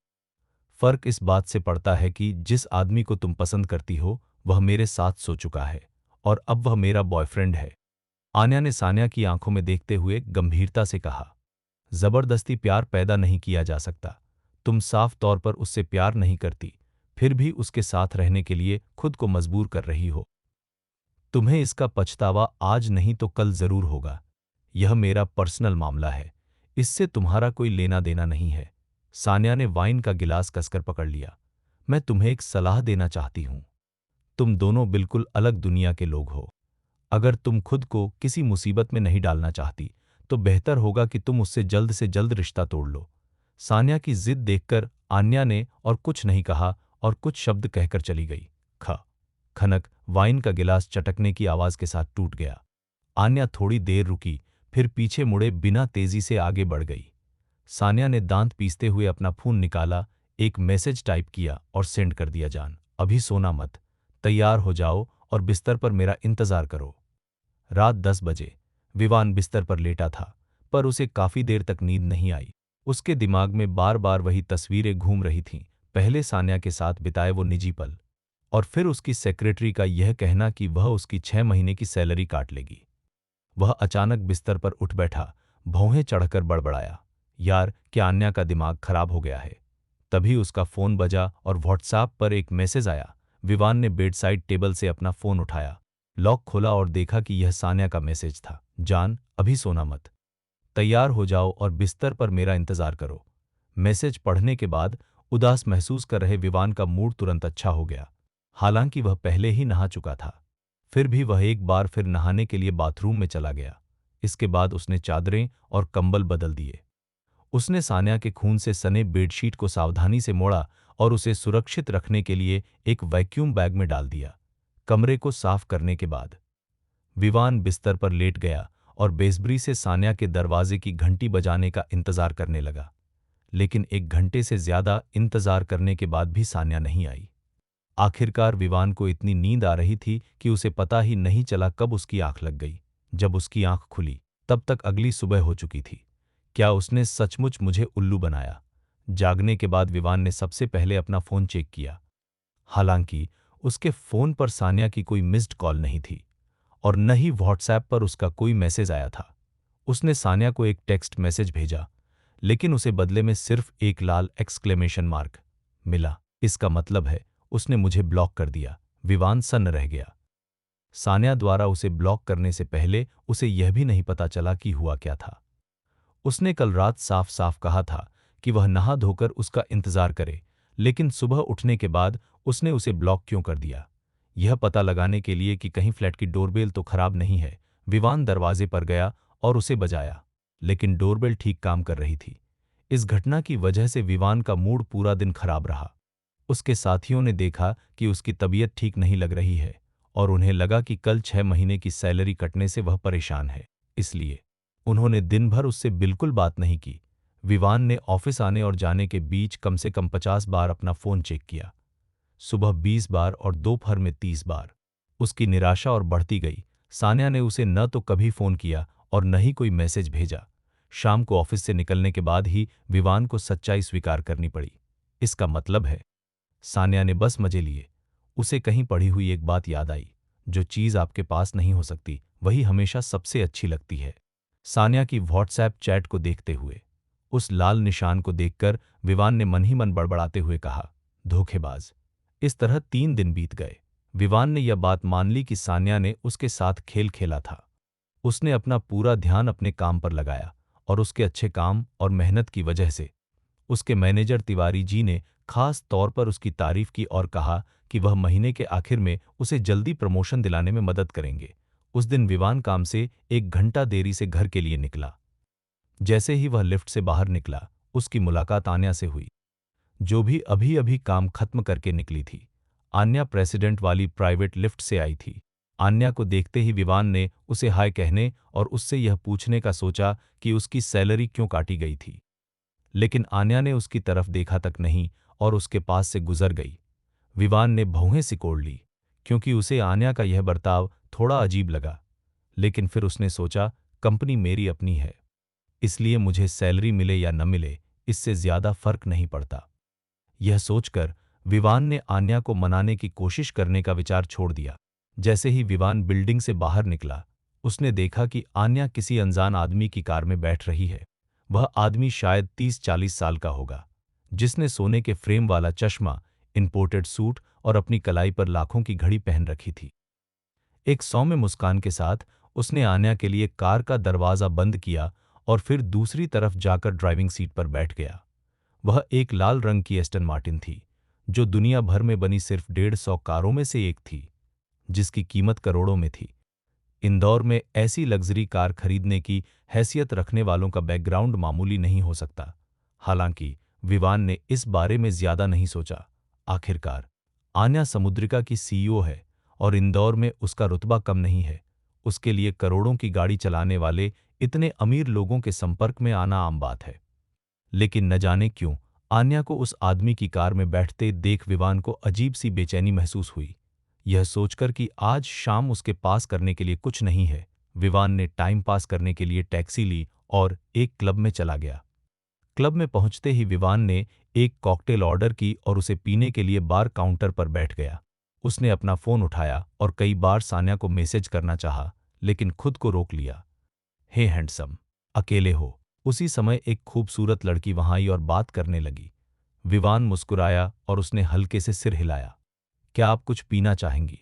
फर्क इस बात से पड़ता है कि जिस आदमी को तुम पसंद करती हो वह मेरे साथ सो चुका है और अब वह मेरा बॉयफ्रेंड है। आन्या ने सान्या की आंखों में देखते हुए गंभीरता से कहा, जबरदस्ती प्यार पैदा नहीं किया जा सकता। तुम साफ तौर पर उससे प्यार नहीं करती, फिर भी उसके साथ रहने के लिए खुद को मजबूर कर रही हो। तुम्हें इसका पछतावा आज नहीं तो कल जरूर होगा। यह मेरा पर्सनल मामला है, इससे तुम्हारा कोई लेना देना नहीं है। सान्या ने वाइन का गिलास कसकर पकड़ लिया। मैं तुम्हें एक सलाह देना चाहती हूं। तुम दोनों बिल्कुल अलग दुनिया के लोग हो। अगर तुम खुद को किसी मुसीबत में नहीं डालना चाहती, तो बेहतर होगा कि तुम उससे जल्द से जल्द रिश्ता तोड़ लो। सान्या की जिद देखकर आन्या ने और कुछ नहीं कहा और कुछ शब्द कहकर चली गई। खनक वाइन का गिलास चटकने की आवाज के साथ टूट गया। आन्या थोड़ी देर रुकी, फिर पीछे मुड़े बिना तेजी से आगे बढ़ गई। सान्या ने दांत पीसते हुए अपना फोन निकाला, एक मैसेज टाइप किया और सेंड कर दिया, जान अभी सोना मत, तैयार हो जाओ और बिस्तर पर मेरा इंतजार करो। रात 10 बजे विवान बिस्तर पर लेटा था, पर उसे काफी देर तक नींद नहीं आई। उसके दिमाग में बार बार वही तस्वीरें घूम रही थीं, पहले सान्या के साथ बिताए वो निजी पल, और फिर उसकी सेक्रेटरी का यह कहना कि वह उसकी 6 महीने की सैलरी काट लेगी। वह अचानक बिस्तर पर उठ बैठा, भौहें चढ़कर बड़बड़ाया, यार क्या आन्या का दिमाग खराब हो गया है? तभी उसका फोन बजा और व्हाट्सएप पर एक मैसेज आया। विवान ने बेडसाइड टेबल से अपना फोन उठाया, लॉक खोला और देखा कि यह सान्या का मैसेज था, जान अभी सोना मत, तैयार हो जाओ और बिस्तर पर मेरा इंतजार करो। मैसेज पढ़ने के बाद उदास महसूस कर रहे विवान का मूड तुरंत अच्छा हो गया। हालांकि वह पहले ही नहा चुका था, फिर भी वह एक बार फिर नहाने के लिए बाथरूम में चला गया। इसके बाद उसने चादरें और कंबल बदल दिए। उसने सान्या के खून से सने बेडशीट को सावधानी से मोड़ा और उसे सुरक्षित रखने के लिए एक वैक्यूम बैग में डाल दिया। कमरे को साफ करने के बाद विवान बिस्तर पर लेट गया और बेसब्री से सान्या के दरवाजे की घंटी बजाने का इंतजार करने लगा। लेकिन 1 घंटे से ज्यादा इंतजार करने के बाद भी सान्या नहीं आई। आखिरकार विवान को इतनी नींद आ रही थी कि उसे पता ही नहीं चला कब उसकी आंख लग गई। जब उसकी आंख खुली तब तक अगली सुबह हो चुकी थी। क्या उसने सचमुच मुझे उल्लू बनाया? जागने के बाद विवान ने सबसे पहले अपना फोन चेक किया। हालांकि उसके फोन पर सान्या की कोई मिस्ड कॉल नहीं थी और न ही व्हाट्सएप पर उसका कोई मैसेज आया था। उसने सान्या को एक टेक्स्ट मैसेज भेजा, लेकिन उसे बदले में सिर्फ एक लाल एक्सक्लेमेशन मार्क मिला। इसका मतलब है उसने मुझे ब्लॉक कर दिया। विवान सन्न रह गया। सान्या द्वारा उसे ब्लॉक करने से पहले उसे यह भी नहीं पता चला कि हुआ क्या था। उसने कल रात साफ साफ कहा था कि वह नहा धोकर उसका इंतजार करे, लेकिन सुबह उठने के बाद उसने उसे ब्लॉक क्यों कर दिया? यह पता लगाने के लिए कि कहीं फ्लैट की डोरबेल तो खराब नहीं है, विवान दरवाजे पर गया और उसे बजाया, लेकिन डोरबेल ठीक काम कर रही थी। इस घटना की वजह से विवान का मूड पूरा दिन खराब रहा। उसके साथियों ने देखा कि उसकी तबीयत ठीक नहीं लग रही है और उन्हें लगा कि कल 6 महीने की सैलरी कटने से वह परेशान है। इसलिए उन्होंने दिन भर उससे बिल्कुल बात नहीं की। विवान ने ऑफिस आने और जाने के बीच कम से कम 50 बार अपना फोन चेक किया। सुबह 20 बार और दोपहर में 30 बार। उसकी निराशा और बढ़ती गई। सान्या ने उसे न तो कभी फोन किया और न ही कोई मैसेज भेजा। शाम को ऑफिस से निकलने के बाद ही विवान को सच्चाई स्वीकार करनी पड़ी। इसका मतलब है सान्या ने बस मजे लिए। उसे कहीं पढ़ी हुई एक बात याद आई, जो चीज आपके पास नहीं हो सकती वही हमेशा सबसे अच्छी लगती है। सान्या की व्हाट्सएप चैट को देखते हुए, उस लाल निशान को देखकर विवान ने मन ही मन बड़बड़ाते हुए कहा, धोखेबाज। इस तरह 3 दिन बीत गए। विवान ने यह बात मान ली कि सान्या ने उसके साथ खेल खेला था। उसने अपना पूरा ध्यान अपने काम पर लगाया और उसके अच्छे काम और मेहनत की वजह से उसके मैनेजर तिवारी जी ने खास तौर पर उसकी तारीफ की और कहा कि वह महीने के आखिर में उसे जल्दी प्रमोशन दिलाने में मदद करेंगे। उस दिन विवान काम से 1 घंटा देरी से घर के लिए निकला। जैसे ही वह लिफ्ट से बाहर निकला, उसकी मुलाकात आन्या से हुई, जो भी अभी अभी काम खत्म करके निकली थी। आन्या प्रेसिडेंट वाली प्राइवेट लिफ्ट से आई थी। आन्या को देखते ही विवान ने उसे हाय कहने और उससे यह पूछने का सोचा कि उसकी सैलरी क्यों काटी गई थी, लेकिन आन्या ने उसकी तरफ देखा तक नहीं और उसके पास से गुजर गई। विवान ने भौहें सिकोड़ ली, क्योंकि उसे आन्या का यह बर्ताव थोड़ा अजीब लगा। लेकिन फिर उसने सोचा, कंपनी मेरी अपनी है, इसलिए मुझे सैलरी मिले या न मिले इससे ज्यादा फर्क नहीं पड़ता। यह सोचकर विवान ने आन्या को मनाने की कोशिश करने का विचार छोड़ दिया। जैसे ही विवान बिल्डिंग से बाहर निकला, उसने देखा कि आन्या किसी अनजान आदमी की कार में बैठ रही है। वह आदमी शायद 30-40 साल का होगा, जिसने सोने के फ्रेम वाला चश्मा, इंपोर्टेड सूट और अपनी कलाई पर लाखों की घड़ी पहन रखी थी। एक सौम्य मुस्कान के साथ उसने आन्या के लिए कार का दरवाजा बंद किया और फिर दूसरी तरफ जाकर ड्राइविंग सीट पर बैठ गया। वह एक लाल रंग की एस्टन मार्टिन थी, जो दुनिया भर में बनी सिर्फ 150 कारों में से एक थी, जिसकी कीमत करोड़ों में थी। इंदौर में ऐसी लग्जरी कार खरीदने की हैसियत रखने वालों का बैकग्राउंड मामूली नहीं हो सकता। हालांकि विवान ने इस बारे में ज्यादा नहीं सोचा। आखिरकार आन्या समुद्रिका की सीईओ है और इंदौर में उसका रुतबा कम नहीं है। उसके लिए करोड़ों की गाड़ी चलाने वाले इतने अमीर लोगों के संपर्क में आना आम बात है। लेकिन न जाने क्यों आन्या को उस आदमी की कार में बैठते देख विवान को अजीब सी बेचैनी महसूस हुई। यह सोचकर कि आज शाम उसके पास करने के लिए कुछ नहीं है, विवान ने टाइम पास करने के लिए टैक्सी ली और एक क्लब में चला गया। क्लब में पहुंचते ही विवान ने एक कॉकटेल ऑर्डर की और उसे पीने के लिए बार काउंटर पर बैठ गया। उसने अपना फोन उठाया और कई बार सान्या को मैसेज करना चाहा, लेकिन खुद को रोक लिया। हे हैंडसम, अकेले हो? उसी समय एक खूबसूरत लड़की वहां आई और बात करने लगी। विवान मुस्कुराया और उसने हल्के से सिर हिलाया। क्या आप कुछ पीना चाहेंगी?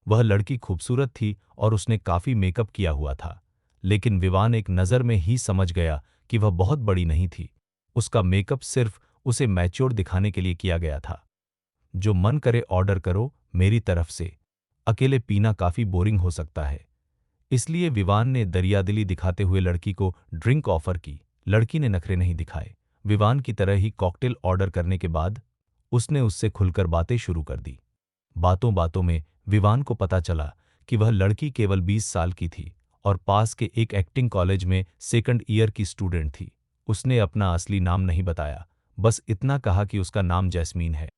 वह लड़की खूबसूरत थी और उसने काफी मेकअप किया हुआ था, लेकिन विवान एक नज़र में ही समझ गया कि वह बहुत बड़ी नहीं थी। उसका मेकअप सिर्फ उसे मैच्योर दिखाने के लिए किया गया था। जो मन करे ऑर्डर करो मेरी तरफ से। अकेले पीना काफी बोरिंग हो सकता है, इसलिए विवान ने दरियादिली दिखाते हुए लड़की को ड्रिंक ऑफर की। लड़की ने नखरे नहीं दिखाए। विवान की तरह ही कॉकटेल ऑर्डर करने के बाद उसने उससे खुलकर बातें शुरू कर दी। बातों बातों में विवान को पता चला कि वह लड़की केवल 20 साल की थी और पास के एक एक्टिंग कॉलेज में सेकंड ईयर की स्टूडेंट थी। उसने अपना असली नाम नहीं बताया, बस इतना कहा कि उसका नाम जैस्मीन है।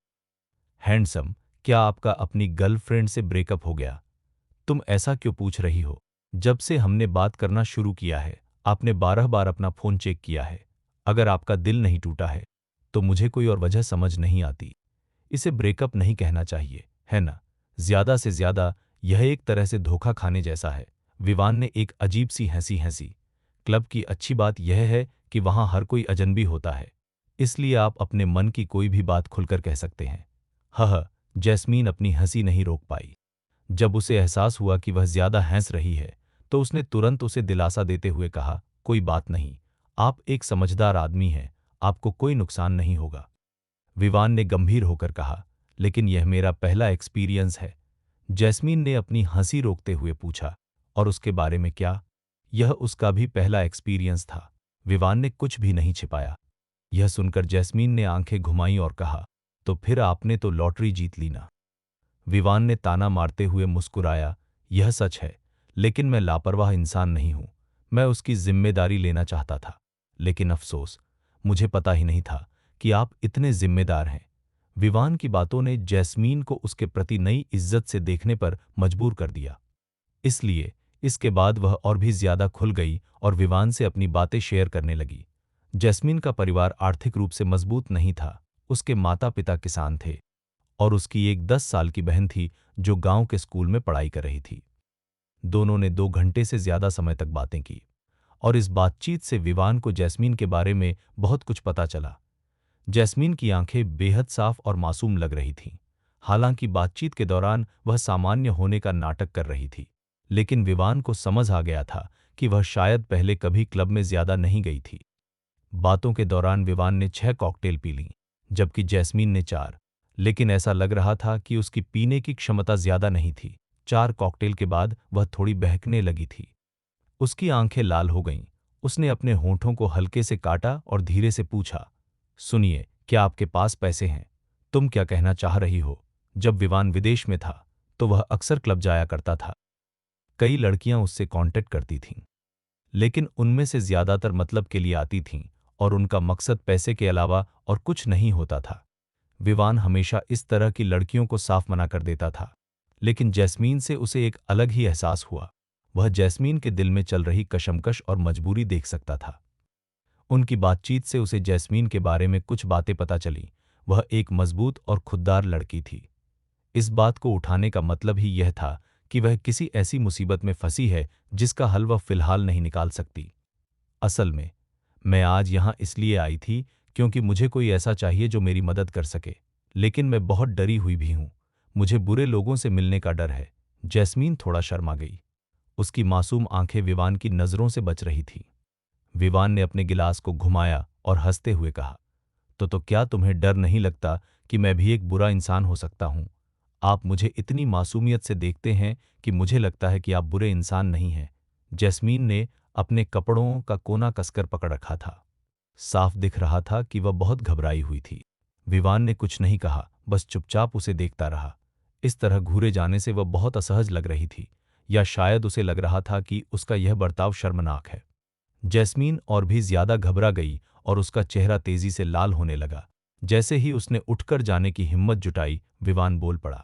हैंडसम, क्या आपका अपनी गर्लफ्रेंड से ब्रेकअप हो गया? तुम ऐसा क्यों पूछ रही हो? जब से हमने बात करना शुरू किया है, आपने 12 बार अपना फ़ोन चेक किया है। अगर आपका दिल नहीं टूटा है, तो मुझे कोई और वजह समझ नहीं आती। इसे ब्रेकअप नहीं कहना चाहिए, है ना? ज़्यादा से ज़्यादा यह एक तरह से धोखा खाने जैसा है। विवान ने एक अजीब-सी हँसी हँसी। क्लब की अच्छी बात यह है कि वहाँ हर कोई अजनबी होता है, इसलिए आप अपने मन की कोई भी बात खुलकर कह सकते हैं। हह, जैस्मीन अपनी हँसी नहीं रोक पाई। जब उसे एहसास हुआ कि वह ज्यादा हंस रही है, तो उसने तुरंत उसे दिलासा देते हुए कहा, कोई बात नहीं, आप एक समझदार आदमी हैं, आपको कोई नुकसान नहीं होगा। विवान ने गंभीर होकर कहा, लेकिन यह मेरा पहला एक्सपीरियंस है। जैस्मीन ने अपनी हंसी रोकते हुए पूछा, और उसके बारे में क्या? यह उसका भी पहला एक्सपीरियंस था। विवान ने कुछ भी नहीं छिपाया। यह सुनकर जैस्मीन ने आंखें घुमाईं और कहा, तो फिर आपने तो लॉटरी जीत ली ना? विवान ने ताना मारते हुए मुस्कुराया, यह सच है, लेकिन मैं लापरवाह इंसान नहीं हूं। मैं उसकी जिम्मेदारी लेना चाहता था, लेकिन अफसोस, मुझे पता ही नहीं था कि आप इतने जिम्मेदार हैं। विवान की बातों ने जैस्मीन को उसके प्रति नई इज्जत से देखने पर मजबूर कर दिया। इसलिए इसके बाद वह और भी ज्यादा खुल गई और विवान से अपनी बातें शेयर करने लगी। जैस्मीन का परिवार आर्थिक रूप से मजबूत नहीं था। उसके माता पिता किसान थे और उसकी एक 10 साल की बहन थी जो गांव के स्कूल में पढ़ाई कर रही थी। दोनों ने 2 घंटे से ज्यादा समय तक बातें की और इस बातचीत से विवान को जैस्मीन के बारे में बहुत कुछ पता चला। जैस्मीन की आंखें बेहद साफ और मासूम लग रही थीं। हालांकि बातचीत के दौरान वह सामान्य होने का नाटक कर रही थी, लेकिन विवान को समझ आ गया था कि वह शायद पहले कभी क्लब में ज्यादा नहीं गई थी। बातों के दौरान विवान ने 6 कॉकटेल पी लीं, जबकि जैस्मीन ने 4, लेकिन ऐसा लग रहा था कि उसकी पीने की क्षमता ज्यादा नहीं थी। 4 कॉकटेल के बाद वह थोड़ी बहकने लगी थी। उसकी आंखें लाल हो गईं। उसने अपने होंठों को हल्के से काटा और धीरे से पूछा, सुनिए, क्या आपके पास पैसे हैं? तुम क्या कहना चाह रही हो? जब विवान विदेश में था, तो वह अक्सर क्लब जाया करता था। कई लड़कियां उससे कांटेक्ट करती थीं, लेकिन उनमें से ज्यादातर मतलब के लिए आती थीं और उनका मकसद पैसे के अलावा और कुछ नहीं होता था। विवान हमेशा इस तरह की लड़कियों को साफ मना कर देता था, लेकिन जैस्मीन से उसे एक अलग ही एहसास हुआ। वह जैस्मीन के दिल में चल रही कशमकश और मजबूरी देख सकता था। उनकी बातचीत से उसे जैस्मीन के बारे में कुछ बातें पता चलीं। वह एक मजबूत और खुददार लड़की थी। इस बात को उठाने का मतलब ही यह था कि वह किसी ऐसी मुसीबत में फंसी है जिसका हल वह फिलहाल नहीं निकाल सकती। असल में, मैं आज यहाँ इसलिए आई थी क्योंकि मुझे कोई ऐसा चाहिए जो मेरी मदद कर सके, लेकिन मैं बहुत डरी हुई भी हूँ। मुझे बुरे लोगों से मिलने का डर है। जैस्मीन थोड़ा शर्मा गई। उसकी मासूम आंखें विवान की नजरों से बच रही थीं। विवान ने अपने गिलास को घुमाया और हंसते हुए कहा, तो क्या तुम्हें डर नहीं लगता कि मैं भी एक बुरा इंसान हो सकता हूँ? आप मुझे इतनी मासूमियत से देखते हैं कि मुझे लगता है कि आप बुरे इंसान नहीं हैं। जैस्मीन ने अपने कपड़ों का कोना कसकर पकड़ रखा था। साफ दिख रहा था कि वह बहुत घबराई हुई थी। विवान ने कुछ नहीं कहा, बस चुपचाप उसे देखता रहा। इस तरह घूरे जाने से वह बहुत असहज लग रही थी, या शायद उसे लग रहा था कि उसका यह बर्ताव शर्मनाक है। जैस्मीन और भी ज्यादा घबरा गई और उसका चेहरा तेजी से लाल होने लगा। जैसे ही उसने उठकर जाने की हिम्मत जुटाई, विवान बोल पड़ा,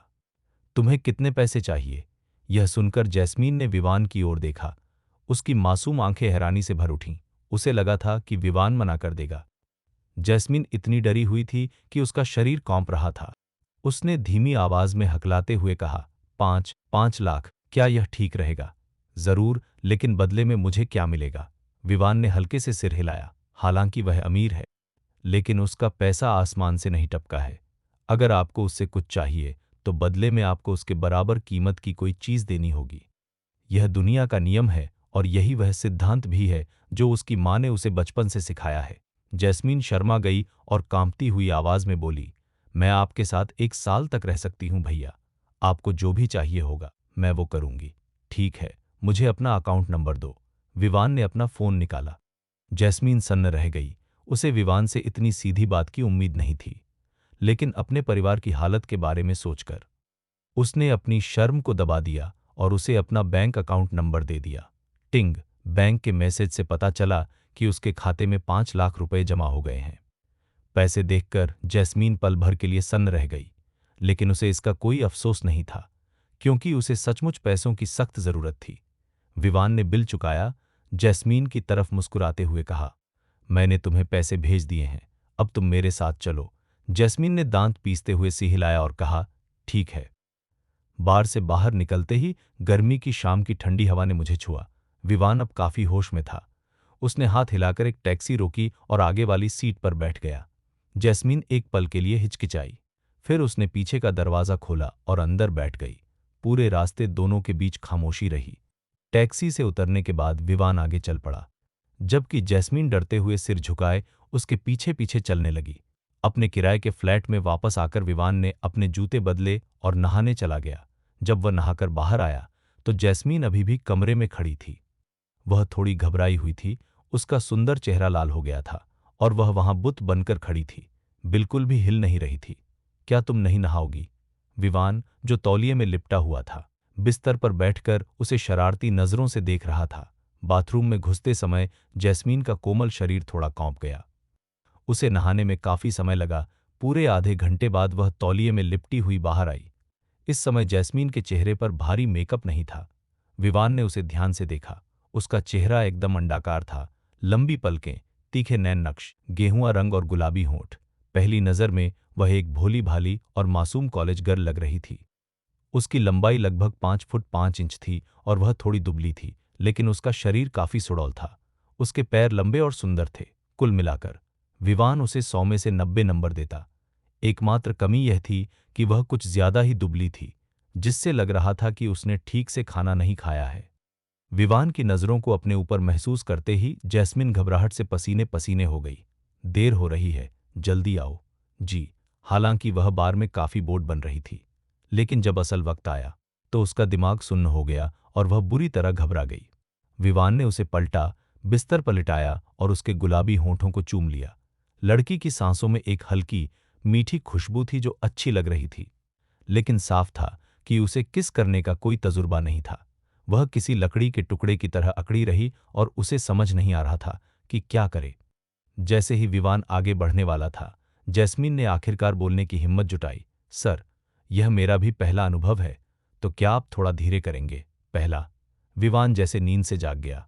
तुम्हें कितने पैसे चाहिए? यह सुनकर जैस्मीन ने विवान की ओर देखा। उसकी मासूम आंखें हैरानी से भर उठीं। उसे लगा था कि विवान मना कर देगा। जैस्मीन इतनी डरी हुई थी कि उसका शरीर कांप रहा था। उसने धीमी आवाज में हकलाते हुए कहा, 5 लाख, क्या यह ठीक रहेगा? जरूर, लेकिन बदले में मुझे क्या मिलेगा? विवान ने हल्के से सिर हिलाया। हालांकि वह अमीर है, लेकिन उसका पैसा आसमान से नहीं टपका है। अगर आपको उससे कुछ चाहिए, तो बदले में आपको उसके बराबर कीमत की कोई चीज देनी होगी। यह दुनिया का नियम है और यही वह सिद्धांत भी है जो उसकी माँ ने उसे बचपन से सिखाया है। जैस्मीन शर्मा गई और कांपती हुई आवाज में बोली, मैं आपके साथ 1 साल तक रह सकती हूँ भैया। आपको जो भी चाहिए होगा, मैं वो करूंगी। ठीक है, मुझे अपना अकाउंट नंबर दो। विवान ने अपना फोन निकाला। जैस्मीन सन्न रह गई। उसे विवान से इतनी सीधी बात की उम्मीद नहीं थी, लेकिन अपने परिवार की हालत के बारे में सोचकर उसने अपनी शर्म को दबा दिया और उसे अपना बैंक अकाउंट नंबर दे दिया। टिंग! बैंक के मैसेज से पता चला कि उसके खाते में 5 लाख रुपए जमा हो गए हैं। पैसे देखकर जैस्मीन पल भर के लिए सन्न रह गई, लेकिन उसे इसका कोई अफसोस नहीं था, क्योंकि उसे सचमुच पैसों की सख्त जरूरत थी। विवान ने बिल चुकाया। जैस्मीन की तरफ मुस्कुराते हुए कहा, मैंने तुम्हें पैसे भेज दिए हैं, अब तुम मेरे साथ चलो। जैस्मीन ने दांत पीसते हुए सिर हिलाया और कहा, ठीक है। बार से बाहर निकलते ही गर्मी की शाम की ठंडी हवा ने मुझे छुआ। विवान अब काफी होश में था। उसने हाथ हिलाकर एक टैक्सी रोकी और आगे वाली सीट पर बैठ गया। जैस्मीन एक पल के लिए हिचकिचाई, फिर उसने पीछे का दरवाजा खोला और अंदर बैठ गई। पूरे रास्ते दोनों के बीच खामोशी रही। टैक्सी से उतरने के बाद विवान आगे चल पड़ा, जबकि जैस्मीन डरते हुए सिर झुकाए उसके पीछे पीछे चलने लगी। अपने किराए के फ्लैट में वापस आकर विवान ने अपने जूते बदले और नहाने चला गया। जब वह नहाकर बाहर आया तो जैस्मीन अभी भी कमरे में खड़ी थी। वह थोड़ी घबराई हुई थी, उसका सुंदर चेहरा लाल हो गया था और वह वहां बुत बनकर खड़ी थी, बिल्कुल भी हिल नहीं रही थी। क्या तुम नहीं नहाओगी? विवान, जो तौलिए में लिपटा हुआ था, बिस्तर पर बैठकर उसे शरारती नजरों से देख रहा था। बाथरूम में घुसते समय जैस्मीन का कोमल शरीर थोड़ा कांप गया। उसे नहाने में काफी समय लगा। पूरे आधे घंटे बाद वह तौलिए में लिपटी हुई बाहर आई। इस समय जैस्मीन के चेहरे पर भारी मेकअप नहीं था। विवान ने उसे ध्यान से देखा। उसका चेहरा एकदम अंडाकार था, लंबी पलकें, तीखे नैन नक्श, गेहुआ रंग और गुलाबी होंठ। पहली नजर में वह एक भोली भाली और मासूम कॉलेज गर्ल लग रही थी। उसकी लंबाई लगभग 5 फुट 5 इंच थी और वह थोड़ी दुबली थी, लेकिन उसका शरीर काफी सुडौल था। उसके पैर लंबे और सुंदर थे। कुल मिलाकर विवान उसे 100 में से 90 नंबर देता। एकमात्र कमी यह थी कि वह कुछ ज्यादा ही दुबली थी, जिससे लग रहा था कि उसने ठीक से खाना नहीं खाया है। विवान की नजरों को अपने ऊपर महसूस करते ही जैस्मिन घबराहट से पसीने पसीने हो गई। देर हो रही है, जल्दी आओ। जी। हालांकि वह बार में काफी बोर्ड बन रही थी, लेकिन जब असल वक्त आया तो उसका दिमाग सुन्न हो गया और वह बुरी तरह घबरा गई। विवान ने उसे पलटा, बिस्तर पर लिटाया और उसके गुलाबी होंठों को चूम लिया। लड़की की सांसों में एक हल्की मीठी खुशबू थी जो अच्छी लग रही थी, लेकिन साफ था कि उसे किस करने का कोई तजुर्बा नहीं था। वह किसी लकड़ी के टुकड़े की तरह अकड़ी रही और उसे समझ नहीं आ रहा था कि क्या करे। जैसे ही विवान आगे बढ़ने वाला था, जैस्मीन ने आखिरकार बोलने की हिम्मत जुटाई, सर, यह मेरा भी पहला अनुभव है, तो क्या आप थोड़ा धीरे करेंगे? पहला। विवान जैसे नींद से जाग गया।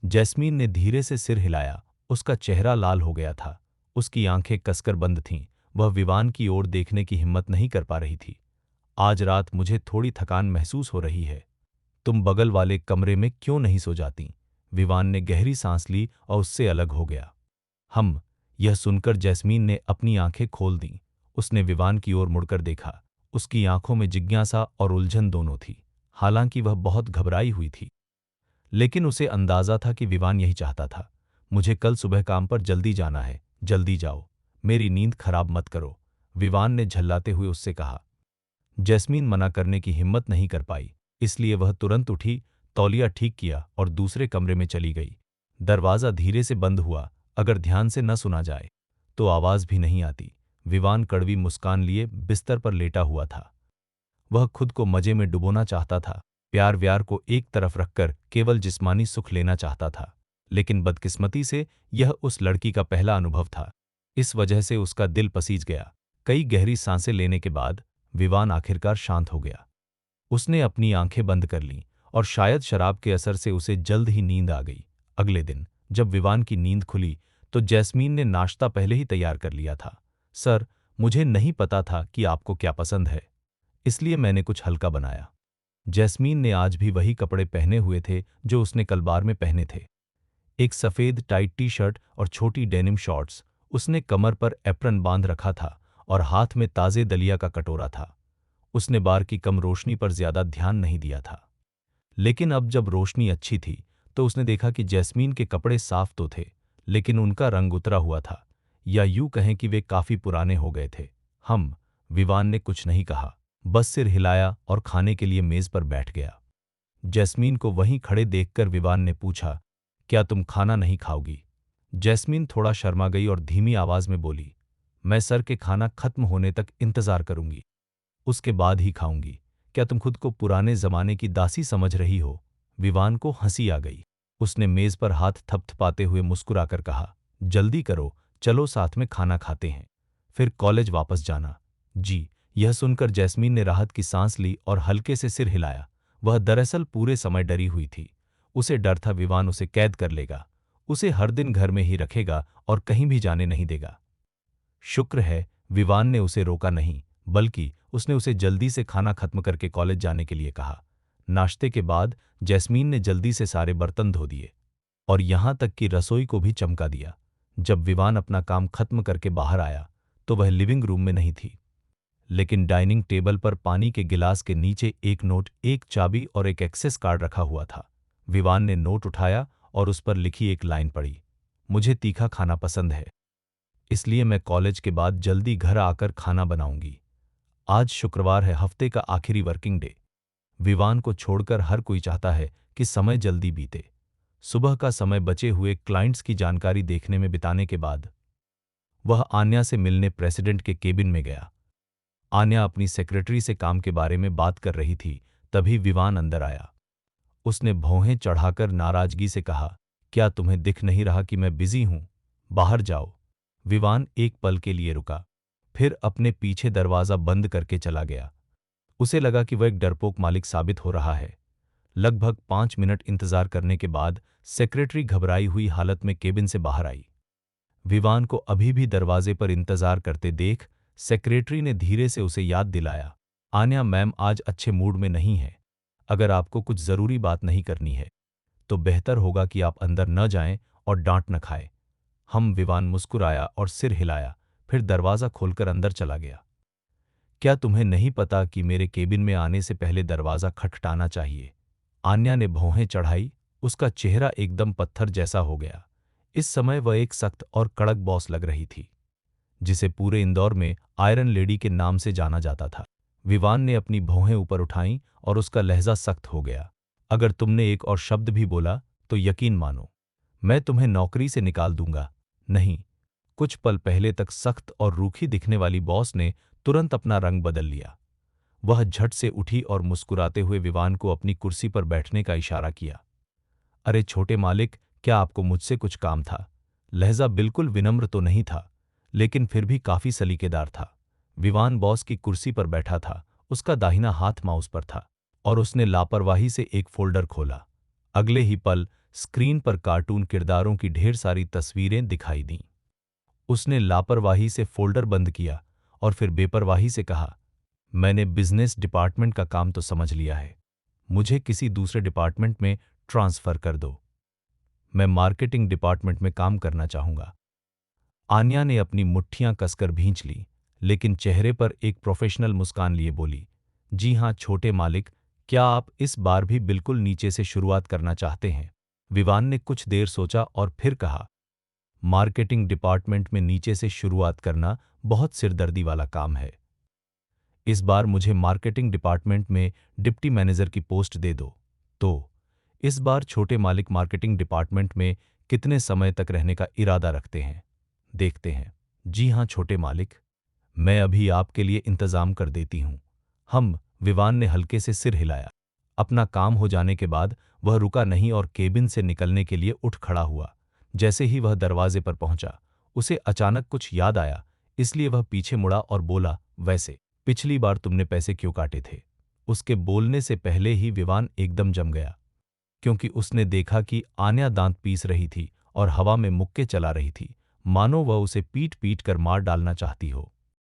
जैस्मीन ने धीरे से सिर हिलाया। उसका चेहरा लाल हो गया था, उसकी आंखें कसकर बंद थीं। वह विवान की ओर देखने की हिम्मत नहीं कर पा रही थी। आज रात मुझे थोड़ी थकान महसूस हो रही है। तुम बगल वाले कमरे में क्यों नहीं सो जाती? विवान ने गहरी सांस ली और उससे अलग हो गया। हम। यह सुनकर जैस्मीन ने अपनी आंखें खोल दीं। उसने विवान की ओर मुड़कर देखा। उसकी आंखों में जिज्ञासा और उलझन दोनों थी। हालांकि वह बहुत घबराई हुई थी, लेकिन उसे अंदाजा था कि विवान यही चाहता था। मुझे कल सुबह काम पर जल्दी जाना है, जल्दी जाओ, मेरी नींद खराब मत करो, विवान ने झल्लाते हुए उससे कहा। जैस्मीन मना करने की हिम्मत नहीं कर पाई, इसलिए वह तुरंत उठी, तौलिया ठीक किया और दूसरे कमरे में चली गई। दरवाजा धीरे से बंद हुआ। अगर ध्यान से न सुना जाए तो आवाज भी नहीं आती। विवान कड़वी मुस्कान लिए बिस्तर पर लेटा हुआ था। वह खुद को मजे में डुबोना चाहता था, प्यार व्यार को एक तरफ रखकर केवल जिस्मानी सुख लेना चाहता था। लेकिन बदकिस्मती से यह उस लड़की का पहला अनुभव था। इस वजह से उसका दिल पसीज गया। कई गहरी सांसें लेने के बाद विवान आखिरकार शांत हो गया। उसने अपनी आंखें बंद कर लीं और शायद शराब के असर से उसे जल्द ही नींद आ गई। अगले दिन जब विवान की नींद खुली तो जैस्मीन ने नाश्ता पहले ही तैयार कर लिया था। सर, मुझे नहीं पता था कि आपको क्या पसंद है, इसलिए मैंने कुछ हल्का बनाया। जैस्मीन ने आज भी वही कपड़े पहने हुए थे जो उसने कल बार में पहने थे। एक सफेद टाइट टी शर्ट और छोटी डेनिम शॉर्ट्स। उसने कमर पर एप्रन बांध रखा था और हाथ में ताजे दलिया का कटोरा था। उसने बार की कम रोशनी पर ज्यादा ध्यान नहीं दिया था, लेकिन अब जब रोशनी अच्छी थी तो उसने देखा कि जैस्मीन के कपड़े साफ तो थे, लेकिन उनका रंग उतरा हुआ था, या यूं कहें कि वे काफी पुराने हो गए थे। विवान ने कुछ नहीं कहा, बस सिर हिलाया और खाने के लिए मेज पर बैठ गया। जैस्मीन को वहीं खड़े देखकर विवान ने पूछा, क्या तुम खाना नहीं खाओगी? जैस्मीन थोड़ा शर्मा गई और धीमी आवाज में बोली, मैं सर के खाना खत्म होने तक इंतजार करूंगी, उसके बाद ही खाऊंगी। क्या तुम खुद को पुराने जमाने की दासी समझ रही हो? विवान को हंसी आ गई। उसने मेज पर हाथ थपथपाते हुए मुस्कुराकर कहा, जल्दी करो, चलो साथ में खाना खाते हैं, फिर कॉलेज वापस जाना। जी। यह सुनकर जैस्मीन ने राहत की सांस ली और हल्के से सिर हिलाया। वह दरअसल पूरे समय डरी हुई थी। उसे डर था विवान उसे कैद कर लेगा, उसे हर दिन घर में ही रखेगा और कहीं भी जाने नहीं देगा। शुक्र है विवान ने उसे रोका नहीं, बल्कि उसने उसे जल्दी से खाना खत्म करके कॉलेज जाने के लिए कहा। नाश्ते के बाद जैस्मीन ने जल्दी से सारे बर्तन धो दिए और यहां तक कि रसोई को भी चमका दिया। जब विवान अपना काम खत्म करके बाहर आया तो वह लिविंग रूम में नहीं थी, लेकिन डाइनिंग टेबल पर पानी के गिलास के नीचे एक नोट, एक चाबी और एक एक्सेस कार्ड रखा हुआ था। विवान ने नोट उठाया और उस पर लिखी एक लाइन पढ़ी, मुझे तीखा खाना पसंद है, इसलिए मैं कॉलेज के बाद जल्दी घर आकर खाना बनाऊंगी। आज शुक्रवार है, हफ्ते का आखिरी वर्किंग डे। विवान को छोड़कर हर कोई चाहता है कि समय जल्दी बीते। सुबह का समय बचे हुए क्लाइंट्स की जानकारी देखने में बिताने के बाद वह आन्या से मिलने प्रेसिडेंट के केबिन में गया। आन्या अपनी सेक्रेटरी से काम के बारे में बात कर रही थी, तभी विवान अंदर आया। उसने भौहें चढ़ाकर नाराजगी से कहा, क्या तुम्हें दिख नहीं रहा कि मैं बिजी हूं? बाहर जाओ। विवान एक पल के लिए रुका, फिर अपने पीछे दरवाजा बंद करके चला गया। उसे लगा कि वह एक डरपोक मालिक साबित हो रहा है। लगभग 5 मिनट इंतजार करने के बाद सेक्रेटरी घबराई हुई हालत में केबिन से बाहर आई। विवान को अभी भी दरवाजे पर इंतजार करते देख सेक्रेटरी ने धीरे से उसे याद दिलाया, आन्या मैम आज अच्छे मूड में नहीं है। अगर आपको कुछ जरूरी बात नहीं करनी है तो बेहतर होगा कि आप अंदर न जाएं और डांट न खाएं। विवान मुस्कुराया और सिर हिलाया, फिर दरवाजा खोलकर अंदर चला गया। क्या तुम्हें नहीं पता कि मेरे केबिन में आने से पहले दरवाजा खटखटाना चाहिए? आन्या ने भौहें चढ़ाई, उसका चेहरा एकदम पत्थर जैसा हो गया। इस समय वह एक सख्त और कड़क बॉस लग रही थी, जिसे पूरे इंदौर में आयरन लेडी के नाम से जाना जाता था। विवान ने अपनी भौहें ऊपर उठाईं और उसका लहजा सख्त हो गया। अगर तुमने एक और शब्द भी बोला तो यकीन मानो, मैं तुम्हें नौकरी से निकाल दूंगा। नहीं। कुछ पल पहले तक सख्त और रूखी दिखने वाली बॉस ने तुरंत अपना रंग बदल लिया। वह झट से उठी और मुस्कुराते हुए विवान को अपनी कुर्सी पर बैठने का इशारा किया। अरे छोटे मालिक, क्या आपको मुझसे कुछ काम था? लहजा बिल्कुल विनम्र तो नहीं था, लेकिन फिर भी काफी सलीकेदार था। विवान बॉस की कुर्सी पर बैठा था, उसका दाहिना हाथ माउस पर था और उसने लापरवाही से एक फोल्डर खोला। अगले ही पल स्क्रीन पर कार्टून किरदारों की ढेर सारी तस्वीरें दिखाई दीं। उसने लापरवाही से फोल्डर बंद किया और फिर बेपरवाही से कहा, मैंने बिजनेस डिपार्टमेंट का काम तो समझ लिया है, मुझे किसी दूसरे डिपार्टमेंट में ट्रांसफर कर दो। मैं मार्केटिंग डिपार्टमेंट में काम करना चाहूंगा। आन्या ने अपनी मुट्ठियां कसकर भींच ली, लेकिन चेहरे पर एक प्रोफेशनल मुस्कान लिए बोली, जी हां छोटे मालिक, क्या आप इस बार भी बिल्कुल नीचे से शुरुआत करना चाहते हैं? विवान ने कुछ देर सोचा और फिर कहा, मार्केटिंग डिपार्टमेंट में नीचे से शुरुआत करना बहुत सिरदर्दी वाला काम है। इस बार मुझे मार्केटिंग डिपार्टमेंट में डिप्टी मैनेजर की पोस्ट दे दो। तो इस बार छोटे मालिक मार्केटिंग डिपार्टमेंट में कितने समय तक रहने का इरादा रखते हैं, देखते हैं। जी हां छोटे मालिक, मैं अभी आपके लिए इंतजाम कर देती हूं। विवान ने हल्के से सिर हिलाया। अपना काम हो जाने के बाद वह रुका नहीं और केबिन से निकलने के लिए उठ खड़ा हुआ। जैसे ही वह दरवाजे पर पहुंचा, उसे अचानक कुछ याद आया, इसलिए वह पीछे मुड़ा और बोला, वैसे पिछली बार तुमने पैसे क्यों काटे थे? उसके बोलने से पहले ही विवान एकदम जम गया, क्योंकि उसने देखा कि आन्या दांत पीस रही थी और हवा में मुक्के चला रही थी, मानो वह उसे पीट पीट कर मार डालना चाहती हो।